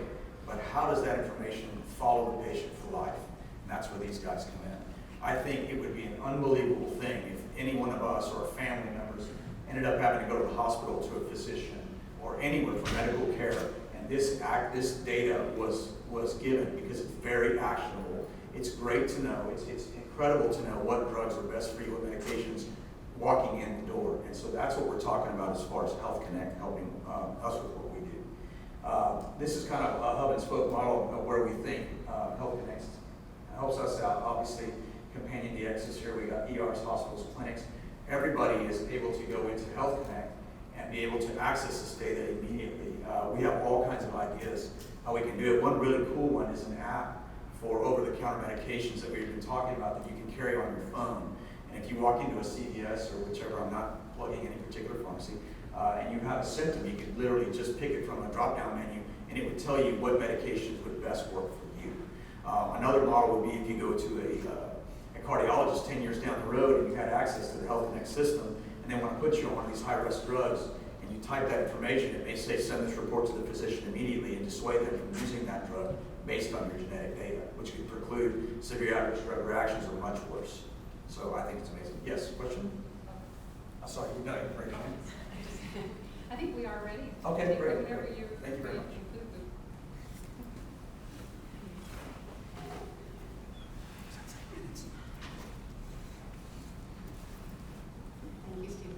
but how does that information follow the patient for life? And that's where these guys come in. I think it would be an unbelievable thing if any one of us or our family members ended up having to go to the hospital to a physician or anywhere for medical care, and this data was given, because it's very actionable. It's great to know. It's incredible to know what drugs are best for you, what medications walking in the door. And so that's what we're talking about as far as Health Connect helping us with what we do. This is kind of a hub and spoke model of where we think Health Connect helps us out. Obviously, Companion DX is here. We got ERs, hospitals, clinics. Everybody is able to go into Health Connect and be able to access this data immediately. We have all kinds of ideas how we can do it. One really cool one is an app for over-the-counter medications that we've been talking about that you can carry on your phone. And if you walk into a CVS or whichever, I'm not plugging any particular pharmacy, and you have a symptom, you could literally just pick it from a drop-down menu, and it would tell you what medications would best work for you. Another model would be if you go to a cardiologist 10 years down the road and you had access to the Health Connect system, and they want to put you on one of these high-risk drugs, and you type that information, it may say send this report to the physician immediately and dissuade them from using that drug based on your genetic data, which could preclude severe adverse drug reactions or much worse. So I think it's amazing. Yes, question? I'm sorry, you got it right now. I think we are ready. Okay, great. Whenever you're Thank you very much. Thank you, Steve.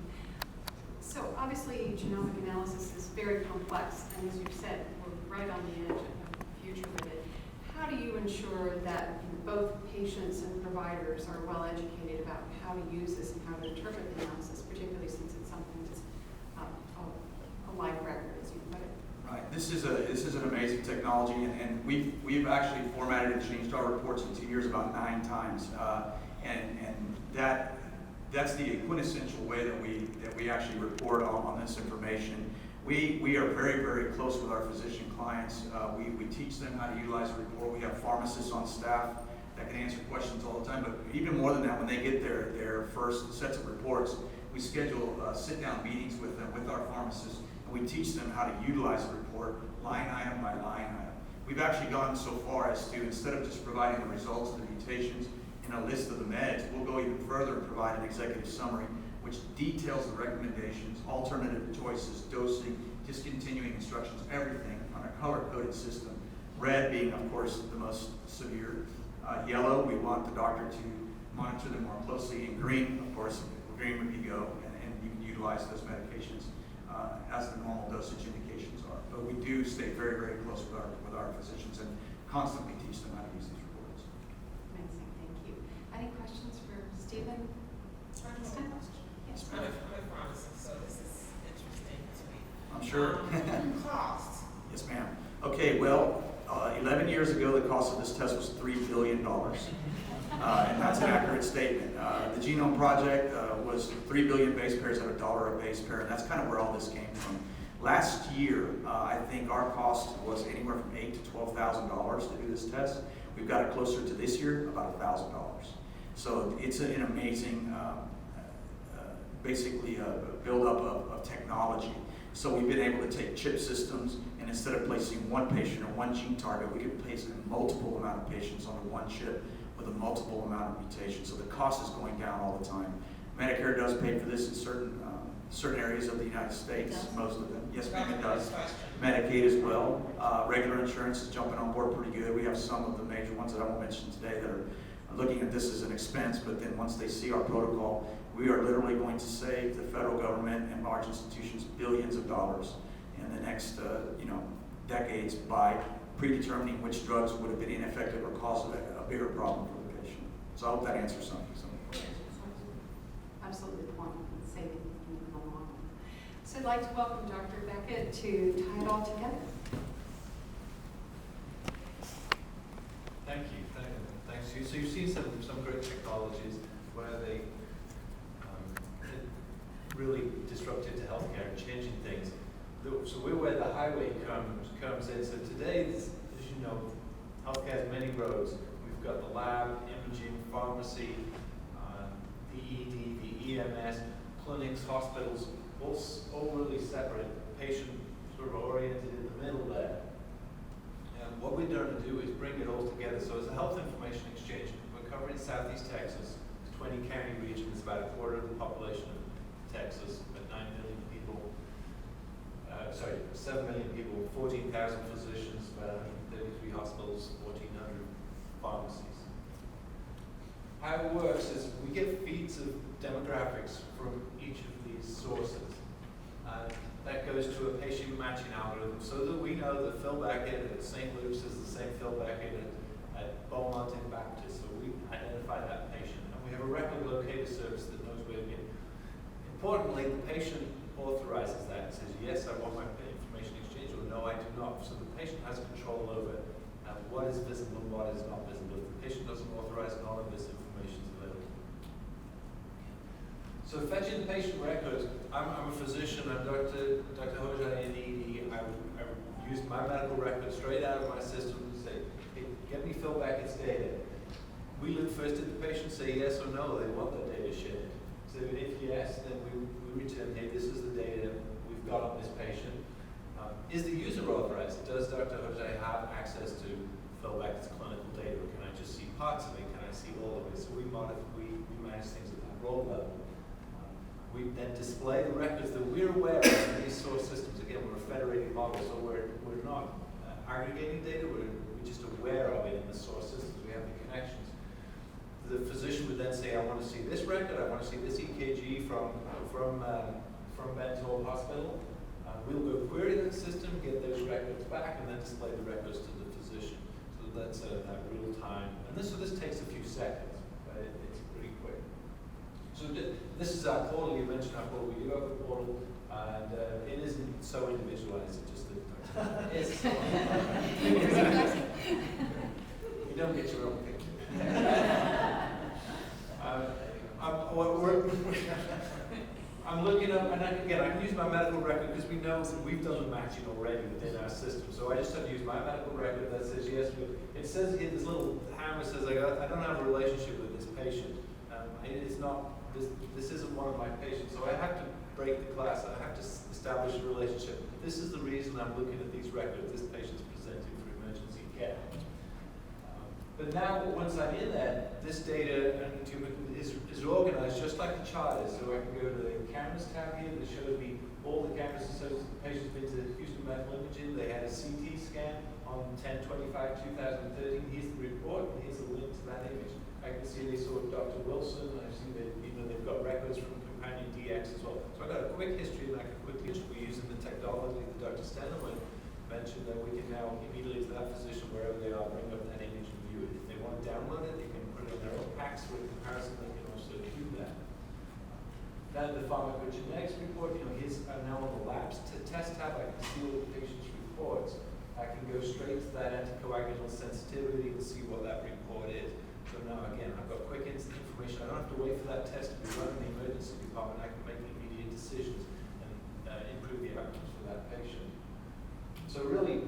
So obviously, genomic analysis is very complex, and as you've said, we're right on the edge of the future with it. How do you ensure that both patients and providers are well educated about how to use this and how to interpret the analysis, particularly since it's something that's a live record, as you put it? Right. This is an amazing technology, and we've actually formatted and changed our reports in 2 years about 9 times, and that's the quintessential way that we actually report on this information. We are very, very close with our physician clients. We teach them how to utilize the report. We have pharmacists on staff that can answer questions all the time, but even more than that, when they get their first sets of reports, we schedule sit-down meetings with them, with our pharmacists, and we teach them how to utilize the report line item by line item. We've actually gone so far as to, instead of just providing the results of the mutations and a list of the meds, we'll go even further and provide an executive summary which details the recommendations, alternative choices, dosing, discontinuing instructions, everything on a color-coded system. Red being, of course, the most severe. Yellow, we want the doctor to monitor them more closely. And green, of course, green would be go, and you can utilize those medications as the normal dosage indications are. But we do stay very, very close with our physicians and constantly teach them how to use these reports. Amazing, thank you. Any questions for Stephen? Yes, I'm a pharmacist, so this is interesting to me. I'm sure. Cost. Yes, ma'am. Okay, well, 11 years ago, the cost of this test was $3 billion. And that's an accurate statement. The Genome Project was 3 billion base pairs at $1 a base pair, and that's kind of where all this came from. Last year, I think our cost was anywhere from $8,000 to $12,000 to do this test. We've got it closer to this year, about $1,000. So it's an amazing, basically a buildup of technology. So we've been able to take chip systems, and instead of placing one patient or one gene target, we can place a multiple amount of patients onto one chip with a multiple amount of mutations. So the cost is going down all the time. Medicare does pay for this in certain areas of the United States, most of them. Yes, ma'am, it does. Medicaid as well. Regular insurance is jumping on board pretty good. We have some of the major ones that I won't mention today that are looking at this as an expense, but then once they see our protocol, we are literally going to save the federal government and large institutions billions of dollars in the next decades by predetermining which drugs would have been ineffective or caused a bigger problem for the patient. So I hope that answers something. Absolutely, point saving in the long run. So I'd like to welcome Dr. Beckett to tie it all together. Thank you. Thanks. So you've seen some great technologies where they really disruptive to healthcare and changing things. So we're where the highway comes in. So today, as you know, healthcare has many roads. We've got the lab, imaging, pharmacy, the ED, the EMS, clinics, hospitals, all really separate, patient sort of oriented in the middle there. And what we're going to do is bring it all together. So it's a health information exchange. We're covering Southeast Texas. It's a 20-county region. It's about a quarter of the population of Texas, but 9 million people. 7 million people, 14,000 physicians, about 133 hospitals, 1,400 pharmacies. How it works is we get feeds of demographics from each of these sources. That goes to a patient matching algorithm so that we know that Phil Beckett at St. Luke's is the same Phil Beckett at Beaumont and Baptist. So we identify that patient. And we have a record locator service that knows where to get. Importantly, the patient authorizes that and says, yes, I want my information exchange, or no, I do not. So the patient has control over what is visible and what is not visible. If the patient doesn't authorize, none of this information is available. So fetching the patient records, I'm a physician, I'm Dr. Hojai in ED. I used my medical record straight out of my system to say, hey, get me Phil Beckett's data. We look first at the patient, say yes or no, they want that data shared. So if yes, then we return, hey, this is the data we've got on this patient. Is the user authorized? Does Dr. Hojai have access to Phil Beckett's clinical data, or can I just see parts of it? Can I see all of it? So we manage things at that role level. We then display the records that we're aware of in these source systems. Again, we're a federated model, so we're not aggregating data, we're just aware of it in the source systems. We have the connections. The physician would then say, I want to see this record, I want to see this EKG from Bentall Hospital. We'll go query the system, get those records back, and then display the records to the physician. So that's that real time. And this takes a few seconds, but it's pretty quick. So this is our portal. You mentioned our portal. We do have a portal, and it isn't so individualized. It's just that it's. You don't get your own picture. I'm looking up, and again, I can use my medical record because we know that we've done the matching already within our system. So I just have to use my medical record that says yes. It says here, this little hammer says I don't have a relationship with this patient. It's not. This isn't one of my patients. So I have to break the class. I have to establish a relationship. This is the reason I'm looking at these records. This patient's presenting for emergency care. But now, once I'm in there, this data is organized just like the chart is. So I can go to the cameras tab here that shows me all the cameras. So the patient's been to Houston Medical Imaging. They had a CT scan on 10/25/2013. Here's the report, and here's the link to that image. I can see they saw Dr. Wilson. I see that they've got records from Companion DX as well. So I've got a quick history, and I can quickly we're using the technology that Dr. Stenoway mentioned that we can now immediately to that physician wherever they are bring up that image and view it. If they want to download it, they can put it in their own packs for a comparison. They can also do that. Then the pharmacogenetics report. Here's now on the labs test tab. I can see all the patient's reports. I can go straight to that anticoagulant sensitivity and see what that report is. So now again, I've got quick instant information. I don't have to wait for that test to be run in the emergency department. I can make immediate decisions and improve the outcomes for that patient. So really,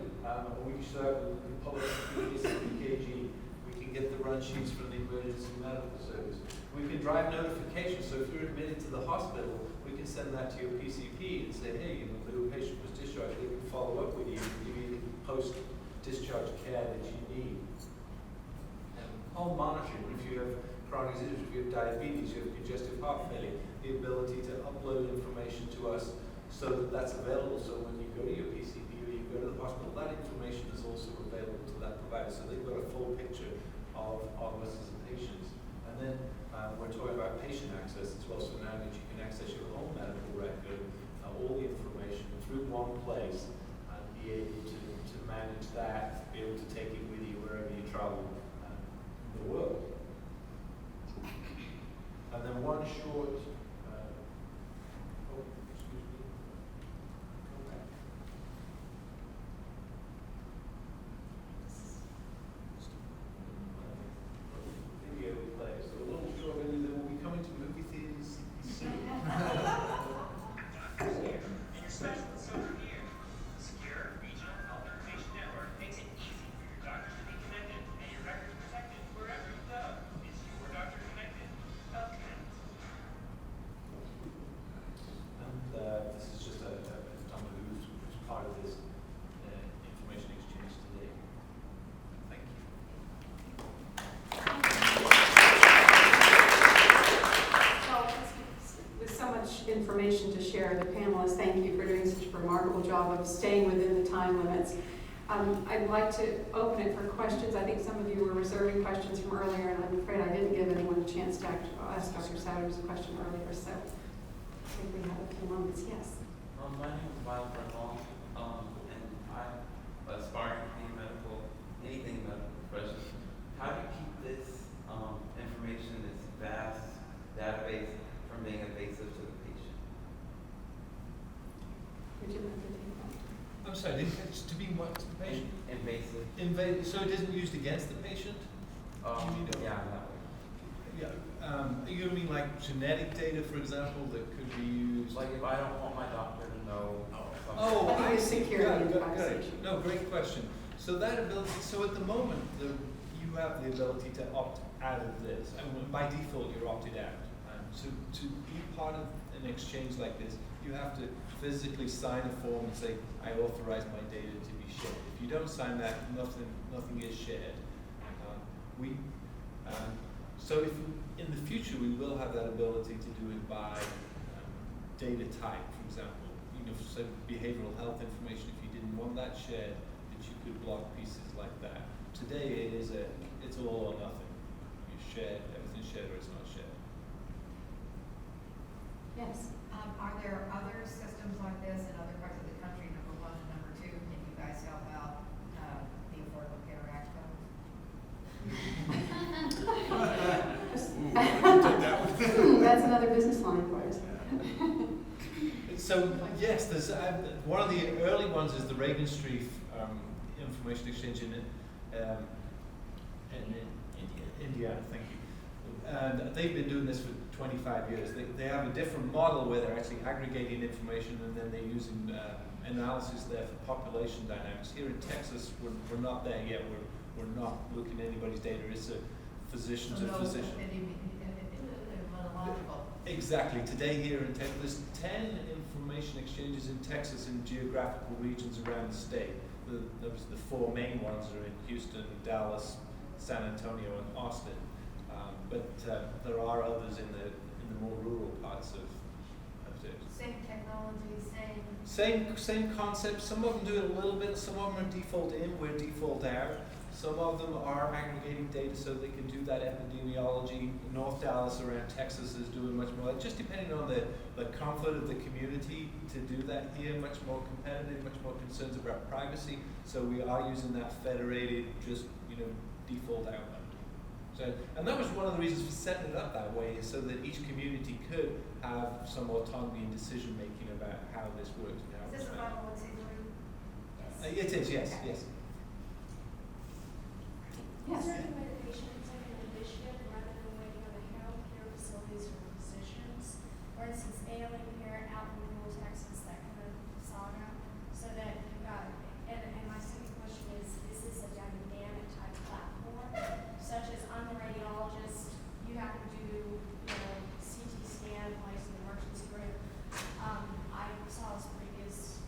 we start with the public EKG. We can get the run sheets from the emergency medical service. We can drive notifications. So if you're admitted to the hospital, we can send that to your PCP and say, hey, the patient was discharged, they can follow up with you and give you the post-discharge care that you need. Home monitoring, if you have chronic disease, if you have diabetes, you have congestive heart failure, the ability to upload information to us so that that's available. So when you go to your PCP or you go to the hospital, that information is also available to that provider. So they've got a full picture of us as patients. And then we're talking about patient access as well. So now that you can access your own medical record, all the information through one place, and be able to manage that, be able to take it with you wherever you travel in the world. And then one short, video play. So a little short video that will be coming to movie theaters soon. This is just someone who's part of this information exchange today. Thank you. Well, with so much information to share, the panelists, thank you for doing such a remarkable job of staying within the time limits. I'd like to open it for questions. I think some of you were reserving questions from earlier, and I'm afraid I didn't give anyone a chance to ask Dr. Souders a question earlier, so I think we have a few moments. Yes. My name is Miles Bernal, and I'm aspiring to be anything medical profession. How do you keep this information, this vast database, from being invasive to the patient? Would you like to take that? I'm sorry, it's to be what to the patient? Invasive. Invasive. So it isn't used against the patient? Yeah, that way. Yeah. You mean like genetic data, for example, that could be used? Like if I don't want my doctor to know something. Oh, I see. Security and Got privacy. it. No, great question. So that ability, so at the moment, you have the ability to opt out of this. And by default, you're opted out. So to be part of an exchange like this, you have to physically sign a form and say, I authorize my data to be shared. If you don't sign that, nothing is shared. So if in the future we will have that ability to do it by data type, for example, so behavioral health information, if you didn't want that shared, that you could block pieces like that. Today it's all or nothing. You share, everything's shared or it's not shared. Yes. Are there other systems like this in other parts of the country, number one? And number two, can you guys help out the Affordable Care Act That's another business line for us. So yes, there's one of the early ones is the Reagan Street Information Exchange in India, thank you. And they've been doing this for 25 years. They have a different model where they're actually aggregating information and then they're using analysis there for population dynamics. Here in Texas, we're not there yet. We're not looking at anybody's data. It's a physician to physician. Exactly. Today here in Texas, there's 10 information exchanges in Texas in geographical regions around the state. The four main ones are in Houston, Dallas, San Antonio, and Austin. But there are others in the more rural parts of Texas. Same technology, Same concept. Some of them do it a little bit. Some of them are default in, we're default out. Some of them are aggregating data so they can do that epidemiology. North Dallas around Texas is doing much more. Just depending on the comfort of the community to do that here, much more competitive, much more concerns about privacy. So we are using that federated, just default out. So, and that was one of the reasons for setting it up that way, is so that each community could have some autonomy in decision making about how this works and how Is this a 501c3? It is, yes, yes. Yes. Is there any way that patients take an initiative rather than waiting on the healthcare facilities or physicians? For instance, ailing here out in rural Texas, that kind of saga, so that you've got, and my second question is this a dynamic type platform, such as I'm a radiologist, you have to do, CT scan, place an emergency room. I saw this previous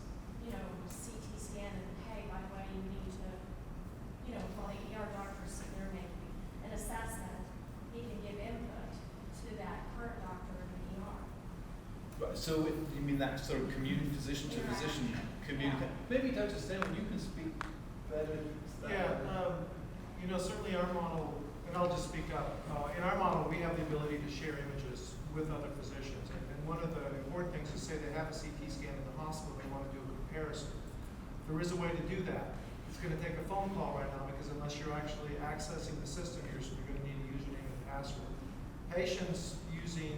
So you mean that sort of physician to physician communication? Maybe Dr. Stanley, you can speak better. Certainly our model, and I'll just speak up. In our model, we have the ability to share images with other physicians. And one of the important things is say they have a CT scan in the hospital, they want to do a comparison. There is a way to do that. It's going to take a phone call right now because unless you're actually accessing the system, you're going to need a username and password. Patients using,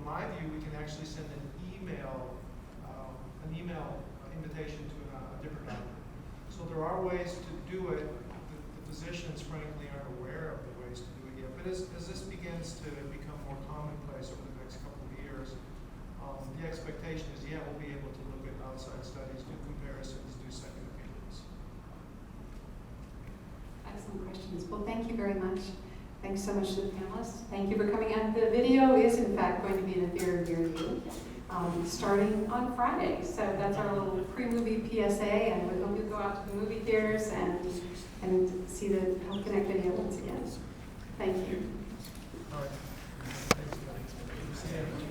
my view, we can actually send an email invitation to a different doctor. So there are ways to do it. The physicians, frankly, aren't aware of the ways to do it yet. But as this begins to become more commonplace over the next couple of years, the expectation is, we'll be able to look at outside studies, do comparisons, do second opinions. Excellent questions. Well, thank you very much. Thanks so much to the panelists. Thank you for coming out. The video is, in fact, going to be in a theater near you, starting on Friday. So that's our little pre-movie PSA, and we hope you go out to the movie theaters and see the Health Connect video once again. Thank you. All right. Thanks.